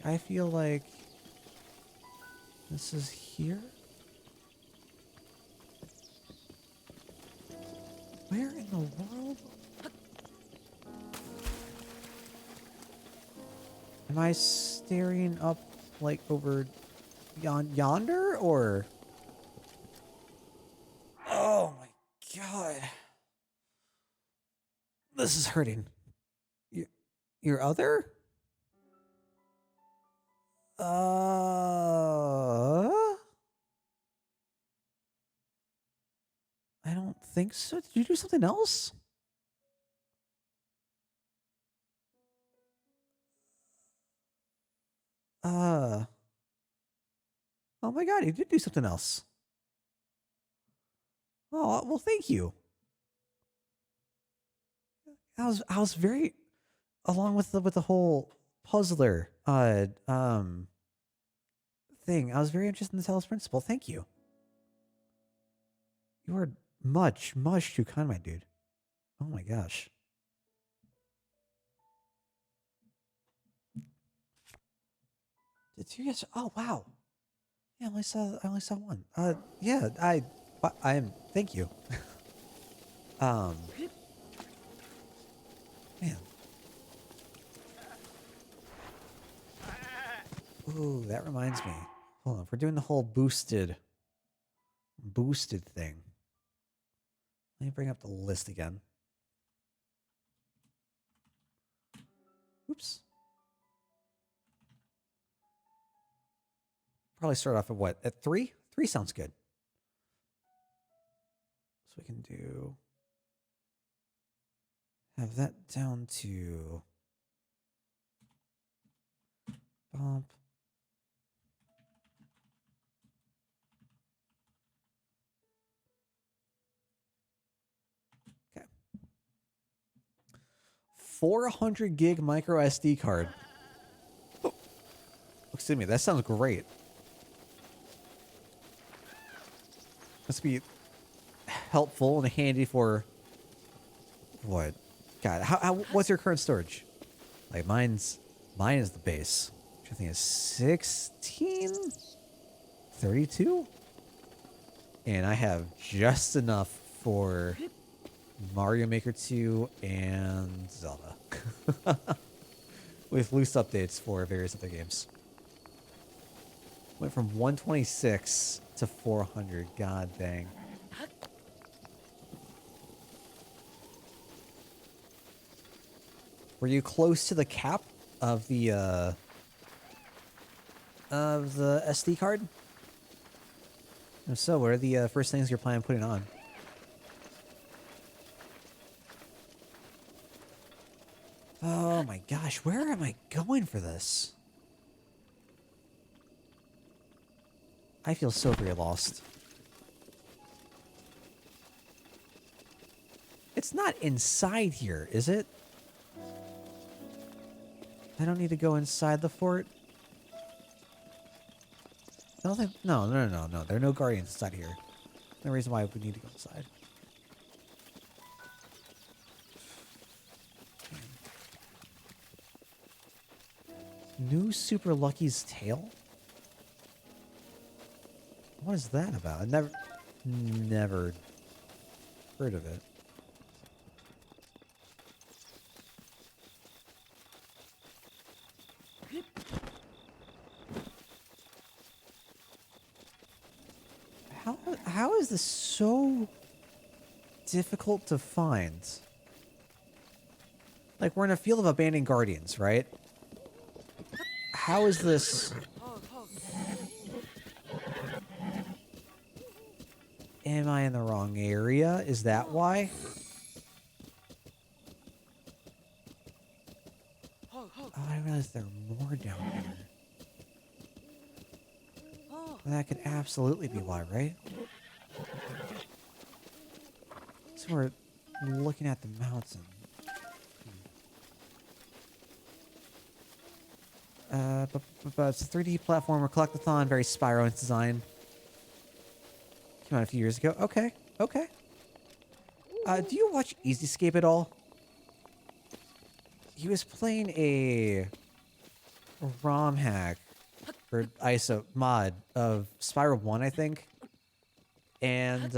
Like, I feel like this is here? Where in the world? Am I staring up, like, over yonder, or? Oh my god. This is hurting. Your other? I don't think so. Did you do something else? Oh my god, you did do something else. Oh, well, thank you. I was very, along with the whole puzzler thing. I was very interested in the Talos principle. Thank you. You are much too kind, my dude. Oh my gosh. Did you guys? Oh wow. Yeah, I only saw one. Yeah, I am. Thank you. Man. Ooh, that reminds me. Hold on, if we're doing the whole boosted thing. Let me bring up the list again. Oops. Probably start off at what? At 3? 3 sounds good. So we can do... Have that down to... Bump. Okay. 400 gig micro SD card. Oh. Excuse me, that sounds great. Must be helpful and handy for what? God, what's your current storage? Like mine is the base, which I think is 16, 32, and I have just enough for Mario Maker 2 and Zelda, with loose updates for various other games. Went from 126 to 400. God dang. Were you close to the cap of the SD card? If so, what are the first things you're planning on putting on? Oh my gosh, where am I going for this? I feel so very lost. It's not inside here, is it? I don't need to go inside the fort. I don't think... No. There are no guardians inside here. No reason why we need to go inside. New Super Lucky's tail? What is that about? I never heard of it. How is this so difficult to find? Like, we're in a field of abandoned guardians, right? How is this... Am I in the wrong area? Is that why? Oh, I realized there are more down here. That could absolutely be why, right? So we're looking at the mountain. But it's a 3D platformer, collectathon, very Spyro in design. Came out a few years ago. Okay. Do you watch Easyscape at all? He was playing a ROM hack or ISO mod of Spyro 1, I think. And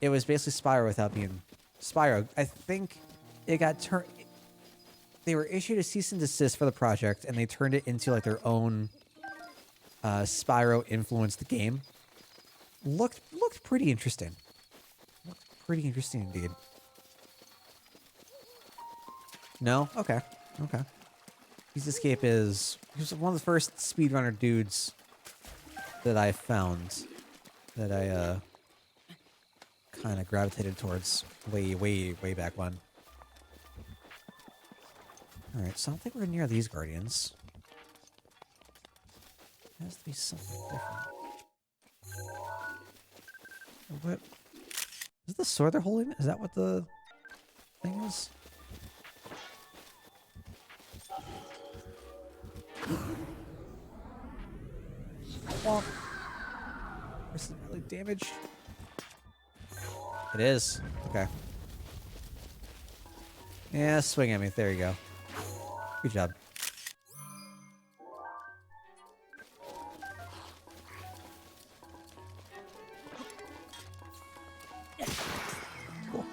it was basically Spyro without being Spyro. I think it got turned. They were issued a cease and desist for the project, and they turned it into like their own Spyro influenced game. Looked pretty interesting. Looked pretty interesting indeed. No? Okay. Okay. Easy Escape is... He was one of the first speedrunner dudes that I found that I kind of gravitated towards way back when. Alright, so I don't think we're near these guardians. There has to be something different. What? Is the sword they're holding? Is that what the thing is? Womp. This is really damaged. It is. Okay. Yeah, swing at me. There you go. Good job. Cool.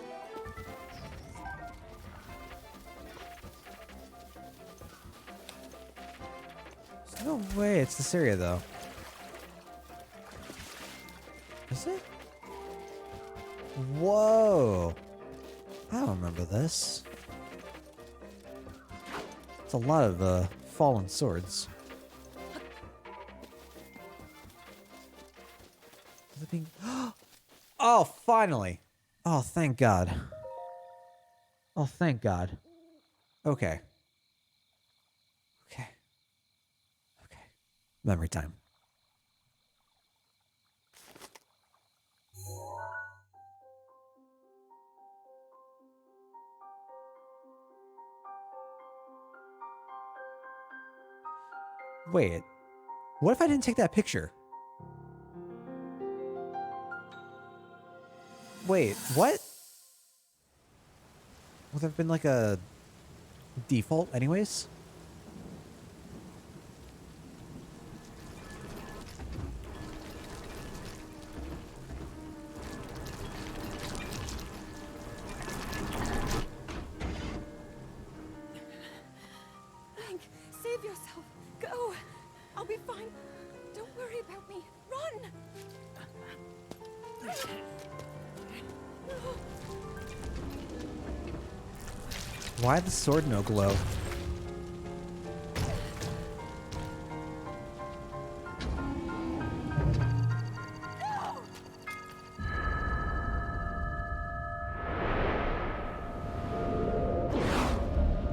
There's no way it's this area, though. Is it? Whoa. I don't remember this. It's a lot of fallen swords. Is it being... Oh, finally. Oh, thank God. Oh, thank God. Okay. Okay. Okay. Memory time. Wait, what if I didn't take that picture? Wait, what? Would there have been like a default anyways? Link, save yourself. Go. I'll be fine. Don't worry about me. Run. Why the sword no glow?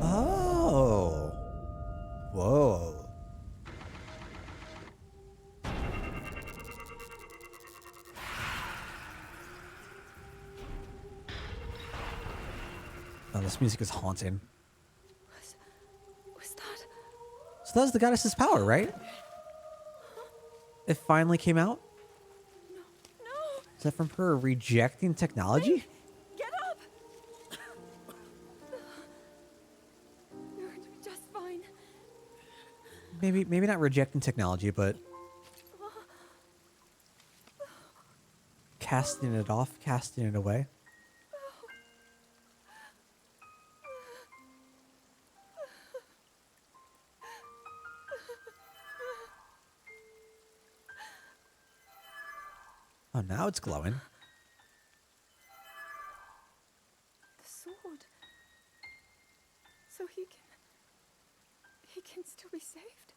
Oh. Whoa. Oh, this music is haunting. Was that? So that was the goddess's power, right? It finally came out? No. Is that from her rejecting technology? Get up. You're just fine. Maybe not rejecting technology, but casting it off, casting it away. Oh, now it's glowing. The sword. So he can still be saved.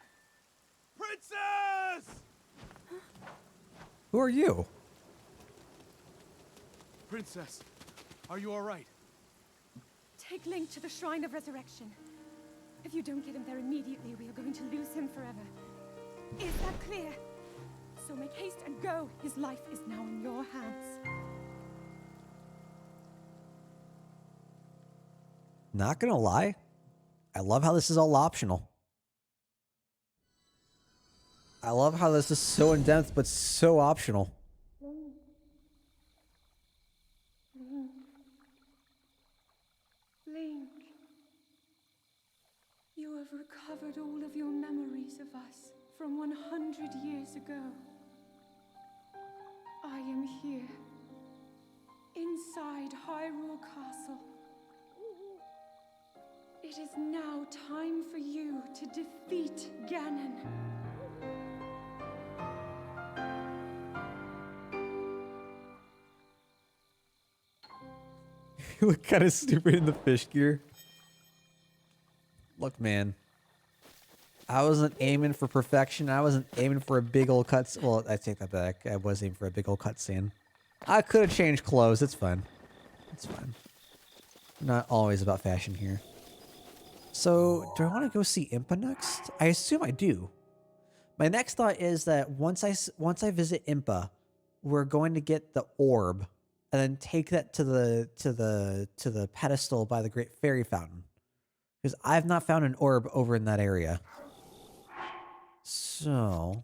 Princess! Who are you? Princess, are you all right? Take Link to the Shrine of Resurrection. If you don't get him there immediately, we are going to lose him forever. Is that clear? So make haste and go. His life is now in your hands. Not gonna lie, I love how this is all optional. I love how this is so in-depth, but so optional. Link, you are have recovered all of your memories of us from 100 years ago. I am here, inside Hyrule Castle. It is now time for you to defeat Ganon. You look kind of stupid in the fish gear. Look, man. I wasn't aiming for perfection. I wasn't aiming for a big old cutscene. Well, I take that back. I was aiming for a big old cutscene. I could have changed clothes. It's fine. It's fine. Not always about fashion here. So, do I want to go see Impa next? I assume I do. My next thought is that once I visit Impa, we're going to get the orb and then take that to the pedestal by the Great Fairy Fountain. Because I've not found an orb over in that area. So...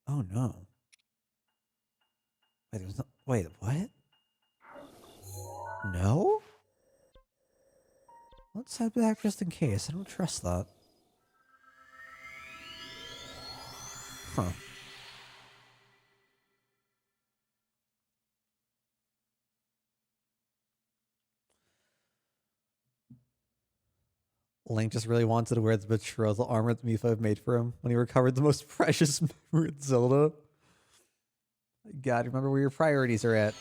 Oh no. Wait, there's no... Wait, what? No? Let's head back just in case. I don't trust that. Huh. Link just really wanted to wear the betrothal armor that Mipha made for him when he recovered the most precious memory in Zelda. God, remember where your priorities are at.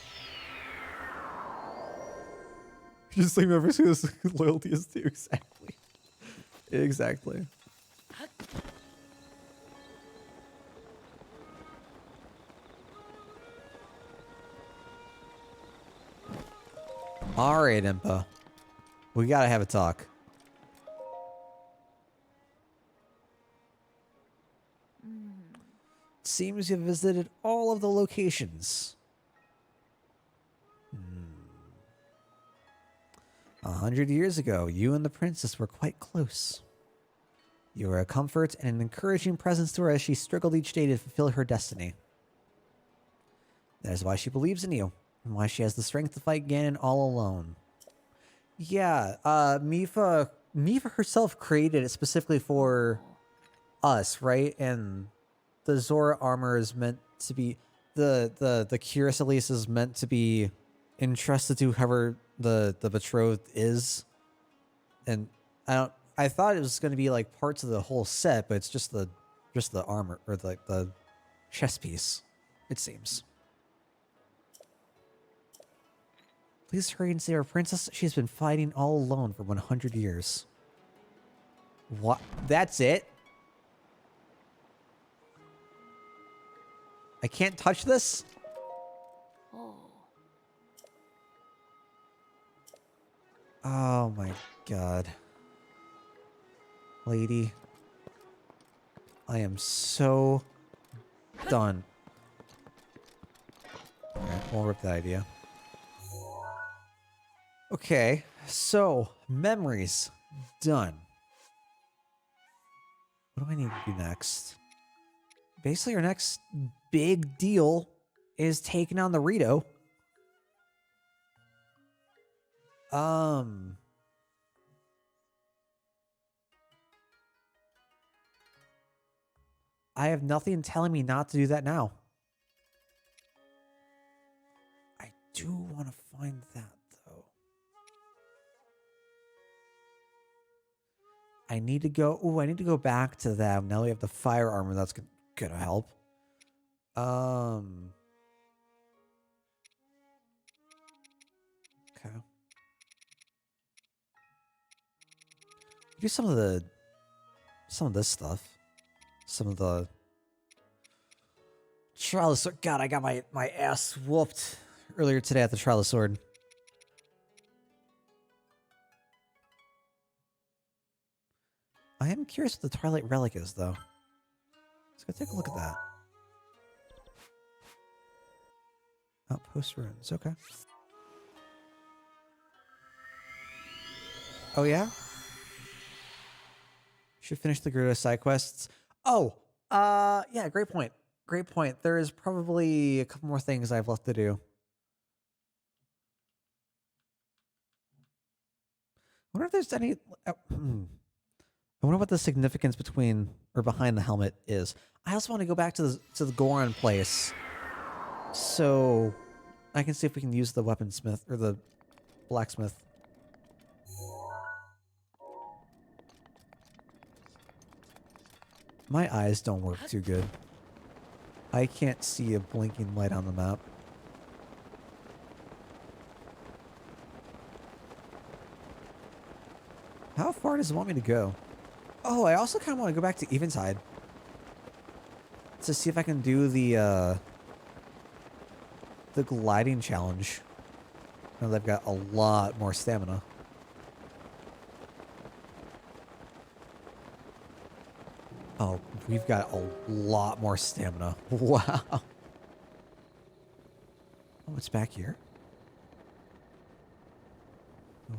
Just like remember who his loyalty is to. Exactly. Exactly. Alright, Impa. We gotta have a talk. Seems you've visited all of the locations. 100 years ago, you and the princess were quite close. You were a comfort and an encouraging presence to her as she struggled each day to fulfill her destiny. That is why she believes in you, and why she has the strength to fight Ganon all alone. Yeah, Mipha herself created it specifically for us, right? And the Zora armor is meant to be the cuirass at least is meant to be entrusted to whoever the betrothed is. And I thought it was going to be like parts of the whole set, but it's just the armor or the chest piece, it seems. Please hurry and save our princess. She's been fighting all alone for 100 years. What? That's it? I can't touch this? Oh. Oh my god. Lady. I am so done. Alright, we'll rip that idea. Okay, so memories done. What do I need to do next? Basically, our next big deal is taking on the Rito. I have nothing telling me not to do that now. I do want to find that, though. I need to go... Ooh, I need to go back to them. Now we have the fire armor. That's gonna help. Okay. Do some of this stuff. Some of the Trial of Sword. God, I got my ass whooped earlier today at the Trial of Sword. I am curious what the Twilight Relic is, though. Let's go take a look at that. Outpost ruins. Okay. Oh, yeah? Should finish the Gerudo side quests. Oh, yeah, great point. Great point. There is probably a couple more things I've left to do. wonder if there's any... I wonder what the significance between or behind the helmet is. I also want to go back to the Goron place, so I can see if we can use the weaponsmith or the blacksmith. My eyes don't work too good. I can't see a blinking light on the map. How far does it want me to go? Oh, I also kind of want to go back to Eventide to see if I can do the gliding challenge. Now they've got a lot more stamina. Oh, we've got a lot more stamina. Wow. Oh, it's back here?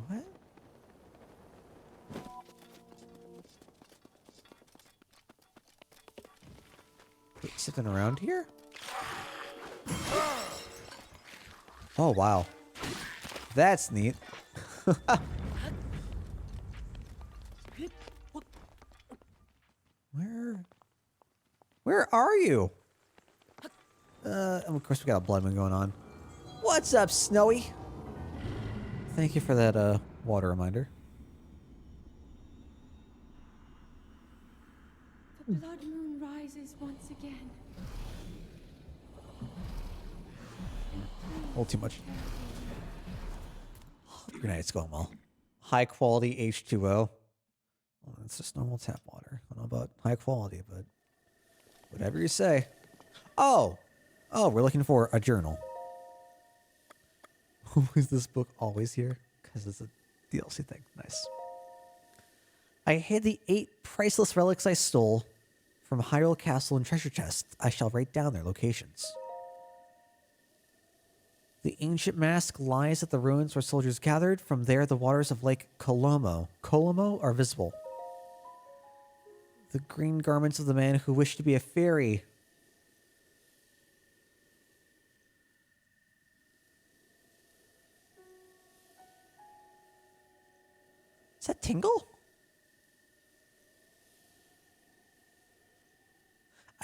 What? Wait, something around here? Oh, wow. That's neat. Where are you? And of course we got a blood moon going on. What's up, Snowy? Thank you for that, water reminder. The blood moon rises once again. A little too much. Your night's going well. High quality H2O. Well, it's just normal tap water. I don't know about high quality, but whatever you say. Oh, we're looking for a journal. Is this book always here? Because it's a DLC thing. Nice. I hid the 8 priceless relics I stole from Hyrule Castle and treasure chest. I shall write down their locations. The ancient mask lies at the ruins where soldiers gathered. From there, the waters of Lake Colomo are visible. The green garments of the man who wished to be a fairy. Is that Tingle?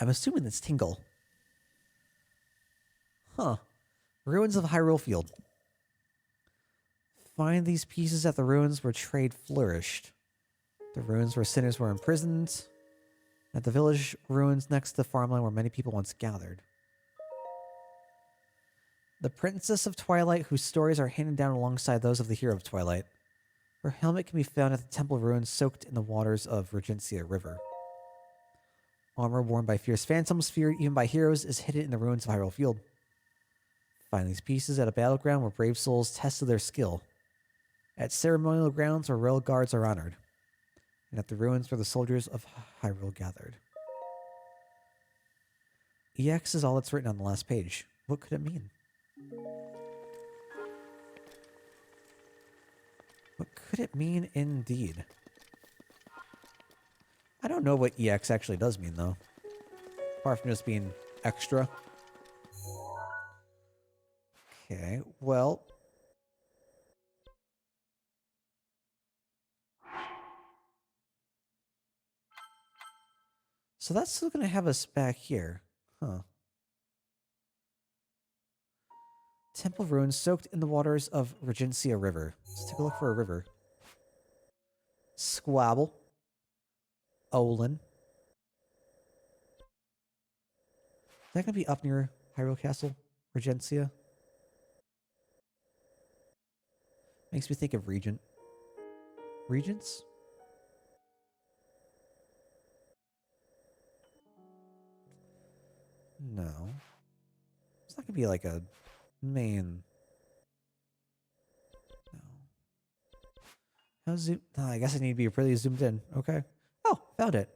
I'm assuming it's Tingle. Huh. Ruins of Hyrule Field. Find these pieces at the ruins where trade flourished. The ruins where sinners were imprisoned. At the village ruins next to the farmland where many people once gathered. The Princess of Twilight, whose stories are handed down alongside those of the Hero of Twilight. Her helmet can be found at the temple ruins soaked in the waters of Regencia River. Armor worn by fierce phantoms, feared even by heroes, is hidden in the ruins of Hyrule Field. Find these pieces at a battleground where brave souls tested their skill. At ceremonial grounds where royal guards are honored. And at the ruins where the soldiers of Hyrule gathered. EX is all that's written on the last page. What could it mean? What could it mean indeed? I don't know what EX actually does mean, though. Apart from just being extra. Okay, well... So that's still going to have us back here. Huh. Temple ruins soaked in the waters of Regencia River. Let's take a look for a river. Squabble. Olin. Is that going to be up near Hyrule Castle? Regencia? Makes me think of Regent. Regents? No. It's not going to be like a main... No. How zoom... Oh, I guess I need to be really zoomed in. Okay. Oh, found it.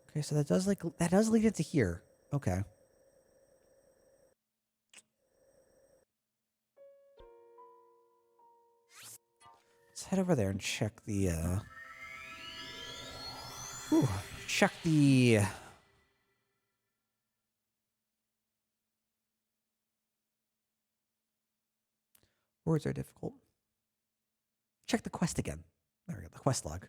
Okay, so that does lead into here. Okay. Let's head over there and check the check the words are difficult. check the quest again. There we go, the quest log.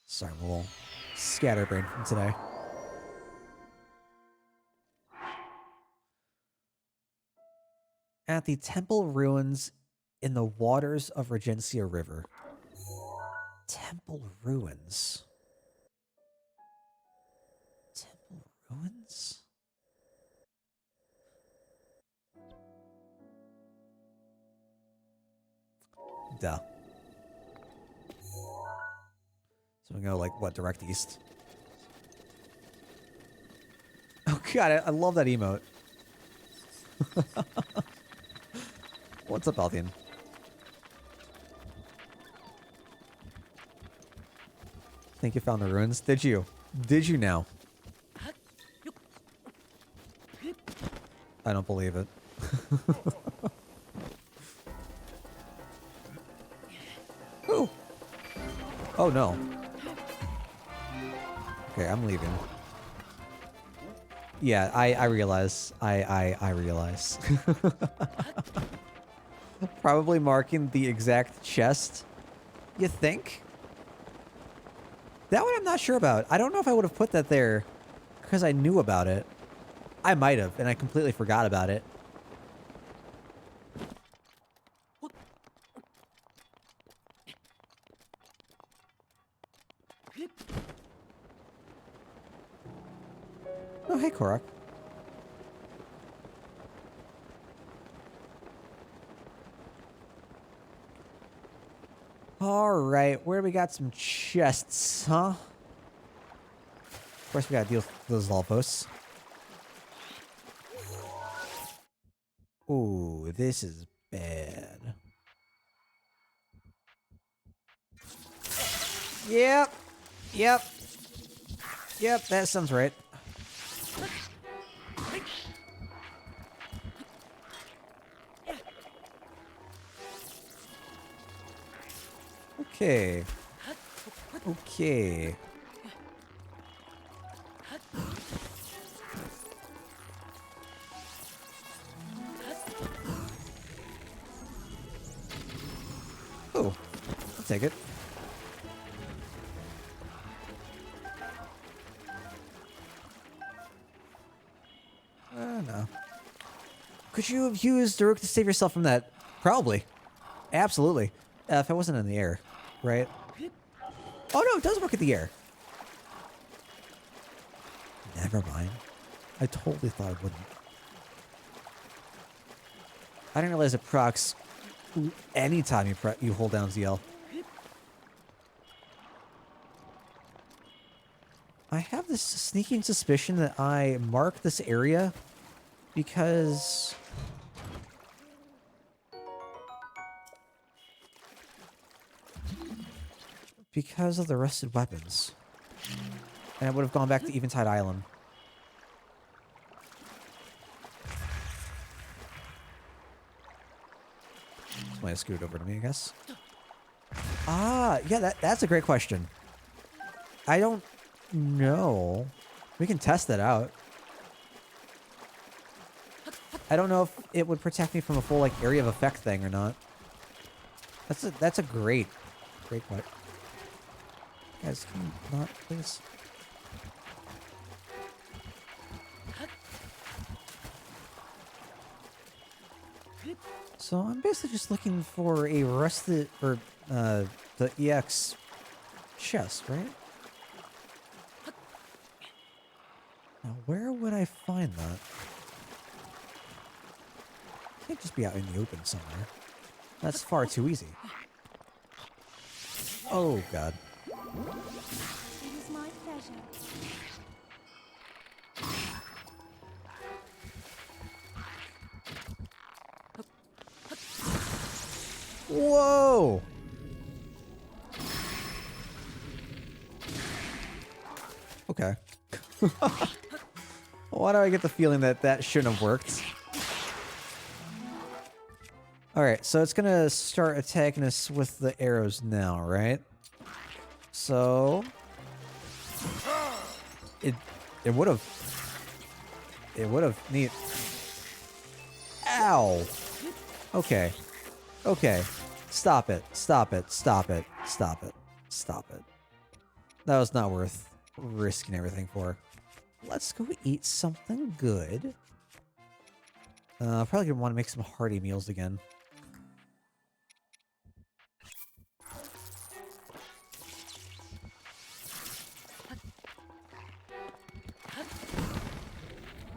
Sorry, I'm a little scatterbrained from today. At the temple ruins in the waters of Regencia River. Temple ruins. Temple ruins? Duh. So we go like what, direct east? Oh god, I love that emote. What's up, Althien? Think you found the ruins? Did you? Did you now? I don't believe it. Ooh. Oh no. Okay, I'm leaving. Yeah, I realize. I realize. Probably marking the exact chest. You think? That one I'm not sure about. I don't know if I would have put that there because I knew about it. I might have, and I completely forgot about it. Oh, hey, Korok. Alright, where we got some chests, huh? Of course, we gotta deal with those Lolposts. Ooh, this is bad. Yep. Yep. Yep, that sounds right. Okay. Okay. Oh, I'll take it. No. Could you have used Daruk to save yourself from that? Probably. Absolutely. If I wasn't in the air, right? Oh no, it does work in the air. Never mind. I totally thought it wouldn't. I didn't realize it procs anytime you hold down ZL. I have this sneaking suspicion that I marked this area because of the rusted weapons. And I would have gone back to Eventide Island. Somebody scooted over to me, I guess. Ah, yeah, that's a great question. I don't know. We can test that out. I don't know if it would protect me from a full like area of effect thing or not. That's a great point. Guys, can you not, please? So I'm basically just looking for a rusted, or the EX chest, right? Now, where would I find that? Can't just be out in the open somewhere. That's far too easy. Oh, God. It is my pleasure. Whoa! Okay. Why do I get the feeling that that shouldn't have worked? Alright, so it's gonna start attacking us with the arrows now, right? So... It would have... It would have... Neat. Ow! Okay. Okay. Stop it. Stop it. Stop it. Stop it. Stop it. That was not worth risking everything for. Let's go eat something good. Probably gonna want to make some hearty meals again.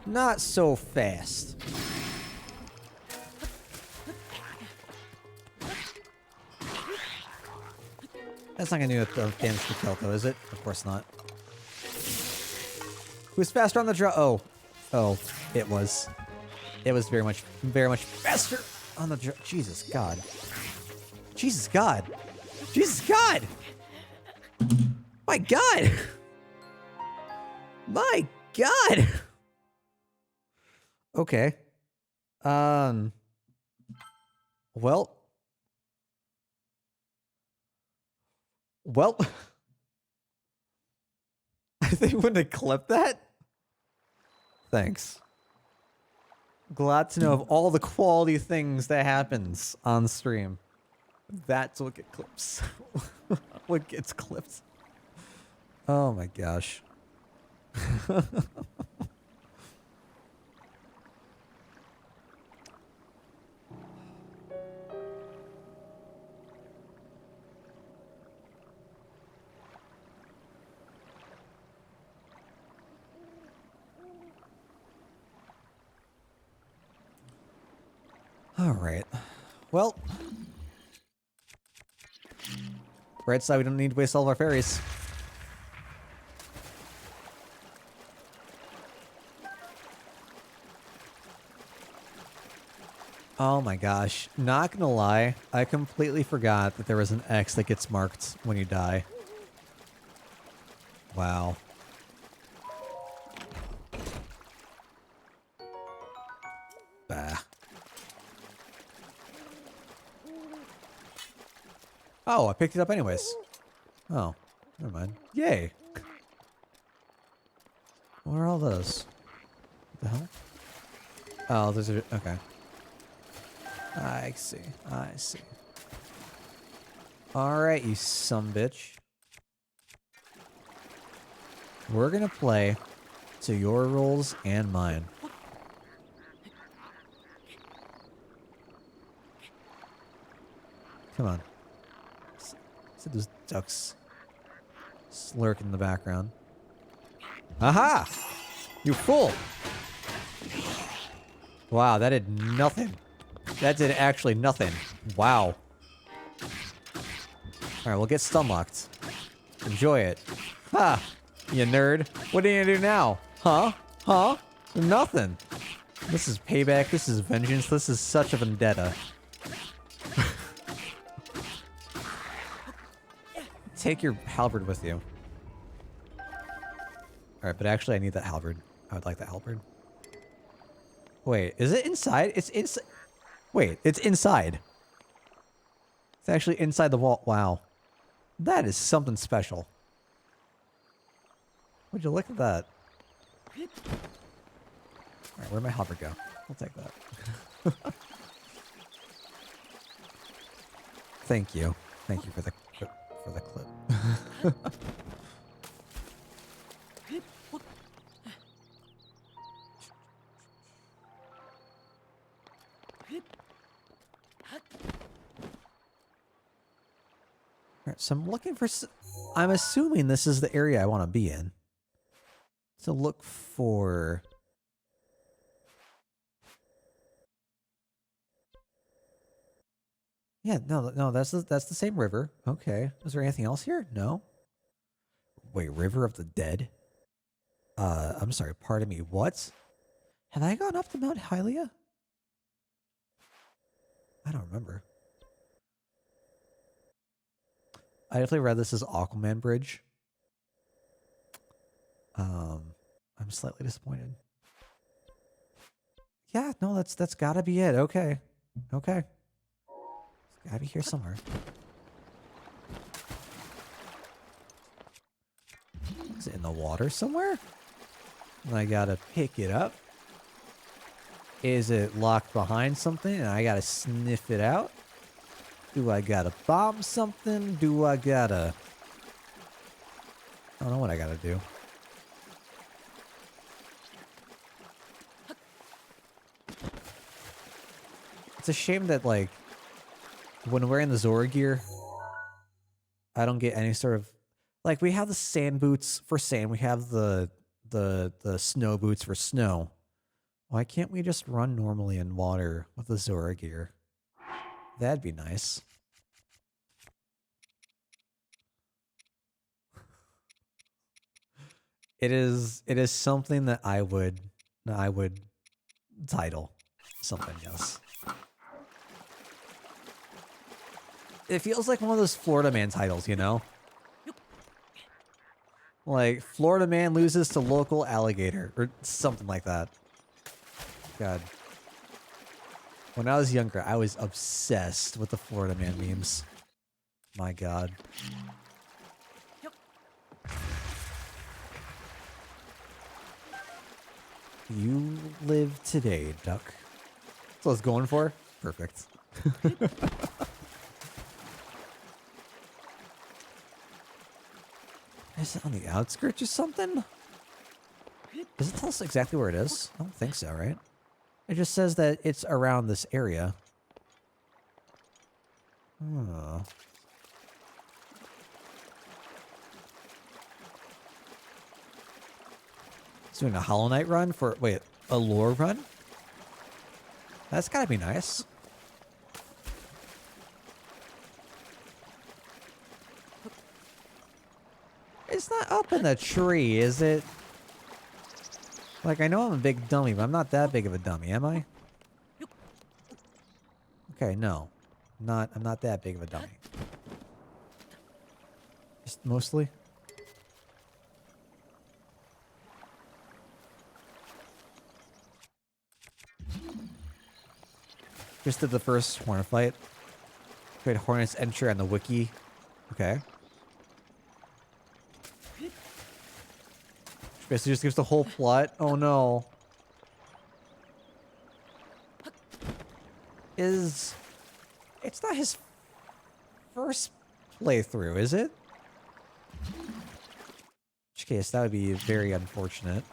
Not so fast. That's not gonna do enough damage to kill, though, is it? Of course not. Who's faster on the draw? Oh. Oh, it was. It was very much faster on the draw. Jesus God. Jesus God. Jesus God! My God! My God! Okay. Well. Well. I think I'm gonna clip that. Thanks. Glad to know of all the quality things that happens on stream. That's what gets clips. What gets clipped. Oh my gosh. All right. Well, bright side, we don't need to waste all of our fairies. Oh my gosh. Not gonna lie, I completely forgot that there was an X that gets marked when you die. Wow. Bah. Oh, I picked it up anyways. Oh, never mind. Yay. What are all those? What the hell? Oh, those are... Okay. I see. I see. Alright, you sumbitch. We're gonna play to your rules and mine. Come on. See those ducks slurk in the background. Aha! You fool! Wow, that did nothing. That did actually nothing. Wow. Alright, we'll get stun locked. Enjoy it. Ha! You nerd. What are you gonna do now? Huh? Huh? Nothing. This is payback. This is vengeance. This is such a vendetta. Take your halberd with you. Alright, but actually I need that halberd. I would like that halberd. Wait, is it inside? It's inside. Wait, it's inside. It's actually inside the wall. Wow. That is something special. Would you look at that? Alright, where'd my halberd go? I'll take that. Thank you. Thank you for the clip. Alright, so I'm looking for... I'm assuming this is the area I want to be in. So look for... Yeah, no, that's the same river. Okay. Is there anything else here? No. Wait, River of the Dead? I'm sorry, pardon me, what? Have I gone up to Mount Hylia? I don't remember. I definitely read this as Aquaman Bridge. I'm slightly disappointed. Yeah, no, that's gotta be it. Okay. Okay. It's gotta be here somewhere. Is it in the water somewhere? And I gotta pick it up. Is it locked behind something and I gotta sniff it out? Do I gotta bomb something? Do I gotta... I don't know what I gotta do. It's a shame that, like, when wearing the Zora gear, I don't get any sort of... Like, we have the sand boots for sand. We have the snow boots for snow. Why can't we just run normally in water with the Zora gear? That'd be nice. It is something that I would title something, yes. It feels like one of those Florida Man titles, you know? Like, Florida Man loses to local alligator, or something like that. God. When I was younger, I was obsessed with the Florida Man memes. My God. You live today, duck. That's what I was going for. Perfect. Is it on the outskirts or something? Does it tell us exactly where it is? I don't think so, right? It just says that it's around this area. Oh. It's doing a Hollow Knight run for... Wait, a lore run? That's gotta be nice. It's not up in the tree, is it? Like, I know I'm a big dummy, but I'm not that big of a dummy, am I? Okay, no. I'm not that big of a dummy. Just mostly. Just did the first Hornet fight. Create Hornet's entry on the wiki. Okay. Basically just gives the whole plot. Oh no. It's not his first playthrough, is it? In which case, that would be very unfortunate.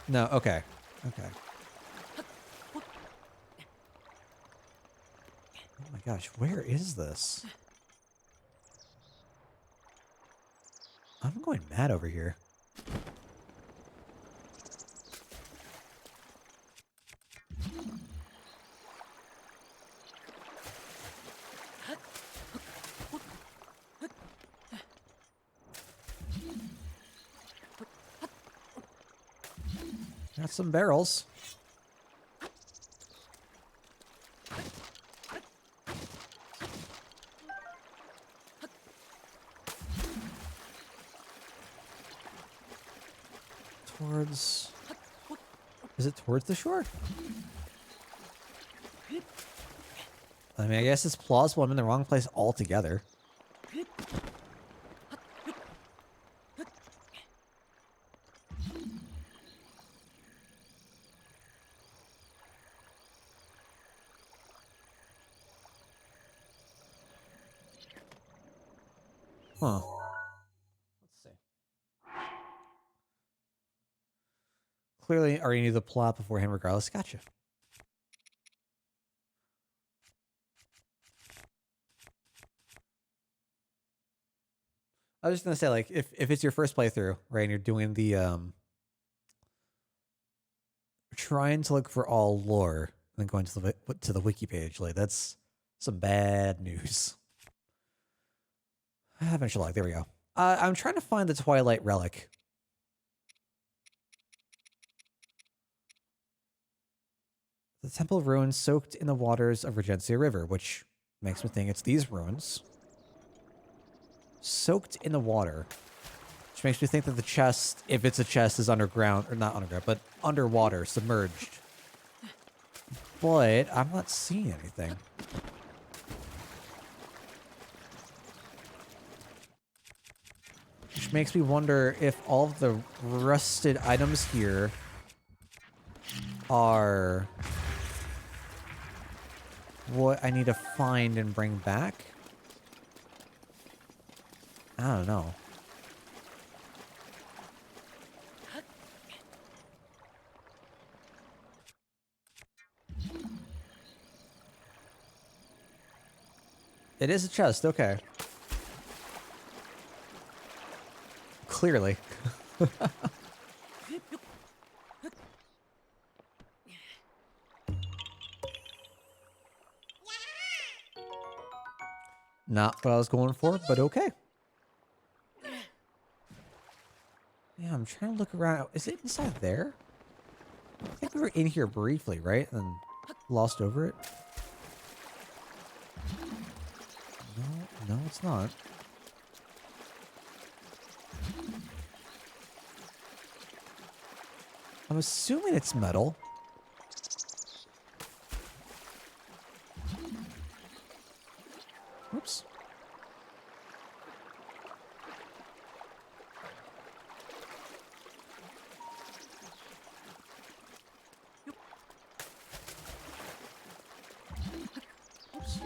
No, okay. Okay. Oh my gosh, where is this? I'm going mad over here. Got some barrels. Towards... Is it towards the shore? I mean, I guess it's plausible I'm in the wrong place altogether. Huh. Let's see. Clearly, already knew the plot beforehand regardless. Gotcha. I was just gonna say, like, if it's your first playthrough, right, and you're doing the trying to look for all lore and then going to the wiki page, like, that's some bad news. Eventually, like, there we go. I'm trying to find the Twilight Relic. The temple ruins soaked in the waters of Regencia River, which makes me think it's these ruins. Soaked in the water. Which makes me think that the chest, if it's a chest, is underground, or not underground, but underwater, submerged. But I'm not seeing anything. Which makes me wonder if all of the rusted items here are what I need to find and bring back. I don't know. It is a chest, okay. Clearly. Not what I was going for, but okay. Yeah, I'm trying to look around. Is it inside there? I think we were in here briefly, right? And lost over it. No, no, it's not. I'm assuming it's metal. Oops. Oops.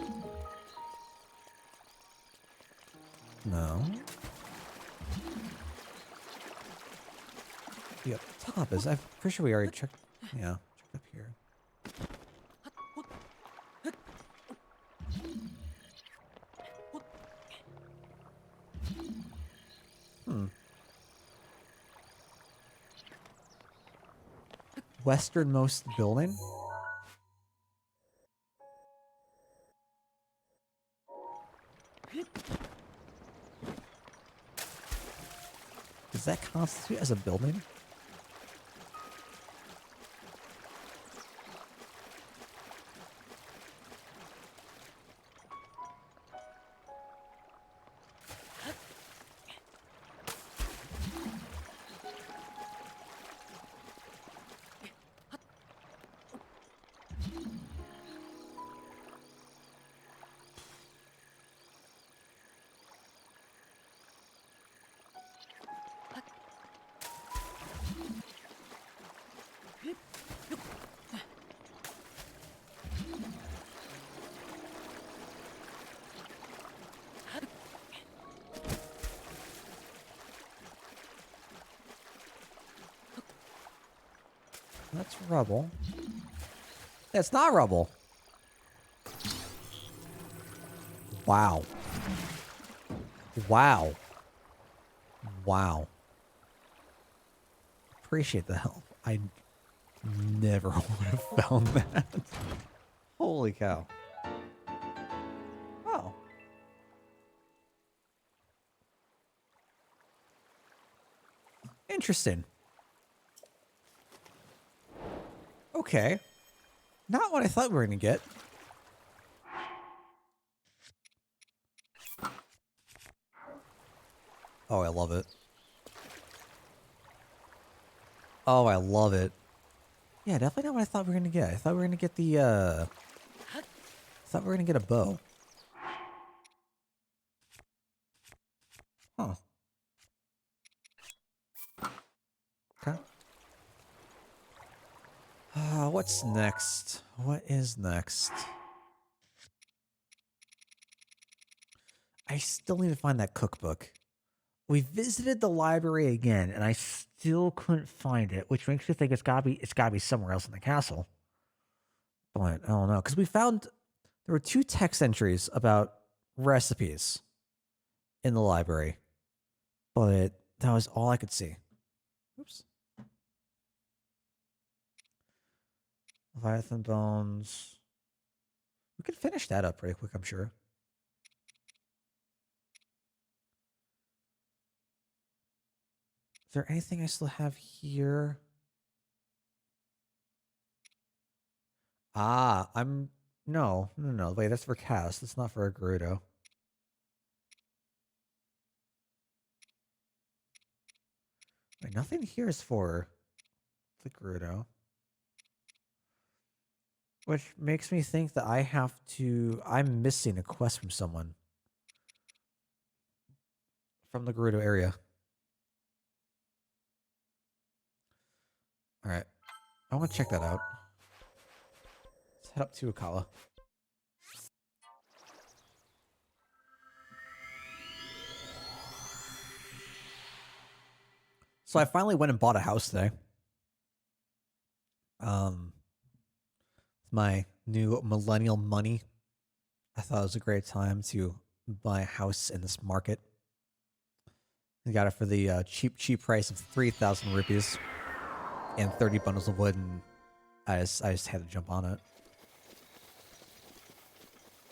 No. The up top is. I'm pretty sure we already checked. Yeah, checked up here. Westernmost building? Does that constitute as a building? That's rubble. It's not rubble. Wow. Wow. Wow. Appreciate the help. I never would have found that. Holy cow. Oh. Interesting. Okay. Not what I thought we were going to get. Oh, I love it. Oh, I love it. Yeah, definitely not what I thought we were going to get. I thought we were going to get the, I thought we were going to get a bow. Huh. Okay. What's next? What is next? I still need to find that cookbook. We visited the library again, and I still couldn't find it, which makes me think it's gotta be somewhere else in the castle. But I don't know, because we found there were 2 text entries about recipes in the library, but that was all I could see. Oops. Leviathan bones. We could finish that up pretty quick, I'm sure. Is there anything I still have here? Ah, no. Wait, that's for cast. That's not for a Gerudo. Wait, nothing here is for the Gerudo. Which makes me think that I'm missing a quest from someone. From the Gerudo area. Alright. I want to check that out. Let's head up to Akala. So I finally went and bought a house today. My new millennial money. I thought it was a great time to buy a house in this market. I got it for the cheap price of 3,000 rupees and 30 bundles of wood, and I just had to jump on it.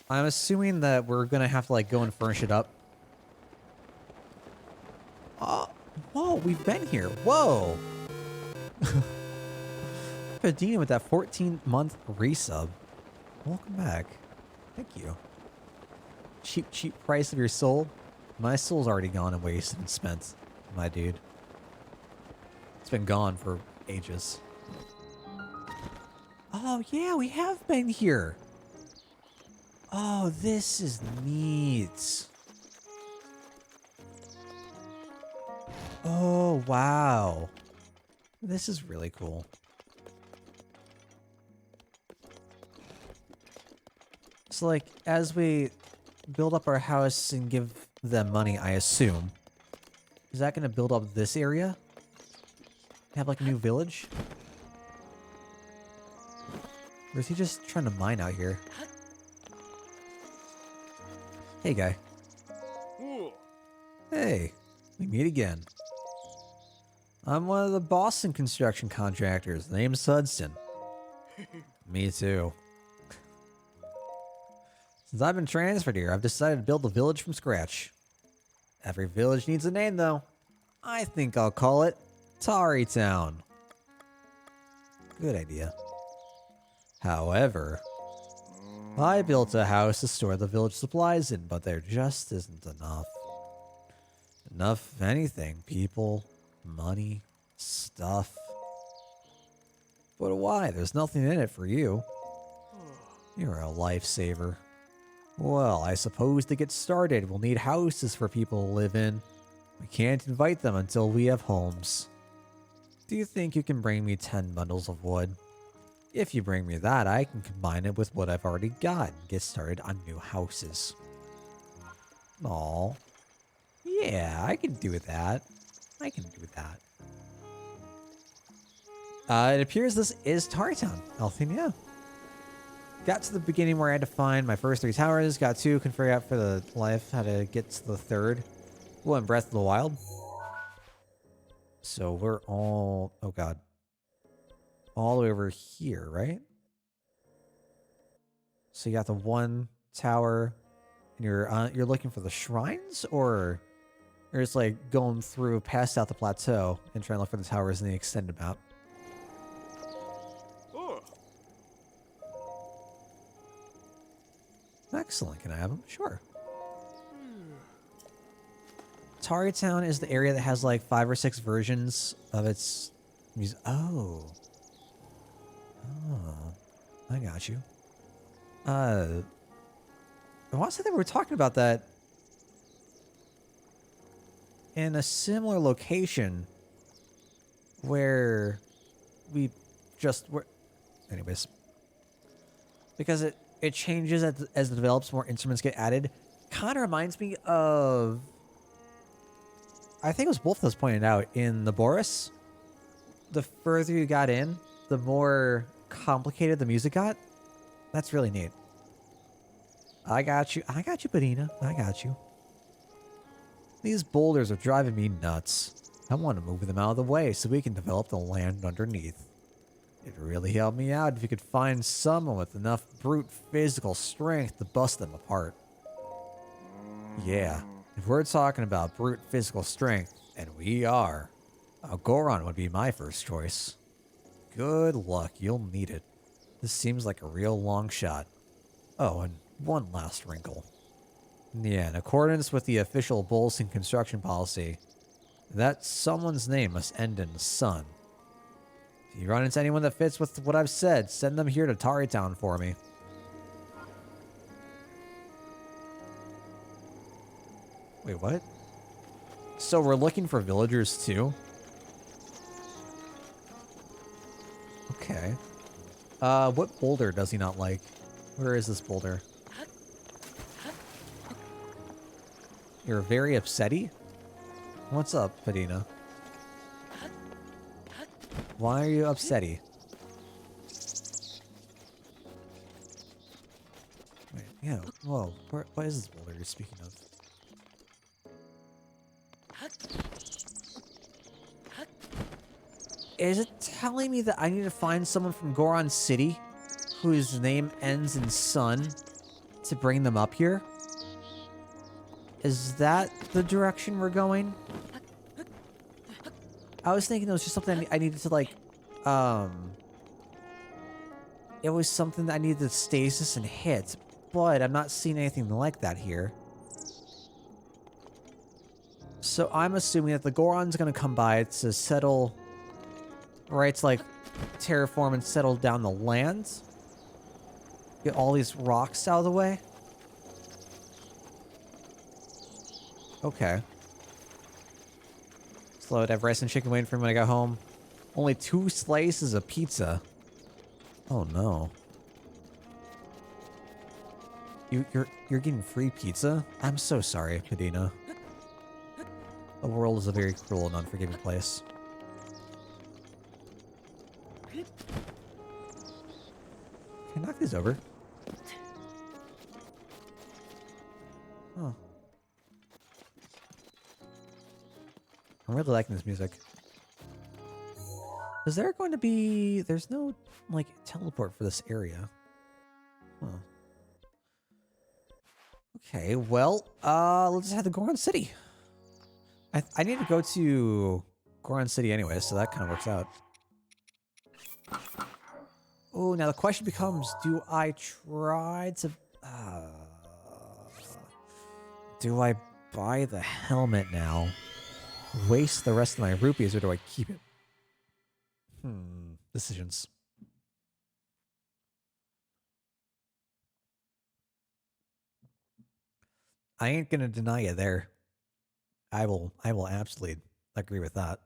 I'm assuming that we're gonna have to like go and furnish it up. Whoa, we've been here. Whoa. Padina with that 14-month resub. Welcome back. Thank you. Cheap price of your soul. My soul's already gone and wasted and spent, my dude. It's been gone for ages. Oh, yeah, we have been here. Oh, this is neat. Oh, wow. This is really cool. So, like, as we build up our house and give them money, I assume, is that going to build up this area? Have, like, a new village? Or is he just trying to mine out here? Hey, guy. Hey, we meet again. I'm one of the Boston construction contractors. Name's Hudson. Me too. Since I've been transferred here, I've decided to build a village from scratch. Every village needs a name, though. I think I'll call it Tari Town. Good idea. However, I built a house to store the village supplies in, but there just isn't enough. Enough of anything. People, money, stuff. But why? There's nothing in it for you. You're a lifesaver. Well, I suppose to get started, we'll need houses for people to live in. We can't invite them until we have homes. Do you think you can bring me 10 bundles of wood? If you bring me that, I can combine it with what I've already got and get started on new houses. Aw. Yeah, I can do that. I can do that. It appears this is Tarrytown. Elfin, yeah. Got to the beginning where I had to find my first 3 towers. Got 2, can figure out for the life how to get to the 3rd. Well, in Breath of the Wild. So we're all... Oh, God. All the way over here, right? So you got the 1 tower, and you're looking for the shrines, or you're just like going through past out the plateau and trying to look for the towers in the extended map? Excellent. Can I have them? Sure. Tarrytown is the area that has like 5 or 6 versions of its music. Oh. Oh. I got you. I want to say that we were talking about that in a similar location where we just were. Anyways. Because it changes as it develops, more instruments get added. Kind of reminds me of... I think it was both of us pointed out in the Boris. The further you got in, the more complicated the music got. That's really neat. I got you. I got you, Padina. I got you. These boulders are driving me nuts. I want to move them out of the way so we can develop the land underneath. It'd really help me out if you could find someone with enough brute physical strength to bust them apart. Yeah, if we're talking about brute physical strength, and we are, Goron would be my first choice. Good luck, you'll need it. This seems like a real long shot. Oh, and one last wrinkle. Yeah, in accordance with the official Bolson construction policy, that someone's name must end in son. If you run into anyone that fits with what I've said, send them here to Tarrytown for me. Wait, what? So we're looking for villagers too? Okay. What boulder does he not like? Where is this boulder? You're very upsetty? What's up, Padina? Why are you upsetty? Wait, yeah, whoa. What is this boulder you're speaking of? Is it telling me that I need to find someone from Goron City whose name ends in Sun to bring them up here? Is that the direction we're going? I was thinking it was just something I needed to, like, it was something that I needed to stasis and hit, but I'm not seeing anything like that here. So I'm assuming that the Goron's gonna come by to settle, right, to, like, terraform and settle down the land. Get all these rocks out of the way. Okay. So I'd have rice and chicken waiting for me when I got home. Only 2 slices of pizza. Oh no. You're getting free pizza? I'm so sorry, Padina. The world is a very cruel and unforgiving place. Can I knock these over? Oh. I'm really liking this music. Is there going to be... There's no, like, teleport for this area. Huh. Okay, well, let's head to Goron City. I need to go to Goron City anyway, so that kind of works out. Oh, now the question becomes, do I try to... do I buy the helmet now? Waste the rest of my rupees, or do I keep it? Decisions. I ain't gonna deny you there. I will absolutely agree with that.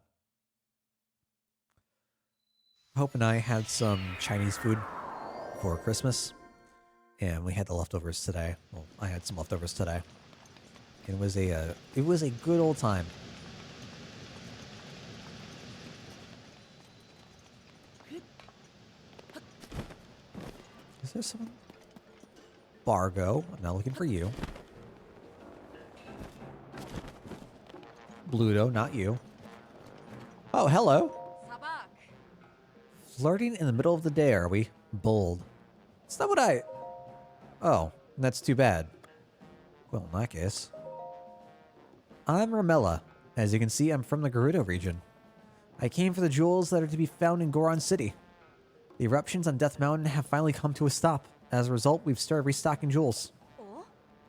Hope and I had some Chinese food for Christmas, and we had the leftovers today. Well, I had some leftovers today. It was a good old time. Is there someone? Bargo, I'm not looking for you. Bluto, not you. Oh, hello. Flirting in the middle of the day, are we? Bold. It's not what I... Oh, that's too bad. Well, in that case. I'm Ramella. As you can see, I'm from the Gerudo region. I came for the jewels that are to be found in Goron City. The eruptions on Death Mountain have finally come to a stop. As a result, we've started restocking jewels.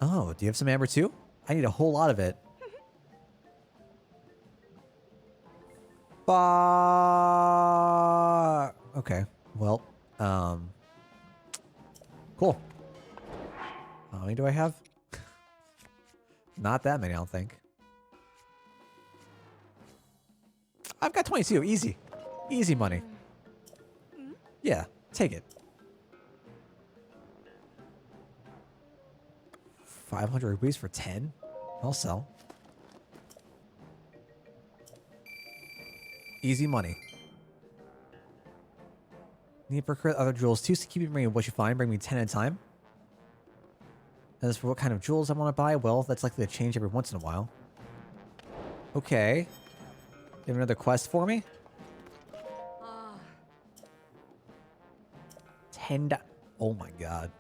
Oh, do you have some amber too? I need a whole lot of it. Okay, well, cool. How many do I have? Not that many, I don't think. I've got 22, easy. Easy money. Yeah, take it. 500 rupees for 10? I'll sell. Easy money. Need to procure other jewels too, so keep in mind what you find. Bring me 10 at a time. As for what kind of jewels I want to buy, well, that's likely to change every once in a while. Okay. You have another quest for me? 10. Oh my god.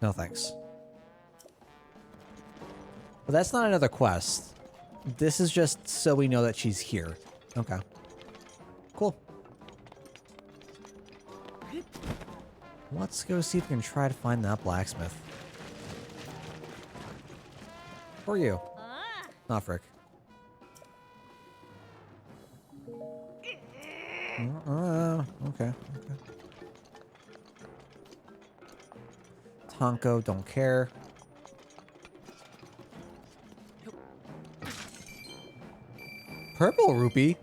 No thanks. But that's not another quest. This is just so we know that she's here. Okay. Cool. Let's go see if we can try to find that blacksmith. For you. Not Frick. Okay. Tonko, don't care. Purple rupee?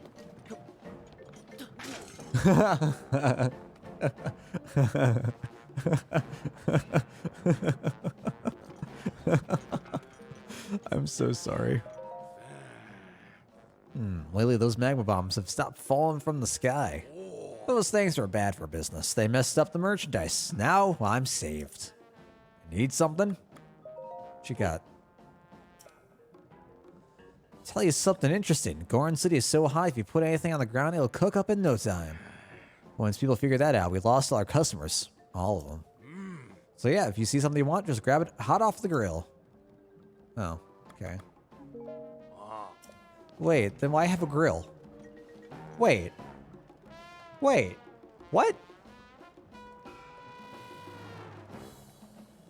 I'm so sorry. Lately those magma bombs have stopped falling from the sky. Those things are bad for business. They messed up the merchandise. Now I'm saved. Need something? What you got? Tell you something interesting. Goron City is so high, if you put anything on the ground, it'll cook up in no time. Once people figure that out, we lost all our customers. All of them. So yeah, if you see something you want, just grab it hot off the grill. Oh, okay. Wait, then why have a grill? Wait. Wait. What?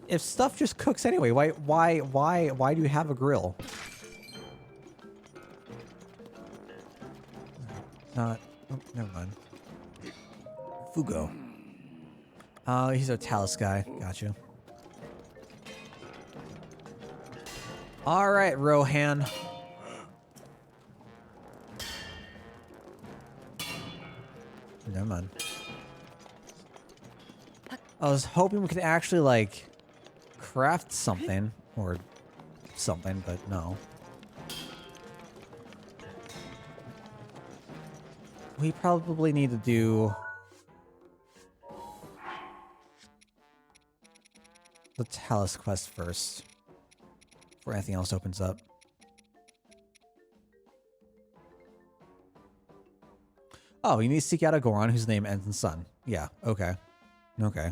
If stuff just cooks anyway, why do you have a grill? Not. Oh, never mind. Fugo. Oh, he's a Talus guy. Gotcha. All right, Rohan. Never mind. I was hoping we could actually, like, craft something or something, but no. We probably need to do the Talus quest first before anything else opens up. Oh, you need to seek out a Goron whose name ends in Sun. Yeah, okay. Okay.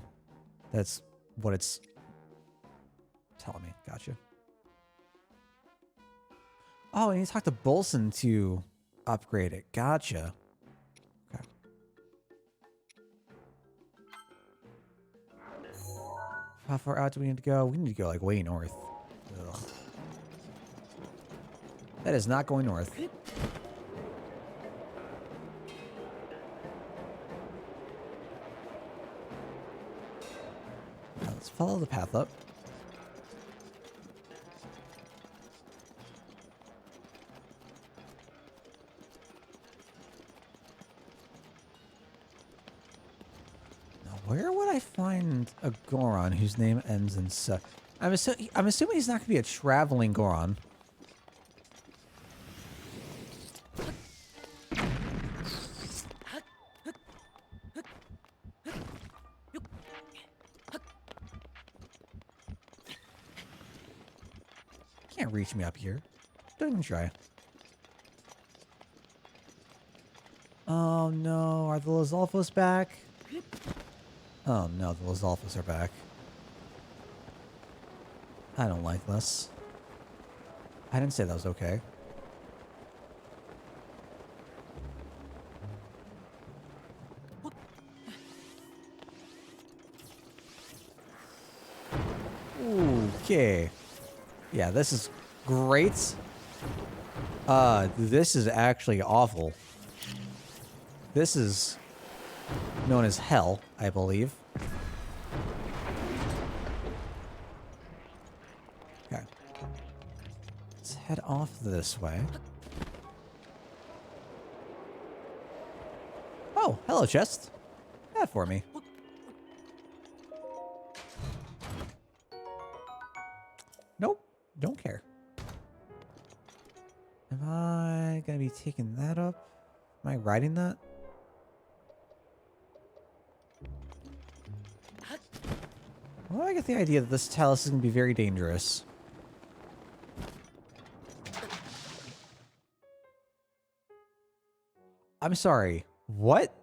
That's what it's telling me. Gotcha. Oh, I need to talk to Bolson to upgrade it. Gotcha. Okay. How far out do we need to go? We need to go, like, way north. Ugh. That is not going north. Let's follow the path up. Now, where would I find a Goron whose name ends in Su? I'm assuming he's not going to be a traveling Goron. Can't reach me up here. Don't even try. Oh no, are the Lozalfos back? Oh no, the Lozalfos are back. I don't like this. I didn't say that was okay. Okay. Yeah, this is great. This is actually awful. This is known as hell, I believe. Okay. Let's head off this way. Oh, hello, chest. That for me. Nope. Don't care. Am I gonna be taking that up? Am I riding that? Well, I get the idea that this Talus is gonna be very dangerous. I'm sorry. What?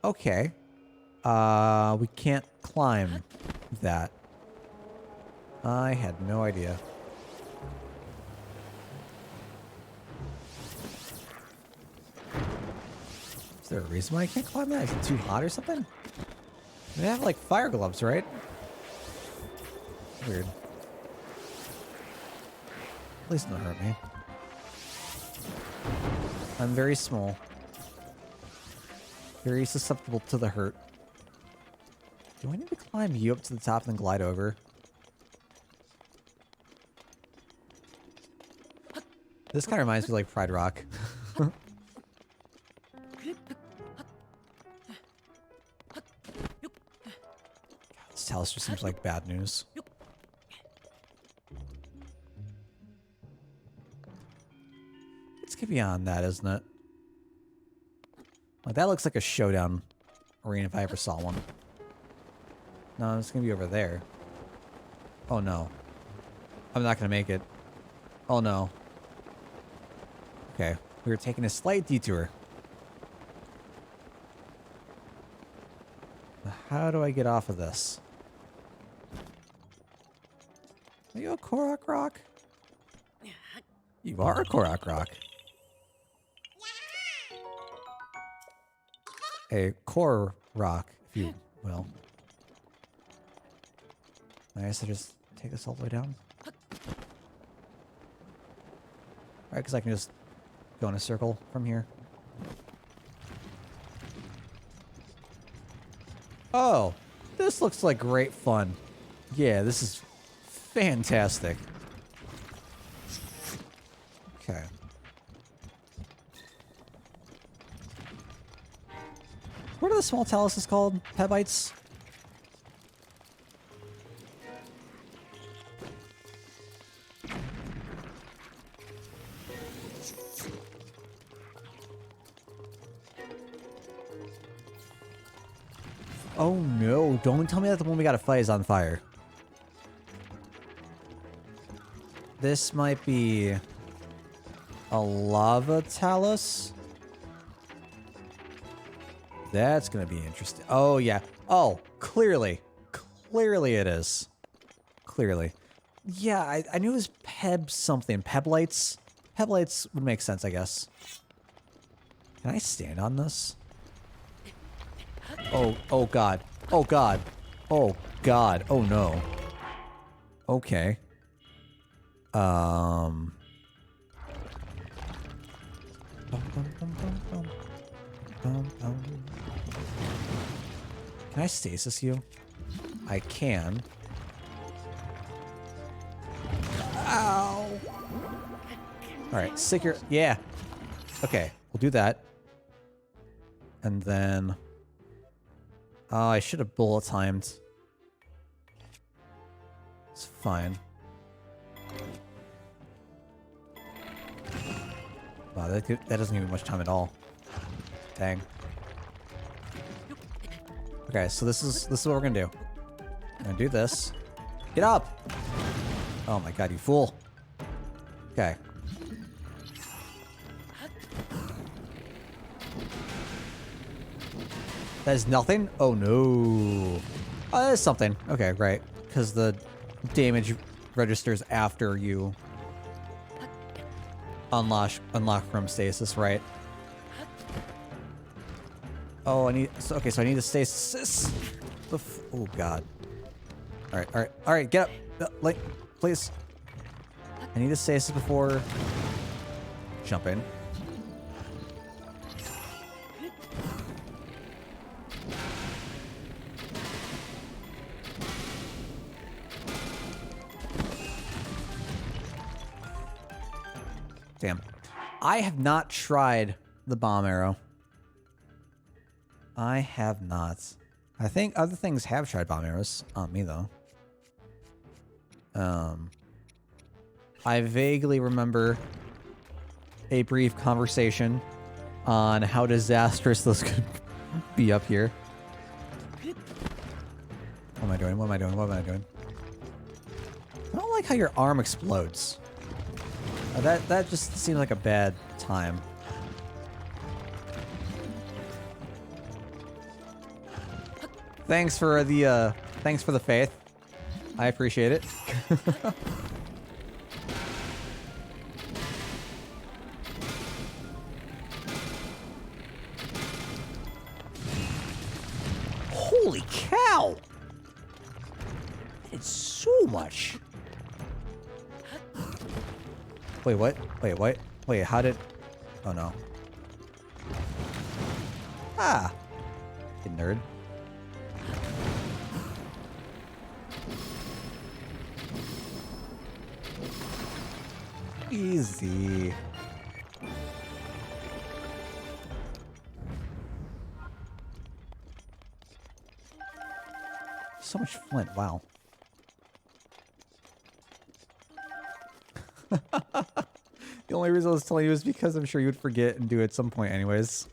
Okay. We can't climb that. I had no idea. Is there a reason why I can't climb that? Is it too hot or something? They have like fire gloves, right? Weird. Please don't hurt me. I'm very small. Very susceptible to the hurt. Do I need to climb you up to the top and then glide over? This kind of reminds me of, like, Pride Rock. This talus just seems like bad news. Let's get beyond that, isn't it? Like, that looks like a showdown arena if I ever saw one. No, it's gonna be over there. Oh no. I'm not gonna make it. Oh no. Okay, we were taking a slight detour. How do I get off of this? Are you a Korok Rock? You are a Korok Rock. A core rock, if you will. I guess I just take this all the way down. Alright, because I can just go in a circle from here. Oh, this looks like great fun. Yeah, this is fantastic. Okay. What are the small taluses called? Pebites? Oh no, don't tell me that the one we gotta fight is on fire. This might be a lava talus. That's gonna be interesting. Oh yeah. Oh, clearly. Clearly it is. Clearly. Yeah, I knew it was Peb something. Peblites? Peblites would make sense, I guess. Can I stand on this? Oh, oh god. Oh god. Oh god. Oh no. Okay. Bum, bum, bum, bum, bum. Bum, bum. Can I stasis you? I can. Ow! Alright, stick your... Yeah! Okay, we'll do that. And then... Oh, I should have bullet timed. It's fine. Wow, that doesn't give me much time at all. Dang. Okay, so this is what we're gonna do. I'm gonna do this. Get up! Oh my god, you fool. Okay. That is nothing? Oh no. Oh, that is something. Okay, right. Because the damage registers after you unlock from stasis, right? Oh, I need... So, okay, so I need to stasis. Oh, God. Alright, alright, alright, get up. Like, please. I need to stasis before jumping. Damn. I have not tried the bomb arrow. I have not. I think other things have tried bomb arrows on me, though. I vaguely remember a brief conversation on how disastrous those could be up here. What am I doing? What am I doing? What am I doing? I don't like how your arm explodes. That just seems like a bad time. Thanks for the faith. I appreciate it. Holy cow! It's so much. Wait, what? Wait, what? Wait, how did... Oh, no. Ah! You nerd. Easy. So much flint, wow. The only reason I was telling you is because I'm sure you would forget and do it at some point anyways.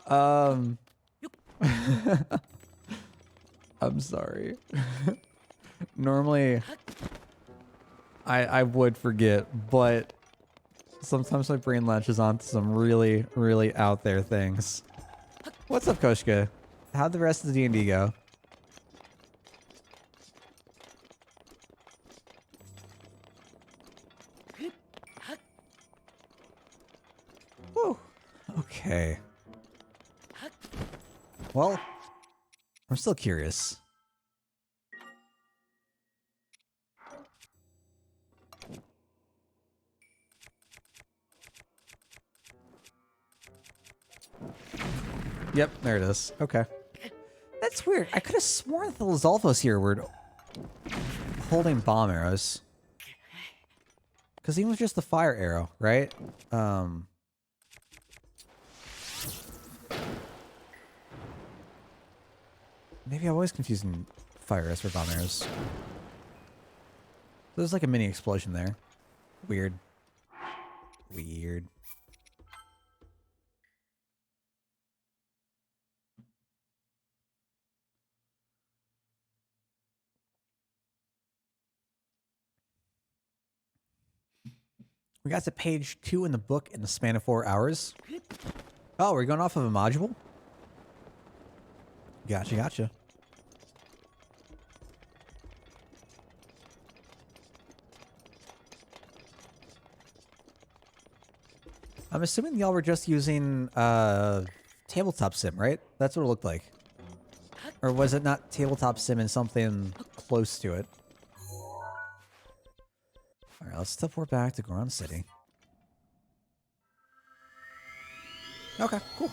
I'm sorry. Normally, I would forget, but sometimes my brain latches onto some really, really out there things. What's up, Koshka? How'd the rest of the D&D go? Whew. Okay. Well, I'm still curious. Yep, there it is. Okay. That's weird. I could have sworn that the Lozalfos here were holding bomb arrows. Because even with just the fire arrow, right? Maybe I'm always confusing fire arrows for bomb arrows. There's like a mini explosion there. Weird. Weird. We got to page 2 in the book in the span of 4 hours. Oh, we're going off of a module? Gotcha, gotcha. I'm assuming y'all were just using tabletop sim, right? That's what it looked like. Or was it not tabletop sim and something close to it? Alright, let's teleport back to Goron City. Okay, cool.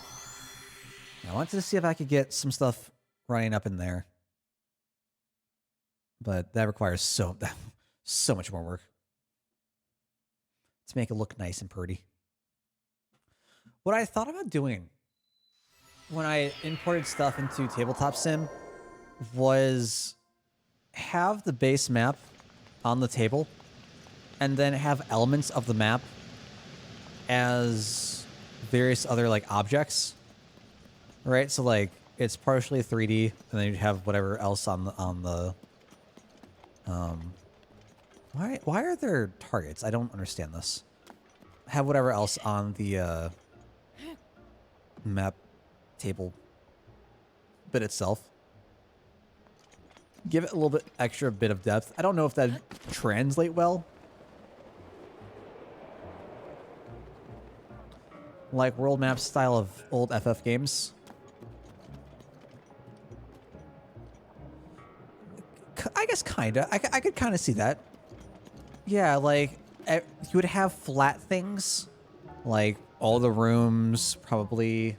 I wanted to see if I could get some stuff running up in there. But that requires so much more work. To make it look nice and pretty. What I thought about doing when I imported stuff into Tabletop Sim was have the base map on the table and then have elements of the map as various other like objects, right? So like it's partially 3D, and then you have whatever else on the why are there targets? I don't understand this. Have whatever else on the map table bit itself. Give it a little bit extra bit of depth. I don't know if that'd translate well. Like world map style of old FF games. I guess kinda. I could kind of see that. Yeah, like you would have flat things, like all the rooms, probably,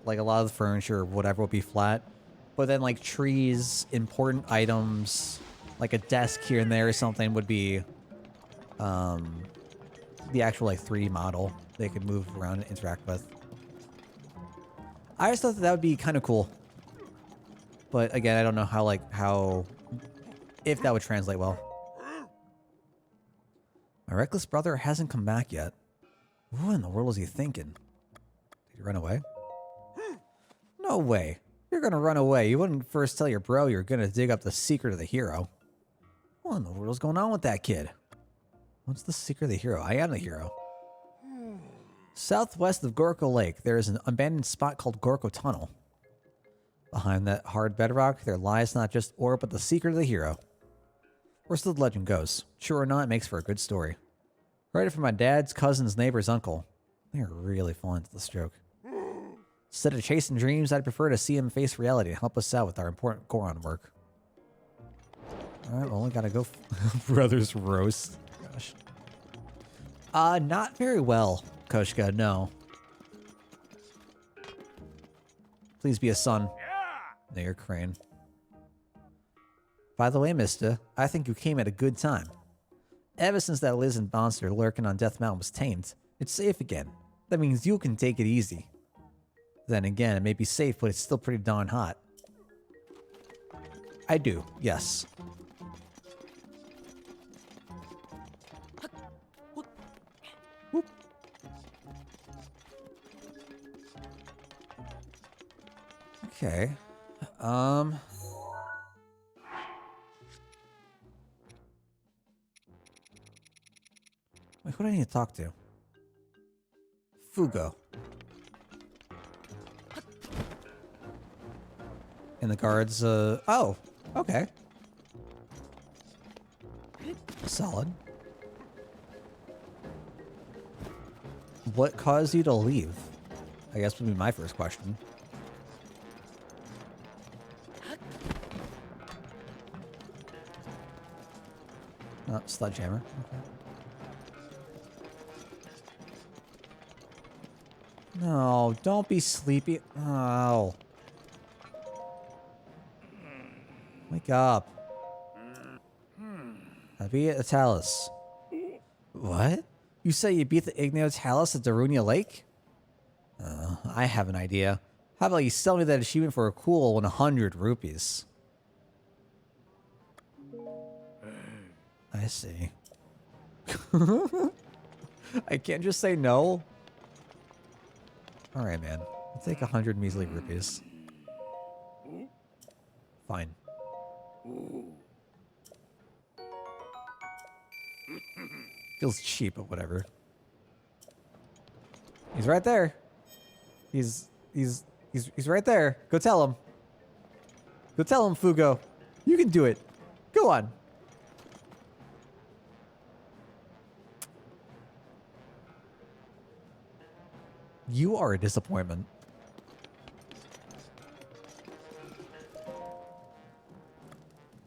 like a lot of the furniture, whatever would be flat. But then like trees, important items, like a desk here and there or something would be the actual like 3D model they could move around and interact with. I just thought that would be kind of cool. But again, I don't know how if that would translate well. My reckless brother hasn't come back yet. What in the world was he thinking? Did he run away? No way. You're gonna run away. You wouldn't first tell your bro you're gonna dig up the secret of the hero. What in the world's going on with that kid? What's the secret of the hero? I am the hero. Southwest of Gorko Lake, there is an abandoned spot called Gorko Tunnel. Behind that hard bedrock, there lies not just ore, but the secret of the hero. Or so the legend goes. Sure or not, it makes for a good story. Write it from my dad's cousin's neighbor's uncle. They're really falling into this joke. Instead of chasing dreams, I'd prefer to see him face reality and help us out with our important Goron work. Alright, well, we gotta go. Brothers roast. Gosh. Not very well, Koshka, no. Please be a son. No, you're Crane. By the way, mister, I think you came at a good time. Ever since that lizard monster lurking on Death Mountain was tamed, it's safe again. That means you can take it easy. Then again, it may be safe, but it's still pretty darn hot. I do, yes. Whoop. Okay. Wait, who do I need to talk to? Fugo. And the guards, oh, okay. Solid. What caused you to leave? I guess would be my first question. Oh, sledgehammer. Okay. No, don't be sleepy. Oh. Wake up. I beat a Talus. What? You say you beat the Igneo Talus at Darunia Lake? I have an idea. How about you sell me that achievement for a cool 100 rupees? I see. I can't just say no. Alright, man. I'll take 100 measly rupees. Fine. Feels cheap, but whatever. He's right there. He's right there. Go tell him. Go tell him, Fugo. You can do it. Go on. You are a disappointment.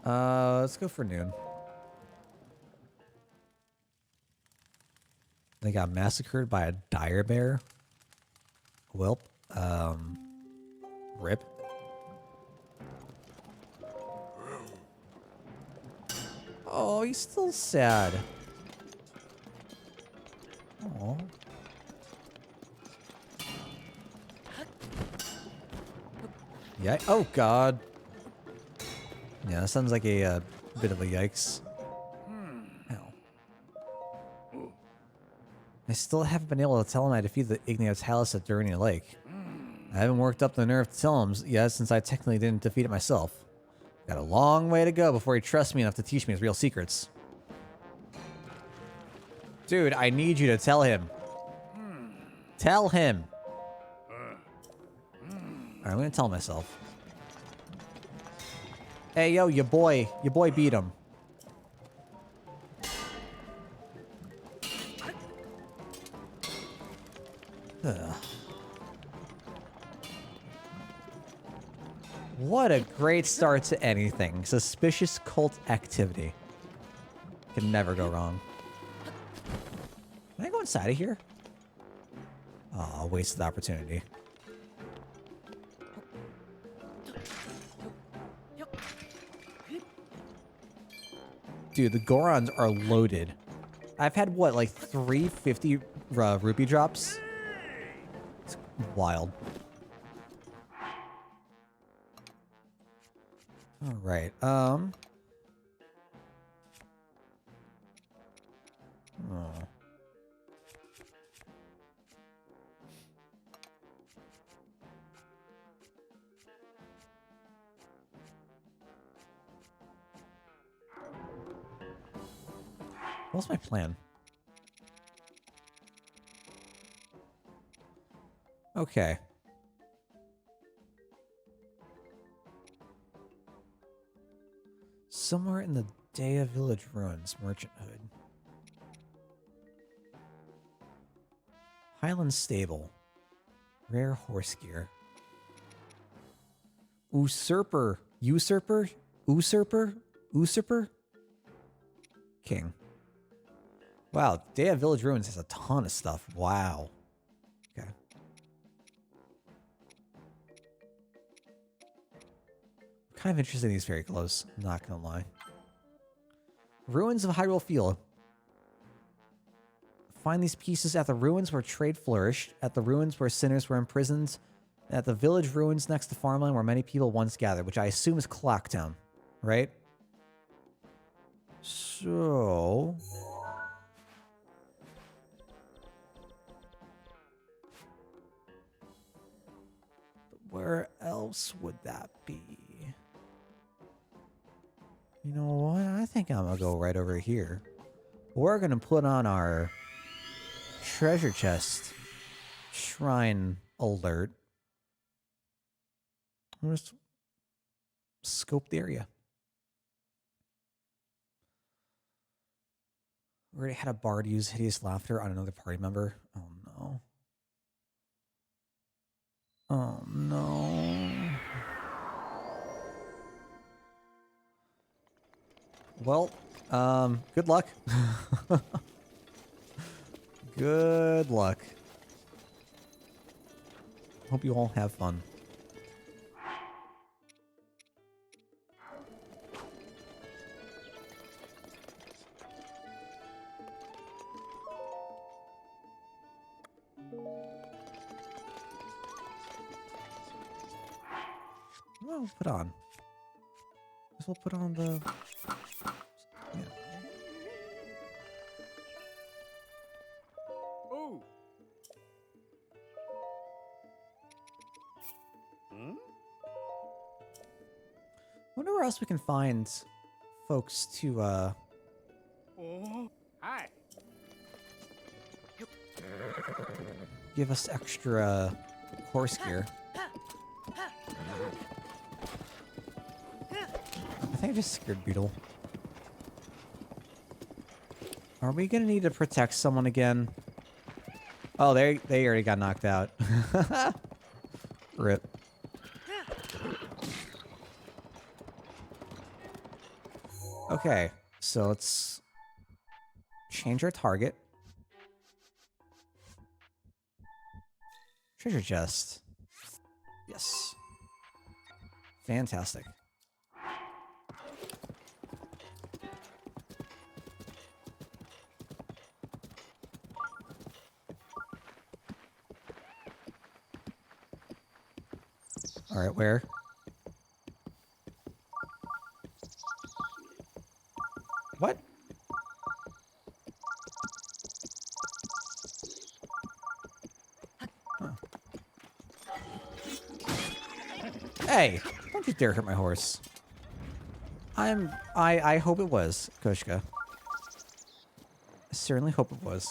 Let's go for noon. They got massacred by a dire bear. Welp. Rip. Oh, he's still sad. Oh. Yeah. Oh God. Yeah, that sounds like a bit of a yikes. Ow. I still haven't been able to tell him I defeated the Igneo Talus at Darunia Lake. I haven't worked up the nerve to tell him yet since I technically didn't defeat it myself. Got a long way to go before he trusts me enough to teach me his real secrets. Dude, I need you to tell him. Tell him. Alright, I'm gonna tell myself. Hey, yo, your boy beat him. Ugh. What a great start to anything. Suspicious cult activity. Can never go wrong. Can I go inside of here? Oh, wasted opportunity. Dude, the Gorons are loaded. I've had, what, like 350 rupee drops? It's wild. Alright, Oh. What's my plan? Okay. Somewhere in the Daya Village ruins, Merchant Hood. Highland Stable. Rare horse gear. Usurper. Usurper? Usurper? Usurper? King. Wow, Daya Village Ruins has a ton of stuff. Wow. Okay. Kind of interested in these fairy clothes, not gonna lie. Ruins of Hyrule Field. Find these pieces at the ruins where trade flourished, at the ruins where sinners were imprisoned, and at the village ruins next to farmland where many people once gathered, which I assume is Clocktown, right? So... where else would that be? You know what? I think I'm gonna go right over here. We're gonna put on our treasure chest shrine alert. We'll just scope the area. We already had a bard use hideous laughter on another party member. Oh no. Oh no. Well, good luck. Good luck. Hope you all have fun. Well, put on. Guess we'll put on the... yeah. Oh. Wonder where else we can find folks to, Oh. Hi. give us extra horse gear. I think I just scared Beetle. Are we gonna need to protect someone again? Oh, they already got knocked out. Rip. Okay, so let's change our target. Treasure chest. Yes. Fantastic. All right, where? What? Huh. Hey, don't you dare hurt my horse. I hope it was, Koshka. I certainly hope it was. Is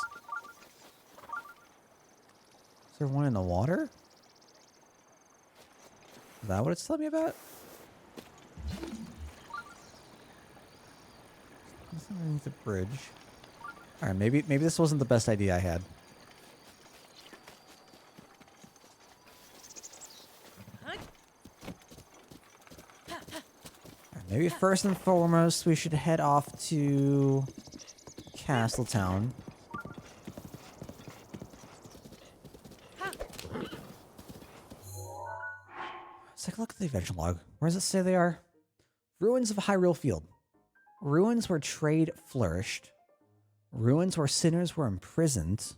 there one in the water? Is that what it's telling me about? It's underneath the bridge. Alright, maybe this wasn't the best idea I had. Maybe first and foremost, we should head off to Castletown. Let's take a look at the adventure log. Where does it say they are? Ruins of Hyrule Field. Ruins where trade flourished. Ruins where sinners were imprisoned.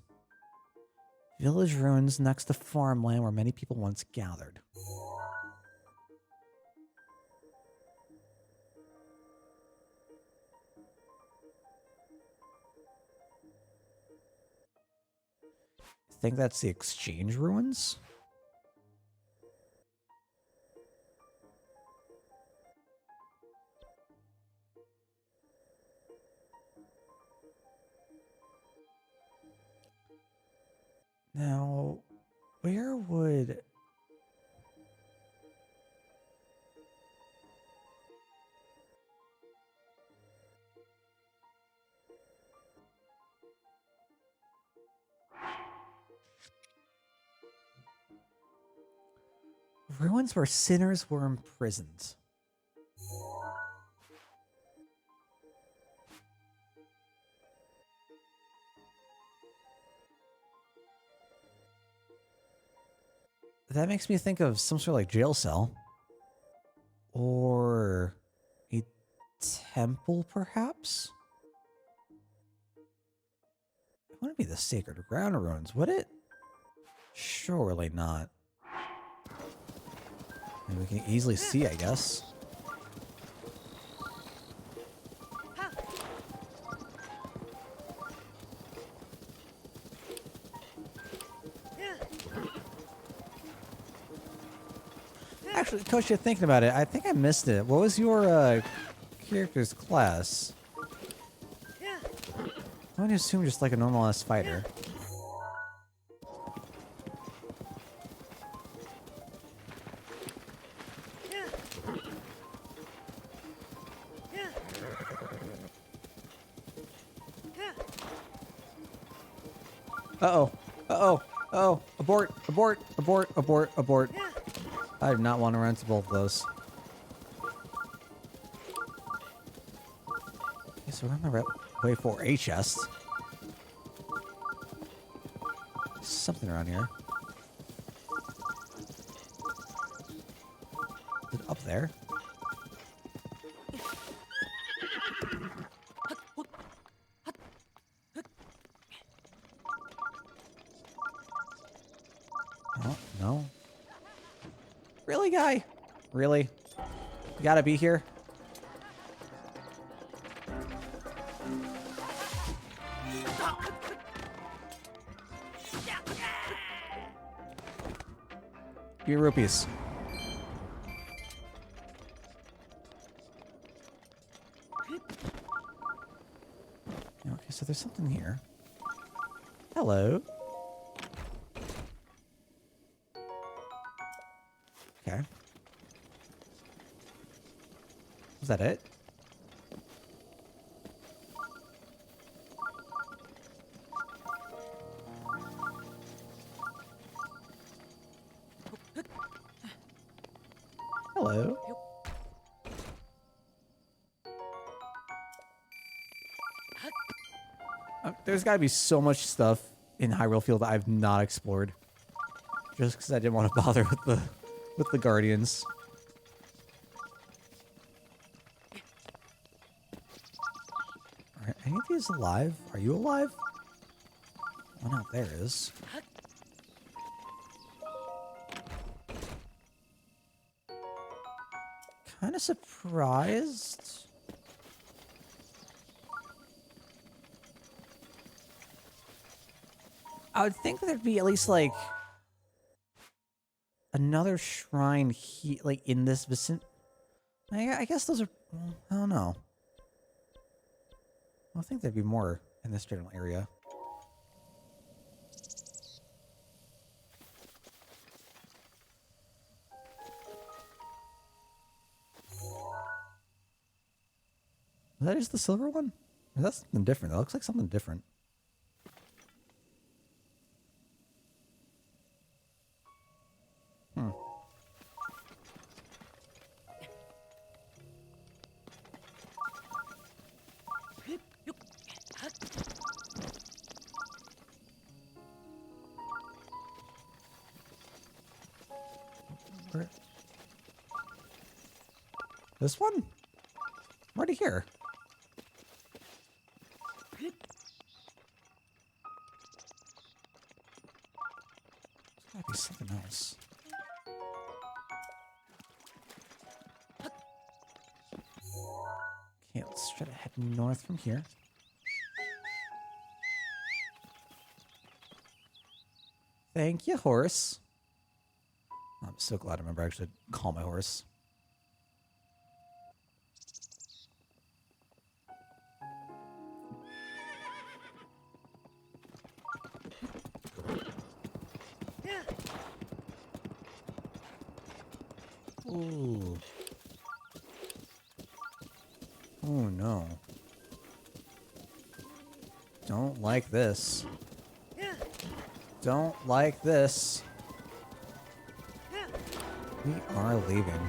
Village ruins next to farmland where many people once gathered. I think that's the exchange ruins. Now, where would... ruins where sinners were imprisoned. That makes me think of some sort of like jail cell. Or a temple, perhaps? wouldn't be the sacred ground ruins, would it? Surely not. I mean, we can easily see, I guess. Actually, Coach, you're thinking about it. I think I missed it. What was your character's class? I'm gonna assume just like a normal ass fighter. Uh-oh. Uh-oh. Uh-oh. Abort. Abort. Abort. Abort. Abort. I do not want to run into both of those. Okay, so we're on the right way for a chest. Something around here. Is it up there? Oh, no. Really, guy? Really? You gotta be here? Give me rupees. Okay, so there's something here. Hello. Okay. Was that it? Hello. There's got to be so much stuff in Hyrule Field that I've not explored, just because I didn't want to bother with the Guardians. Are any of these alive? Are you alive? One out there is. Kind of surprised. I would think there'd be at least like another shrine like in this vicinity. I guess those are. I don't know. I think there'd be more in this general area. That is the silver one? Or that's something different. That looks like something different. Hmm. Where? This one? I'm already here. There's gotta be something else. Okay, let's try to head north from here. Thank you, horse. I'm so glad I remember I actually call my horse. Ooh. Oh no. Don't like this. Don't like this. We are leaving.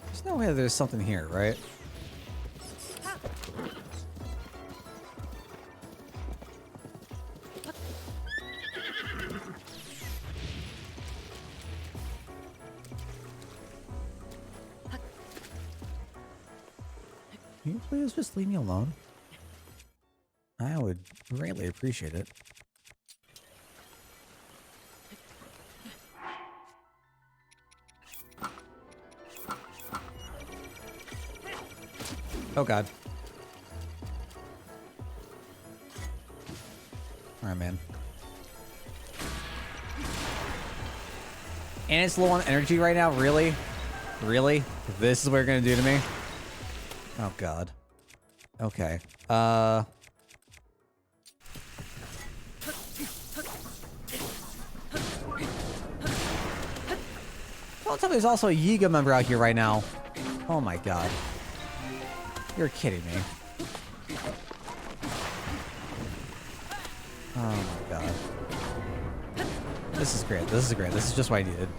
There's no way there's something here, right? Can you please just leave me alone? I would greatly appreciate it. Oh god. Alright, man. And it's low on energy right now? Really? Really? This is what you're gonna do to me? Oh god. Okay. Don't tell me there's also a Yiga member out here right now. Oh my god. You're kidding me. Oh my god. This is great. This is great. This is just what I needed.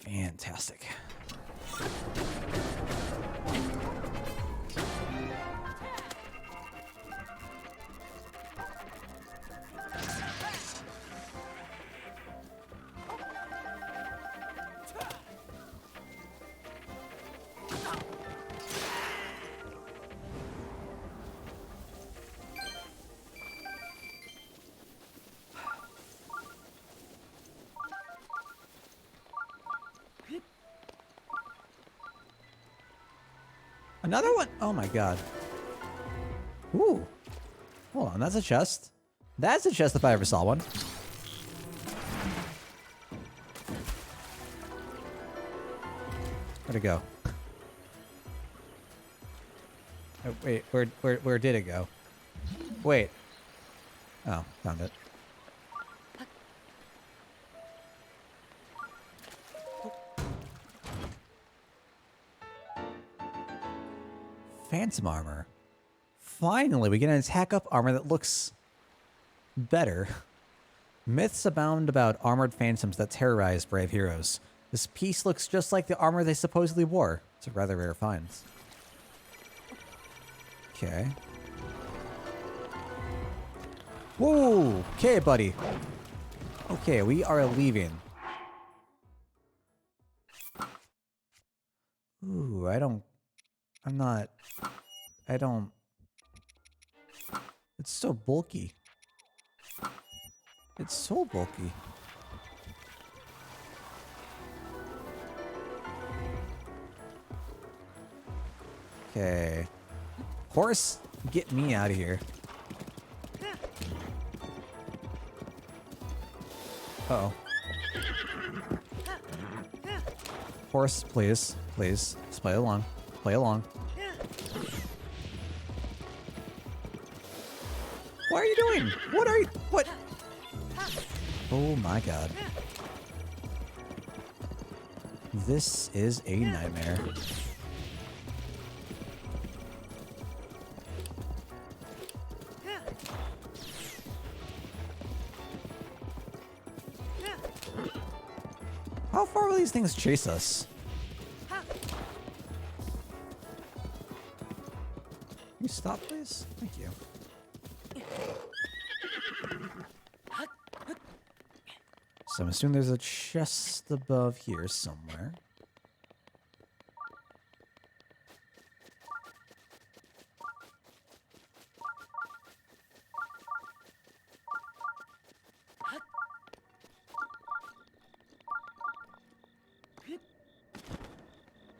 Fantastic. Another one? Oh my god. Ooh. Hold on, that's a chest. That's a chest if I ever saw one. Where'd it go? Oh, wait, where did it go? Wait. Oh, found it. Phantom armor. Finally, we get an attack up armor that looks better. Myths abound about armored phantoms that terrorize brave heroes. This piece looks just like the armor they supposedly wore. It's a rather rare find. Okay. Whoa! Okay, buddy. Okay, we are leaving. Ooh, it's so bulky. It's so bulky. Okay. Horse, get me out of here. Uh-oh. Horse, please. Please. Just play along. Play along. What are you doing? What are you... What? Oh my god. This is a nightmare. How far will these things chase us? Can you stop, please? Thank you. So I'm assuming there's a chest above here somewhere.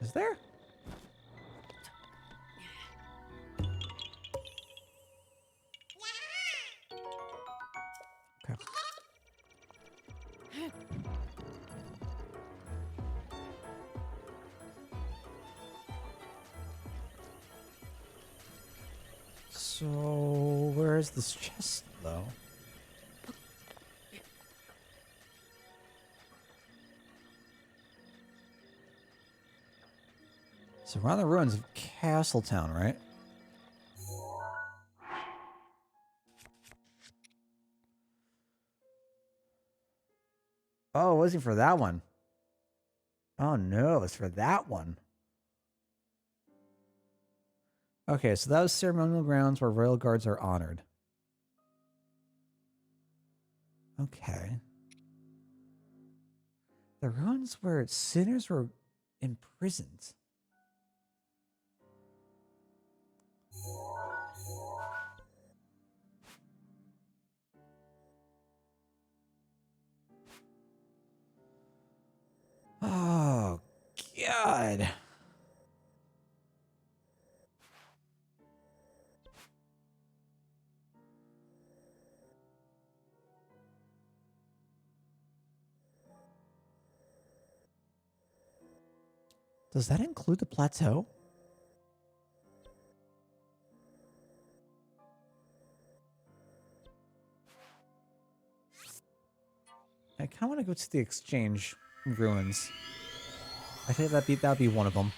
Is there? Okay. So, where is this chest, though? So we're on the ruins of Castletown, right? Oh, it wasn't for that one. Oh no, it's for that one. Okay, so that was ceremonial grounds where royal guards are honored. Okay. The ruins where sinners were imprisoned. Oh, God. Does that include the plateau? I kind of want to go to the exchange ruins. I think that'd be one of them.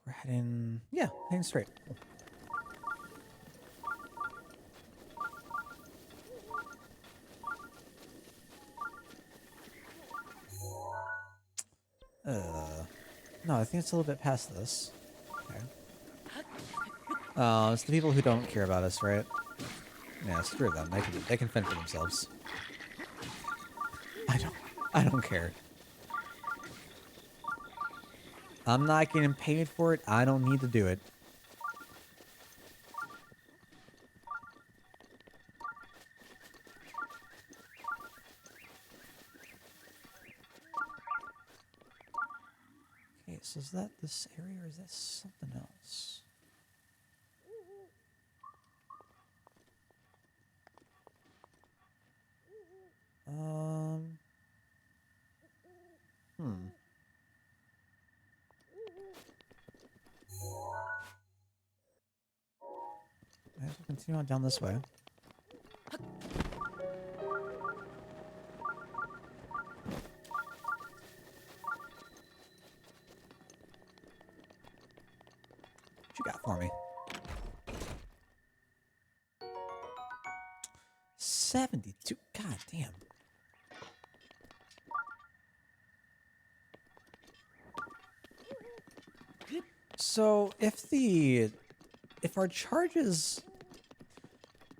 We're heading, yeah, heading straight. No, I think it's a little bit past this. Okay. It's the people who don't care about us, right? Yeah, screw them. They can fend for themselves. I don't care. I'm not getting paid for it. I don't need to do it. Okay, so is that this area or is that something else? I have to continue on down this way. What you got for me? 72. God damn. So if our charges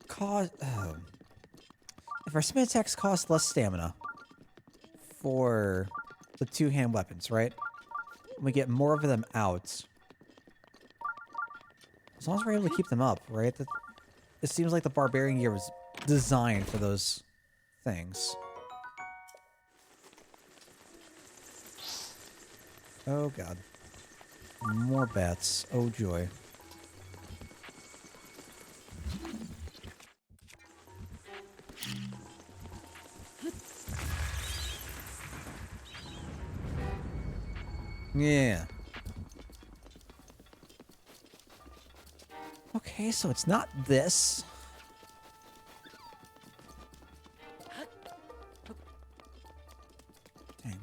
cost if our smith attacks cost less stamina for the two-hand weapons, right? We get more of them out. As long as we're able to keep them up, right? It seems like the barbarian gear was designed for those things. Oh god. More bats. Oh joy. Yeah. Okay, so it's not this. Dang.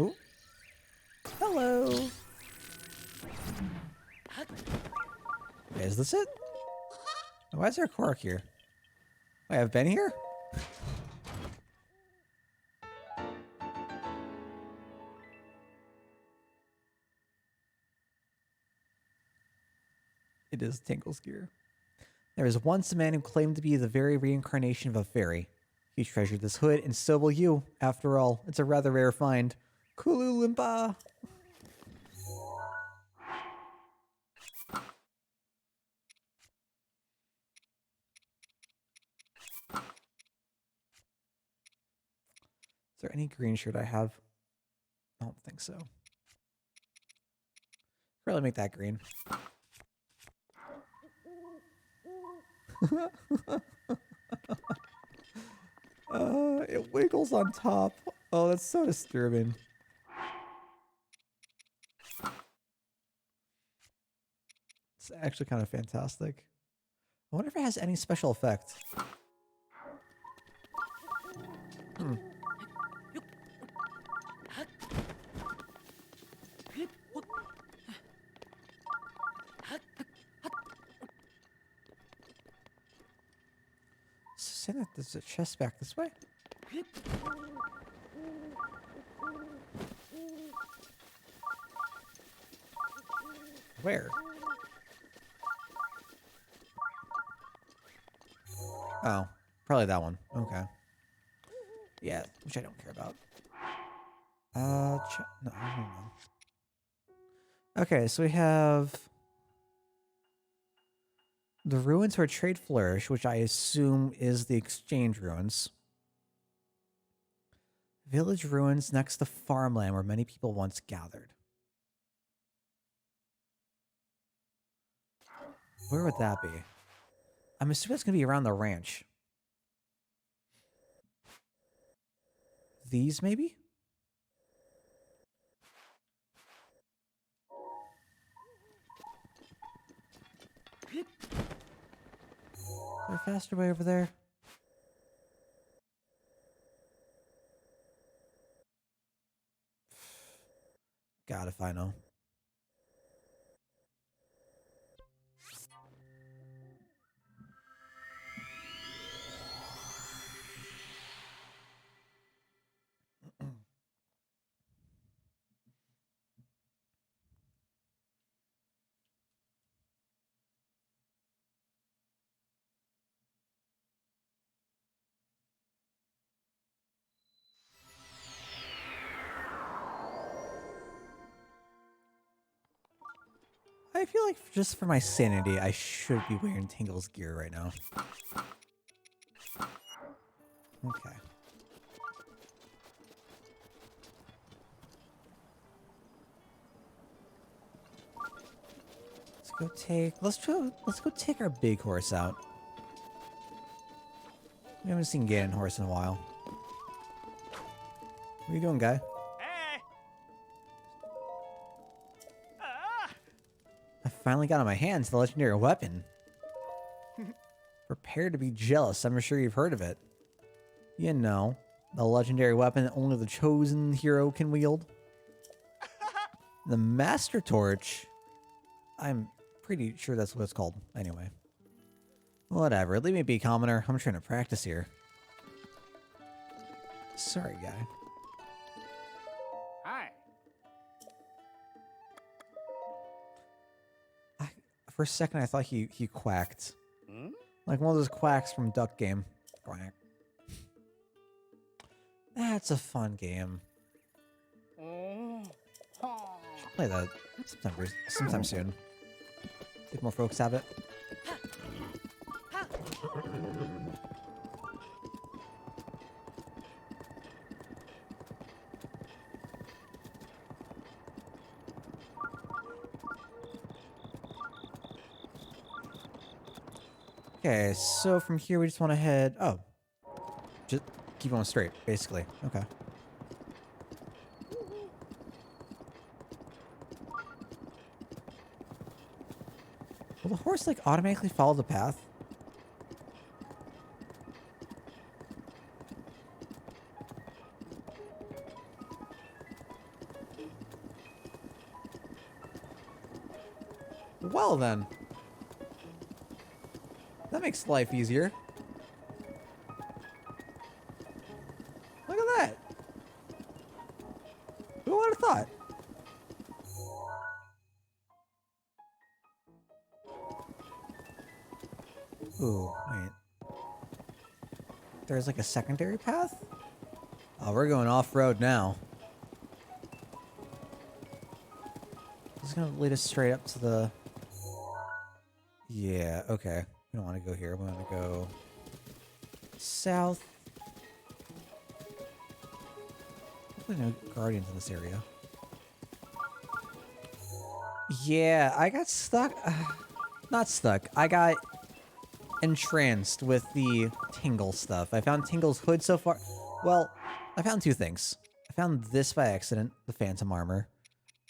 Oh. Hello. Okay, is this it? Why is there a Korok here? Wait, I've been here? It is Tingle's gear. There was once a man who claimed to be the very reincarnation of a fairy. He treasured this hood, and so will you. After all, it's a rather rare find. Kulu Limpa! Is there any green shirt I have? I don't think so. Really make that green. It wiggles on top. Oh, that's so disturbing. It's actually kind of fantastic. I wonder if it has any special effect. Hmm. Saying that there's a chest back this way? Where? Oh, probably that one. Okay. Yeah, which I don't care about. No, I don't know. Okay, so we have the ruins where trade flourish, which I assume is the exchange ruins. Village ruins next to farmland where many people once gathered. Where would that be? I'm assuming it's going to be around the ranch. These, maybe? Is there a faster way over there? God, if I know. I feel like just for my sanity, I should be wearing Tingle's gear right now. Okay. Let's go take our big horse out. We haven't seen Ganon horse in a while. What are you doing, guy? Hey! I finally got on my hands the legendary weapon. Prepare to be jealous. I'm sure you've heard of it. You know, the legendary weapon that only the chosen hero can wield. The Master Torch. I'm pretty sure that's what it's called. Anyway. Whatever. Leave me be, commoner. I'm trying to practice here. Sorry, guy. Hi. For a second, I thought he quacked. Hmm? Like one of those quacks from Duck Game. Quack. That's a fun game. Play that sometime soon. If more folks have it. Okay, so from here we just want to head... Oh. Just keep going straight, basically. Okay. Will the horse, like, automatically follow the path? Well, then. That makes life easier. Look at that. Who would have thought? Ooh, wait. There's like a secondary path? Oh, we're going off-road now. This is gonna lead us straight up to the... Yeah, okay. We don't want to go here. We want to go south. Hopefully no guardians in this area. Yeah, I got stuck. Not stuck. I got entranced with the Tingle stuff. I found Tingle's hood so far. Well, I found two things. I found this by accident, the Phantom Armor.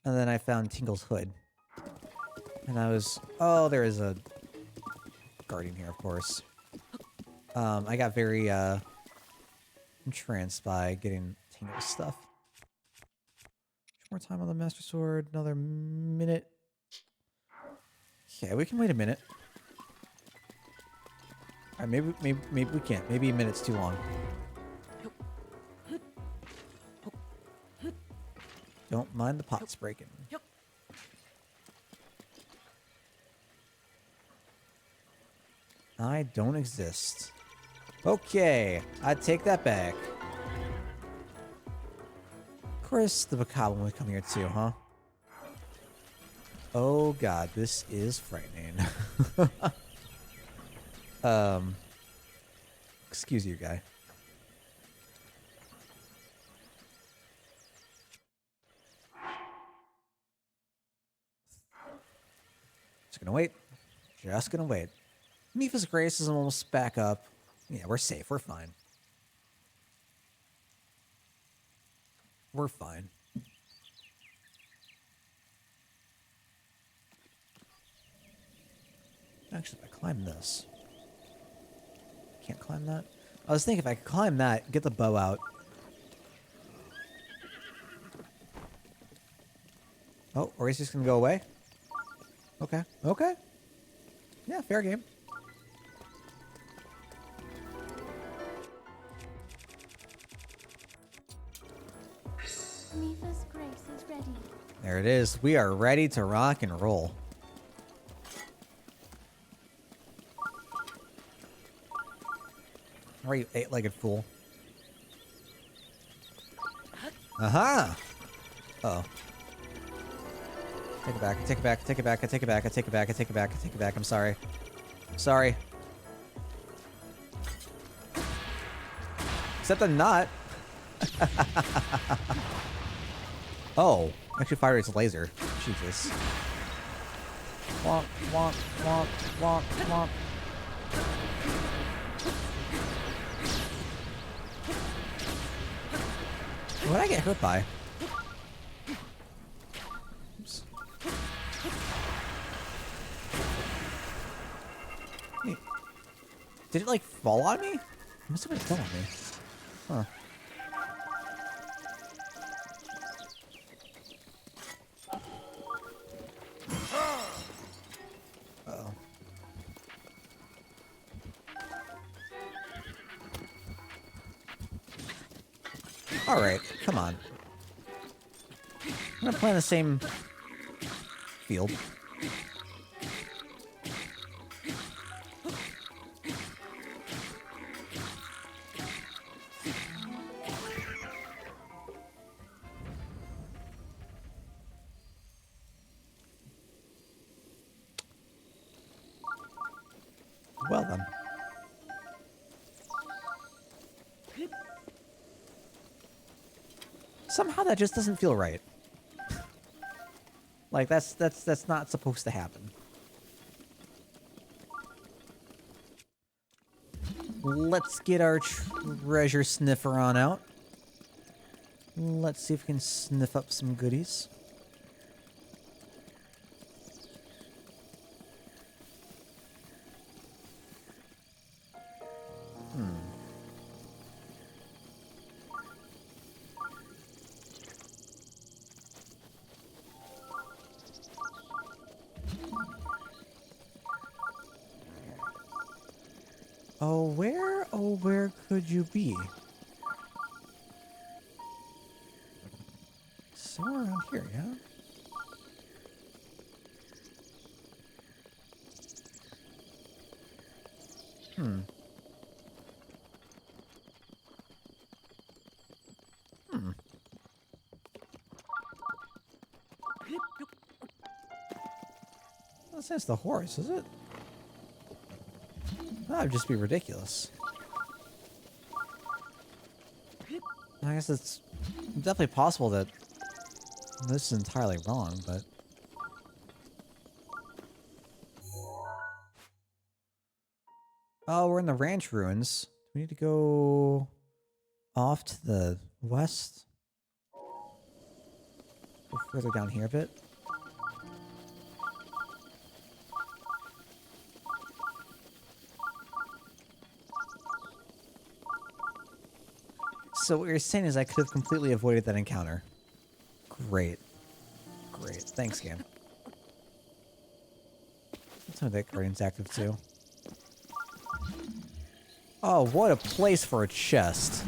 And then I found Tingle's hood. And I was... Oh, there is a... guarding here, of course. I got very entranced by getting Tingo's stuff. More time on the Master Sword. Another minute. Okay, we can wait a minute. All right, maybe we can't. Maybe a minute's too long. Don't mind the pots breaking. I don't exist. Okay, I take that back. Of course, the Bokoblin would come here too, huh? Oh god, this is frightening. Excuse you, guy. Just gonna wait. Just gonna wait. Mipha's Grace is almost back up. Yeah, we're safe. We're fine. We're fine. Actually, if I climb this... Can't climb that? I was thinking if I could climb that, get the bow out. Oh, or is he just gonna go away? Okay. Okay. Yeah, fair game. Mipha's grace is ready. There it is. We are ready to rock and roll. Where are you, eight-legged fool? Aha! Uh-oh. Take it back, take it back, take it back, I take it back, I take it back, I take it back, I take it back, I'm sorry. Sorry. Except I'm not. Oh, actually fire rate's laser. Jesus. Womp, womp, womp, womp, womp. What'd I get hurt by? Oops. Wait. Did it like fall on me? It must have been fall on me. Huh. Uh-oh. Alright, come on. I'm gonna play in the same field. Well then. Somehow that just doesn't feel right. Like that's not supposed to happen. Let's get our treasure sniffer on out. Let's see if we can sniff up some goodies. Oh, where could you be? Somewhere around here, yeah? Hmm. That's the horse, is it? That would just be ridiculous. I guess it's definitely possible that this is entirely wrong, but... Oh, we're in the ranch ruins. Do we need to go off to the west? Go further down here a bit. So what you're saying is I could have completely avoided that encounter. Great. Great. Thanks, game. Tell me that Guardian's active too. Oh, what a place for a chest.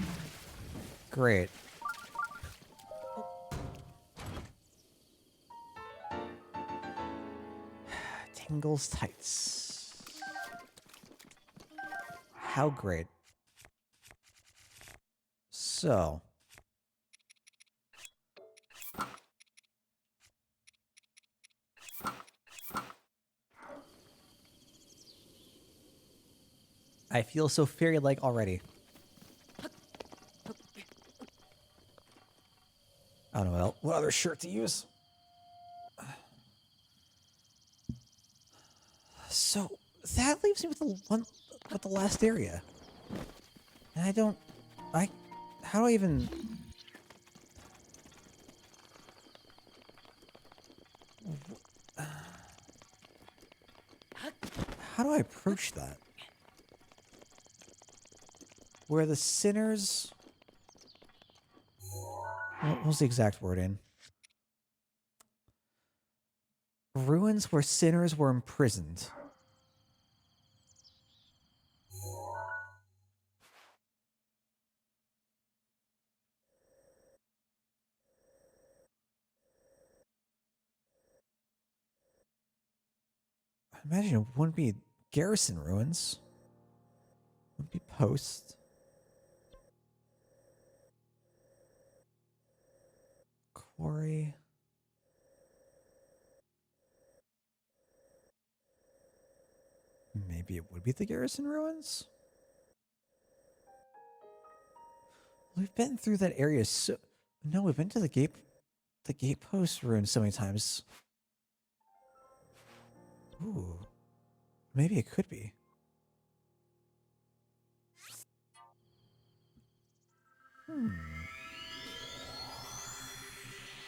Great. Tingle's tights. How great. So. I feel so fairy-like already. I don't know what other shirt to use. So that leaves me with the last area. And how do I even... How do I approach that? Where the sinners... What was the exact wording? Ruins where sinners were imprisoned. I imagine it wouldn't be garrison ruins. It would be post. Quarry. Maybe it would be the garrison ruins? We've been through that area so... No, we've been to the gatepost ruins so many times. Ooh. Maybe it could be.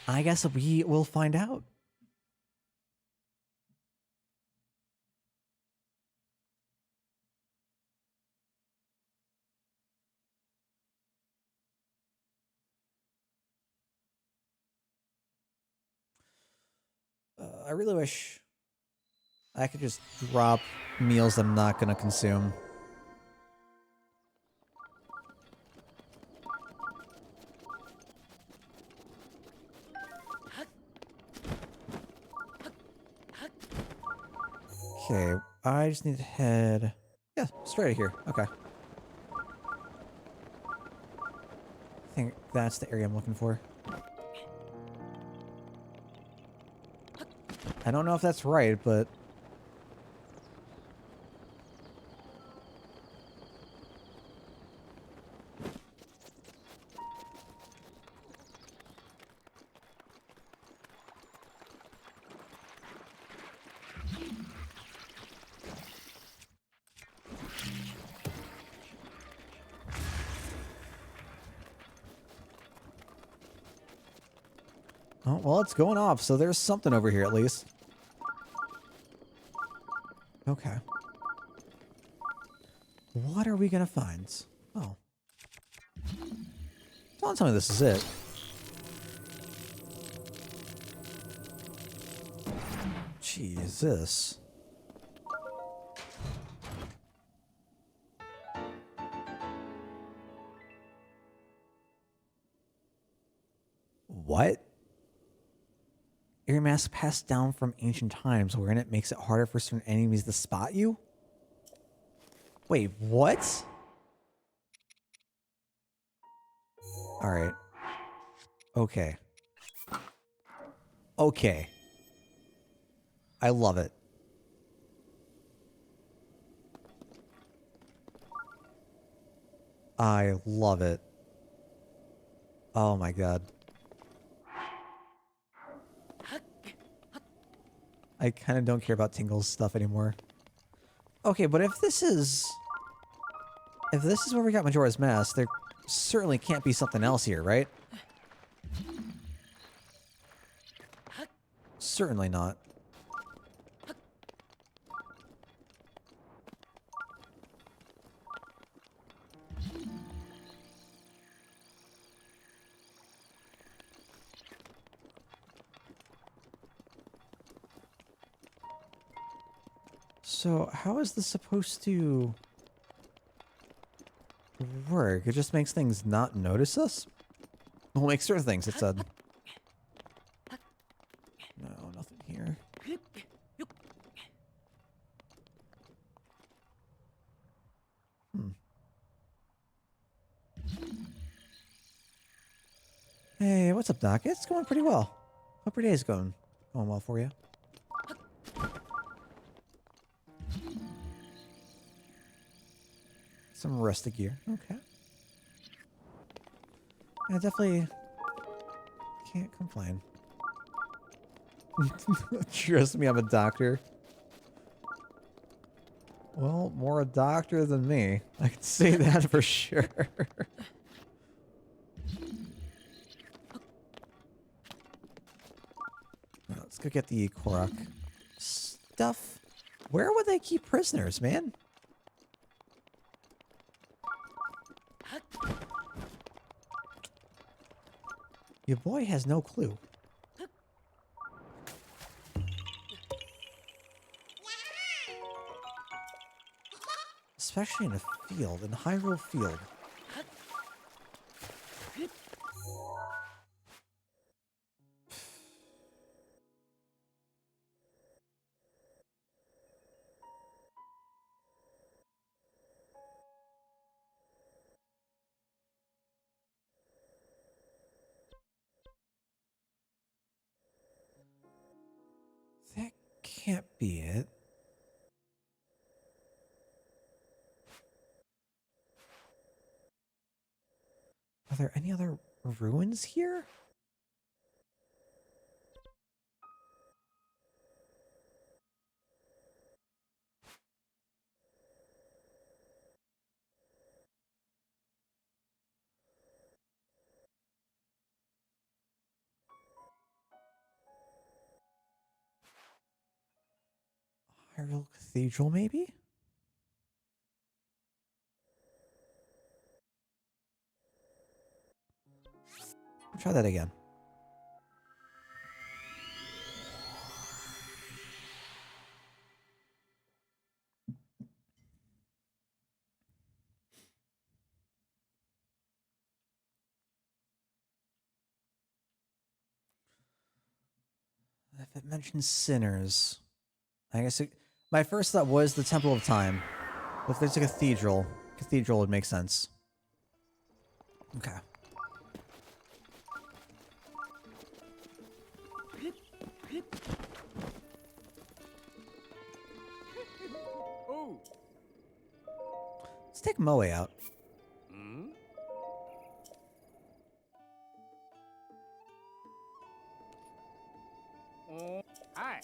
I guess we will find out. I really wish I could just drop meals I'm not going to consume. Okay, I just need to head... Yeah, straight here. Okay. I think that's the area I'm looking for. I don't know if that's right, but... Oh, well, it's going off, so there's something over here at least. Okay. What are we gonna find? Oh. Don't tell me this is it. Jesus. What? Air mask passed down from ancient times, wherein it makes it harder for certain enemies to spot you? Wait, what? Alright. Okay. Okay. I love it. I love it. Oh my god. I kind of don't care about Tingle's stuff anymore. Okay, but if this is where we got Majora's Mask, there certainly can't be something else here, right? Certainly not. So how is this supposed to work? It just makes things not notice us? Well, it makes certain things, it said. No, nothing here. Hey, what's up, Doc? It's going pretty well. Hope your day's going well for you. Some rustic gear. Okay. I definitely can't complain. Trust me, I'm a doctor. Well, more a doctor than me. I can say that for sure. Let's go get the Korok stuff. Where would they keep prisoners, man? Your boy has no clue. Especially in a field, in a Hyrule field. That can't be it. Are there any other ruins here? Hyrule Cathedral, maybe? Try that again. If it mentions sinners, I guess my first thought was the Temple of Time. But if there's a cathedral would make sense. Okay. Oh. Let's take Moe out. Hi.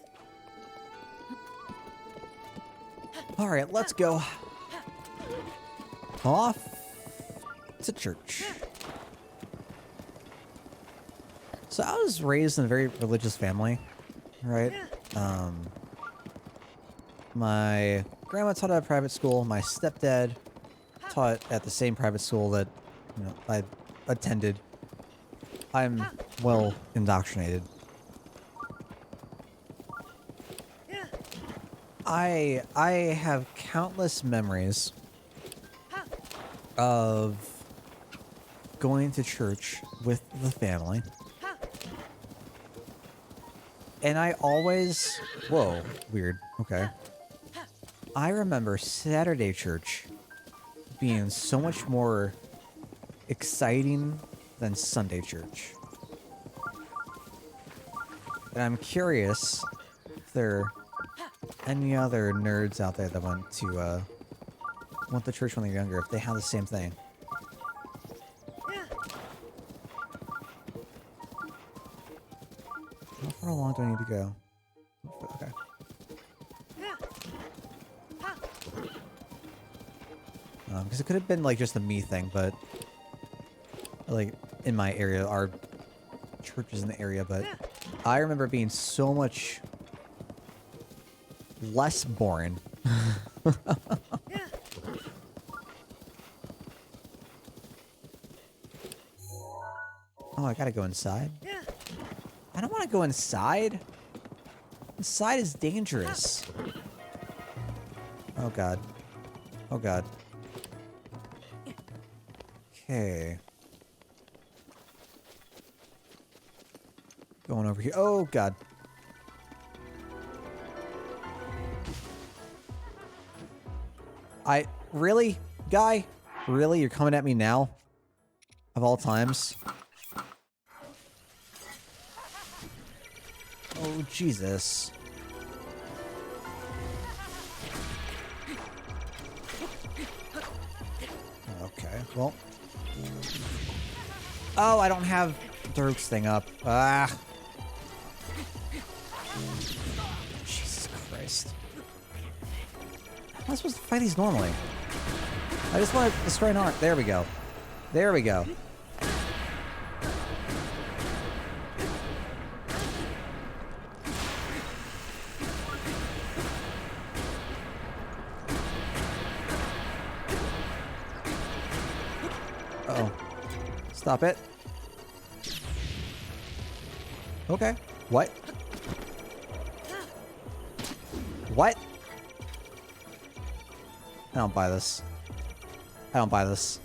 All right, let's go. Off to church. So I was raised in a very religious family, right? My grandma taught at a private school. My stepdad taught at the same private school that, you know, I attended. I'm well indoctrinated. I have countless memories of going to church with the family. And I always... Whoa, weird. Okay. I remember Saturday church being so much more exciting than Sunday church. And I'm curious if there are any other nerds out there that went to church when they're younger, if they have the same thing. How long do I need to go? Okay. Because it could have been like just a me thing, but like in my area, our church is in the area, but I remember it being so much less boring. Oh, I gotta go inside. I don't want to go inside. Inside is dangerous. Oh god. Oh god. Okay. Going over here. Oh god. Really? Guy? Really? You're coming at me now? Of all times? Oh, Jesus. Okay, well. Oh, I don't have Daruk's thing up. Ah. Jesus Christ. How am I supposed to fight these normally? I just want to destroy an arc. There we go. There we go. Uh-oh. Stop it. Okay. What? What? I don't buy this. I don't buy this.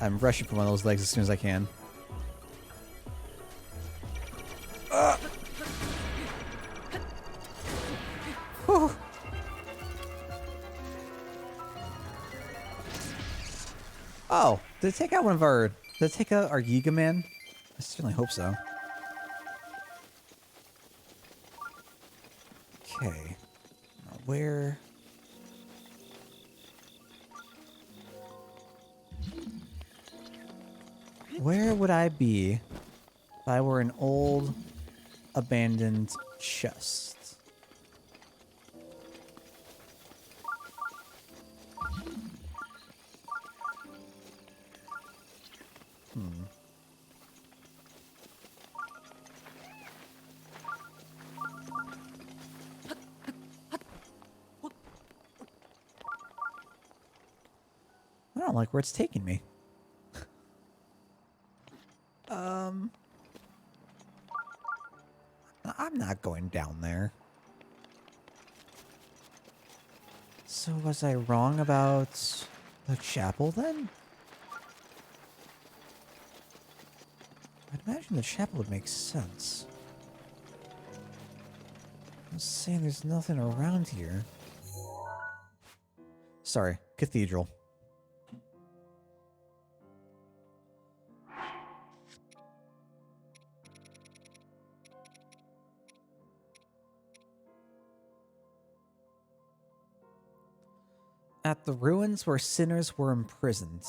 I'm rushing for one of those legs as soon as I can. Whew. Oh, did it take out one of our... Did it take out our Yiga Man? I certainly hope so. Okay. Now where... Where would I be if I were an old, abandoned chest? I don't like where it's taking me. I'm not going down there. So was I wrong about the chapel then? I'd imagine the chapel would make sense. I'm saying there's nothing around here. Sorry, cathedral. At the ruins where sinners were imprisoned.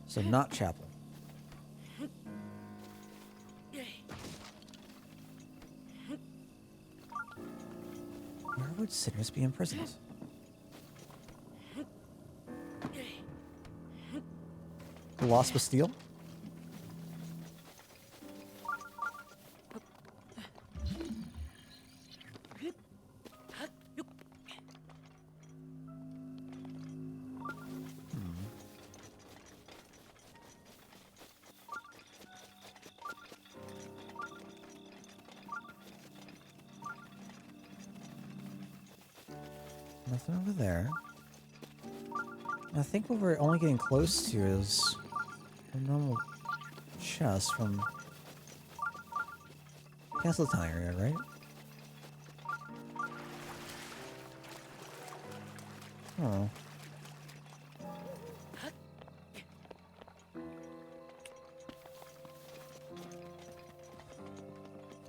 So not chapel. Where would sinners be imprisoned? The Lost Bastille? Nothing over there. I think what we're only getting close to is a normal chest from Castletown area, right? Oh.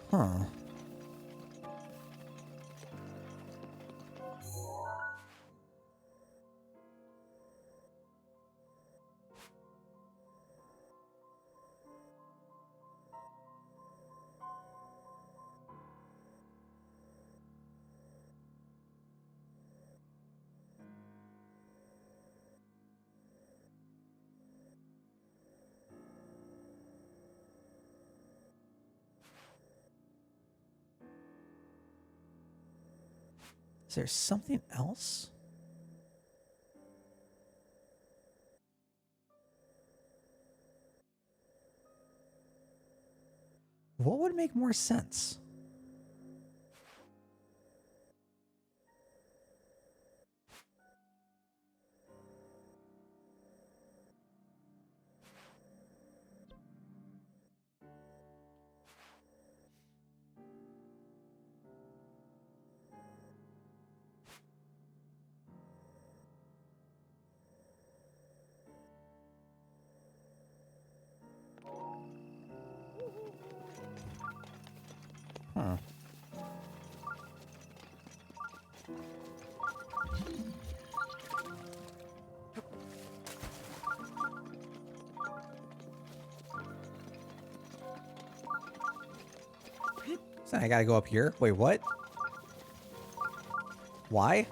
Huh. Is there something else? What would make more sense? Huh. So I gotta go up here? Wait, what? Why?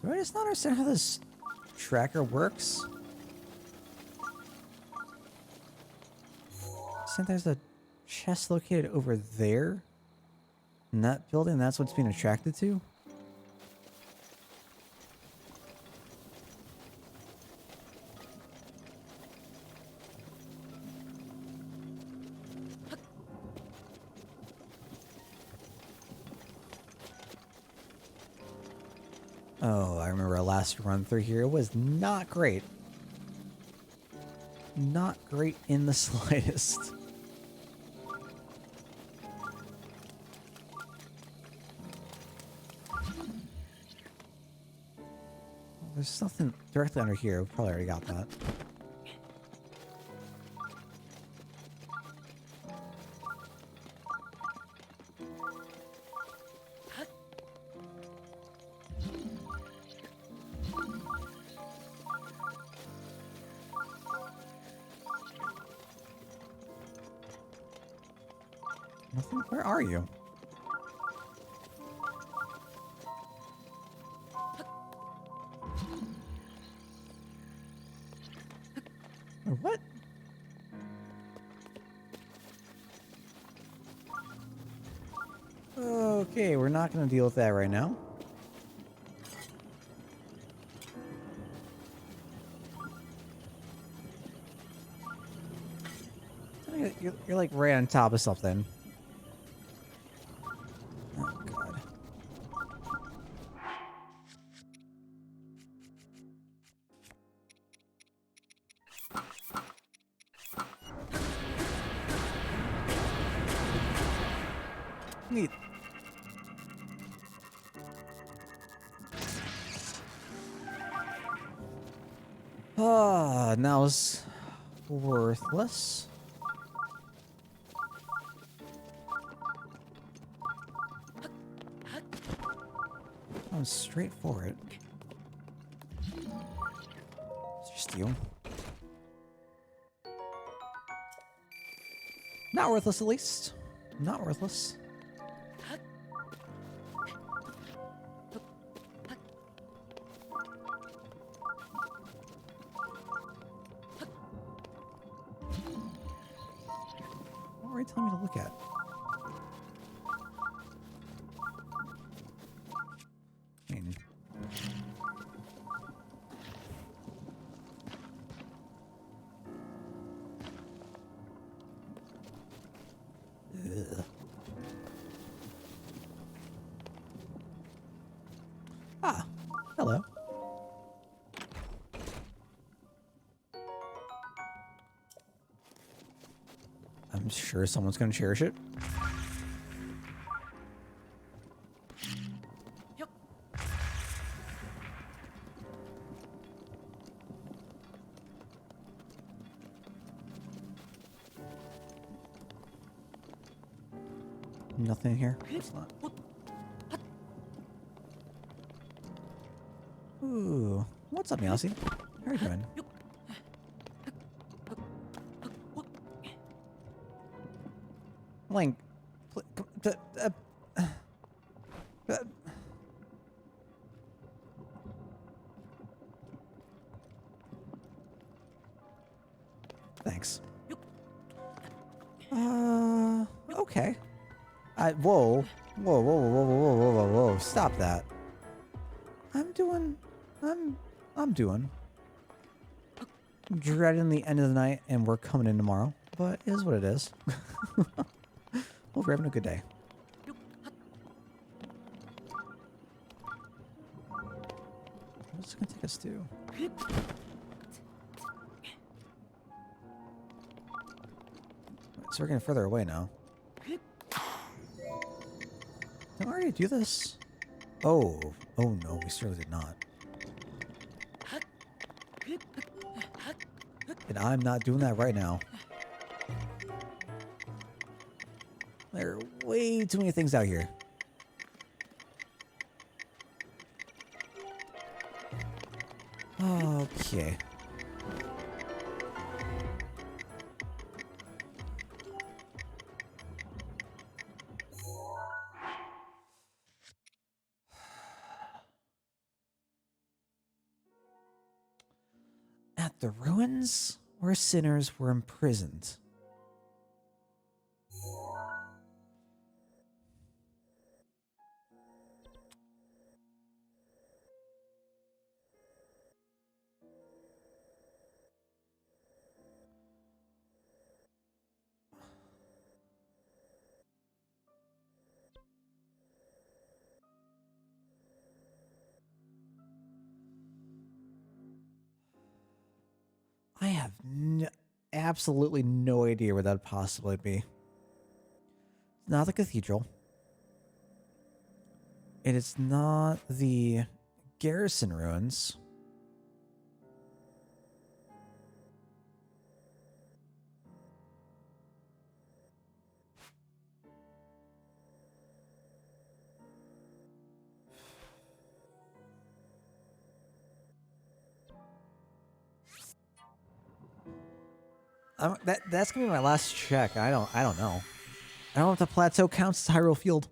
Do I just not understand how this tracker works? Since there's a chest located over there in that building, that's what's being attracted to? Oh, I remember our last run through here. It was not great. Not great in the slightest. There's something directly under here. We probably already got that. Nothing? Where are you? What? Okay, we're not going to deal with that right now. You're like right on top of something. Oh, God. Neat. Ah, now it's worthless. I'm straight for it. Just you. Not worthless, at least. Not worthless. What were you telling me to look at? I mean, ugh. Ah, hello. I'm sure someone's gonna cherish it. Nothing here. It's not. Ooh, what's up, Meowsy? How are you doing? Link, thanks. Okay. Whoa. Whoa, whoa, whoa, whoa, whoa, whoa, whoa, whoa. Stop that. I'm dreading the end of the night, and we're coming in tomorrow. But it is what it is. Hope you're having a good day. What's it gonna take us to? So we're getting further away now. Did I already do this? Oh. Oh no, we certainly did not. And I'm not doing that right now. There are way too many things out here. Okay. At the ruins where sinners were imprisoned. I have absolutely no idea where that would possibly be. It's not the cathedral. It is not the garrison ruins. That's gonna be my last check. I don't know. I don't know if the plateau counts as Hyrule Field.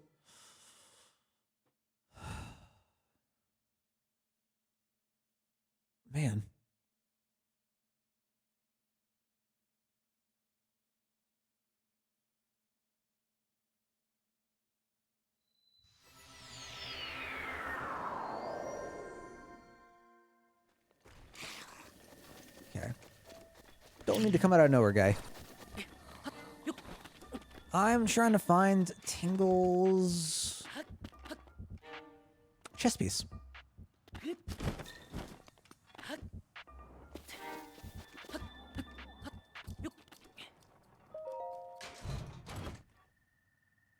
Man. Okay. Don't need to come out of nowhere, guy. I'm trying to find Tingle's chess piece.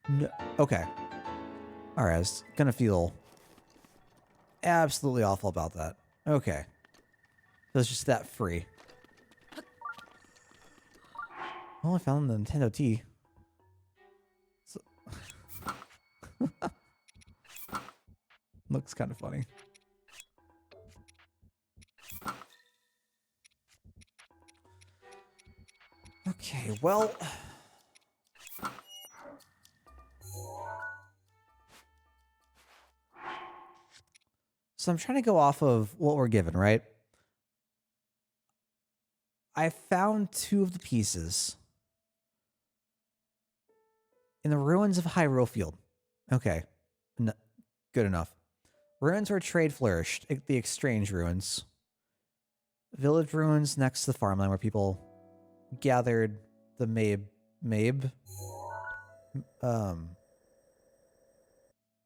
No, okay. Alright, I was gonna feel absolutely awful about that. Okay. So it's just that free. Well, I found the Nintendo T. So looks kind of funny. Okay, well... So I'm trying to go off of what we're given, right? I found 2 of the pieces in the ruins of Hyrule Field. Okay. Good enough. Ruins where trade flourished. The exchange ruins. Village ruins next to the farmland where people gathered the Mabe.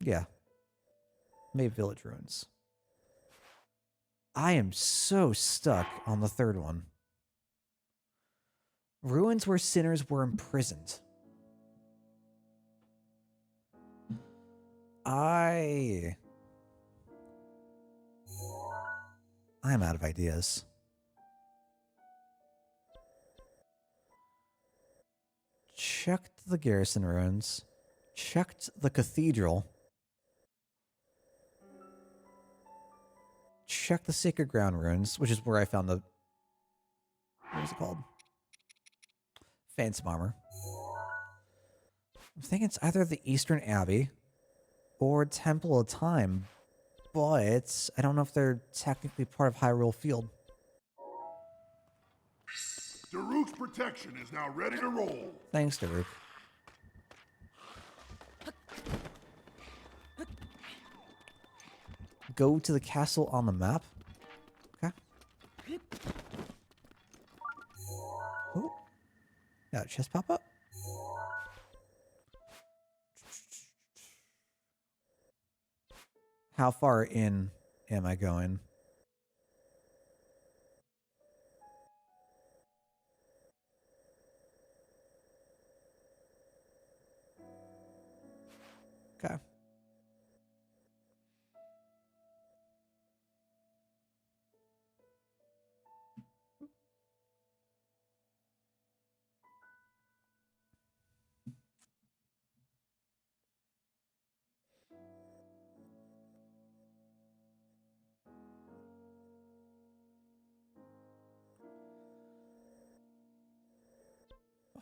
Yeah. Mabe Village ruins. I am so stuck on the third one. Ruins where sinners were imprisoned. I'm out of ideas. Checked the garrison ruins. Checked the cathedral. Checked the sacred ground ruins, which is where I found the... What was it called? Phantom armor. I'm thinking it's either the Eastern Abbey or Temple of Time, but I don't know if they're technically part of Hyrule Field. Daruk's protection is now ready to roll. Thanks, Daruk. go to the castle on the map. Okay. Oh. Got a chest pop up. How far in am I going? Okay.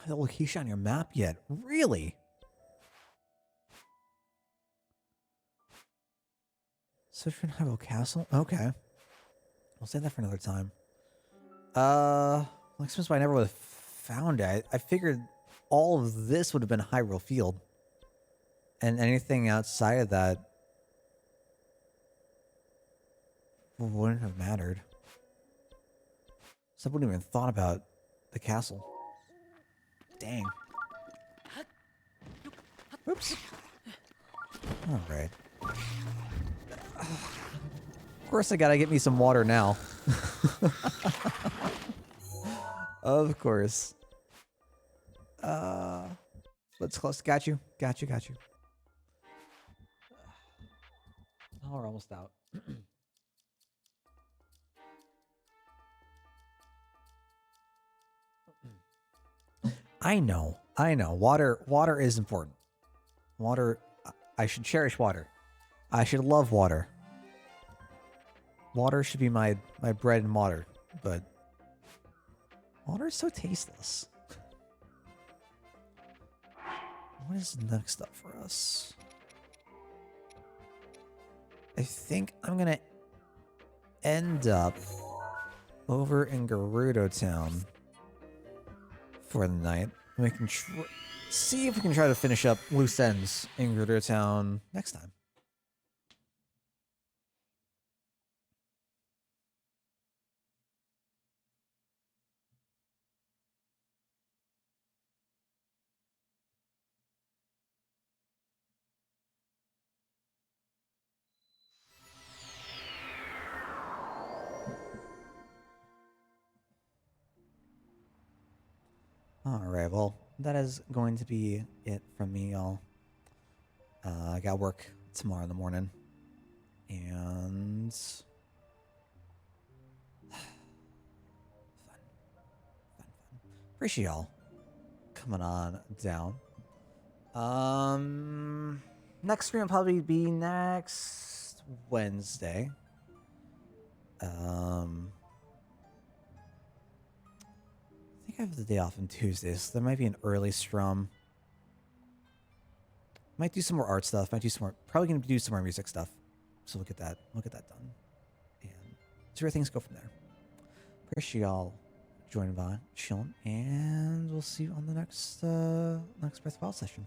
The location on your map yet? Really? Search for Hyrule Castle? Okay. We'll save that for another time. Well, I suppose I never would have found it. I figured all of this would have been Hyrule Field. And anything outside of that wouldn't have mattered. So I wouldn't even thought about the castle. Dang. Oops. Alright. Of course I gotta get me some water now. Of course. Let's close. Got you. Got you. Got you. Oh, we're almost out. I know. Water is important. Water, I should cherish water. I should love water. Water should be my bread and water, but water is so tasteless. What is next up for us? I think I'm gonna end up over in Gerudo Town for the night. We can see if we can try to finish up loose ends in Gerudo Town next time. Alright, well, that is going to be it from me, y'all. I got work tomorrow in the morning. And... fun. Appreciate y'all coming on down. Next stream will probably be next Wednesday. I think I have the day off on Tuesdays. So there might be an early strum. Might do some more art stuff. Might do some more. Probably gonna do some more music stuff. So look at that. Look at that done. And see where things go from there. Appreciate y'all joining by, chilling, and we'll see you on the next Breath of Wild session.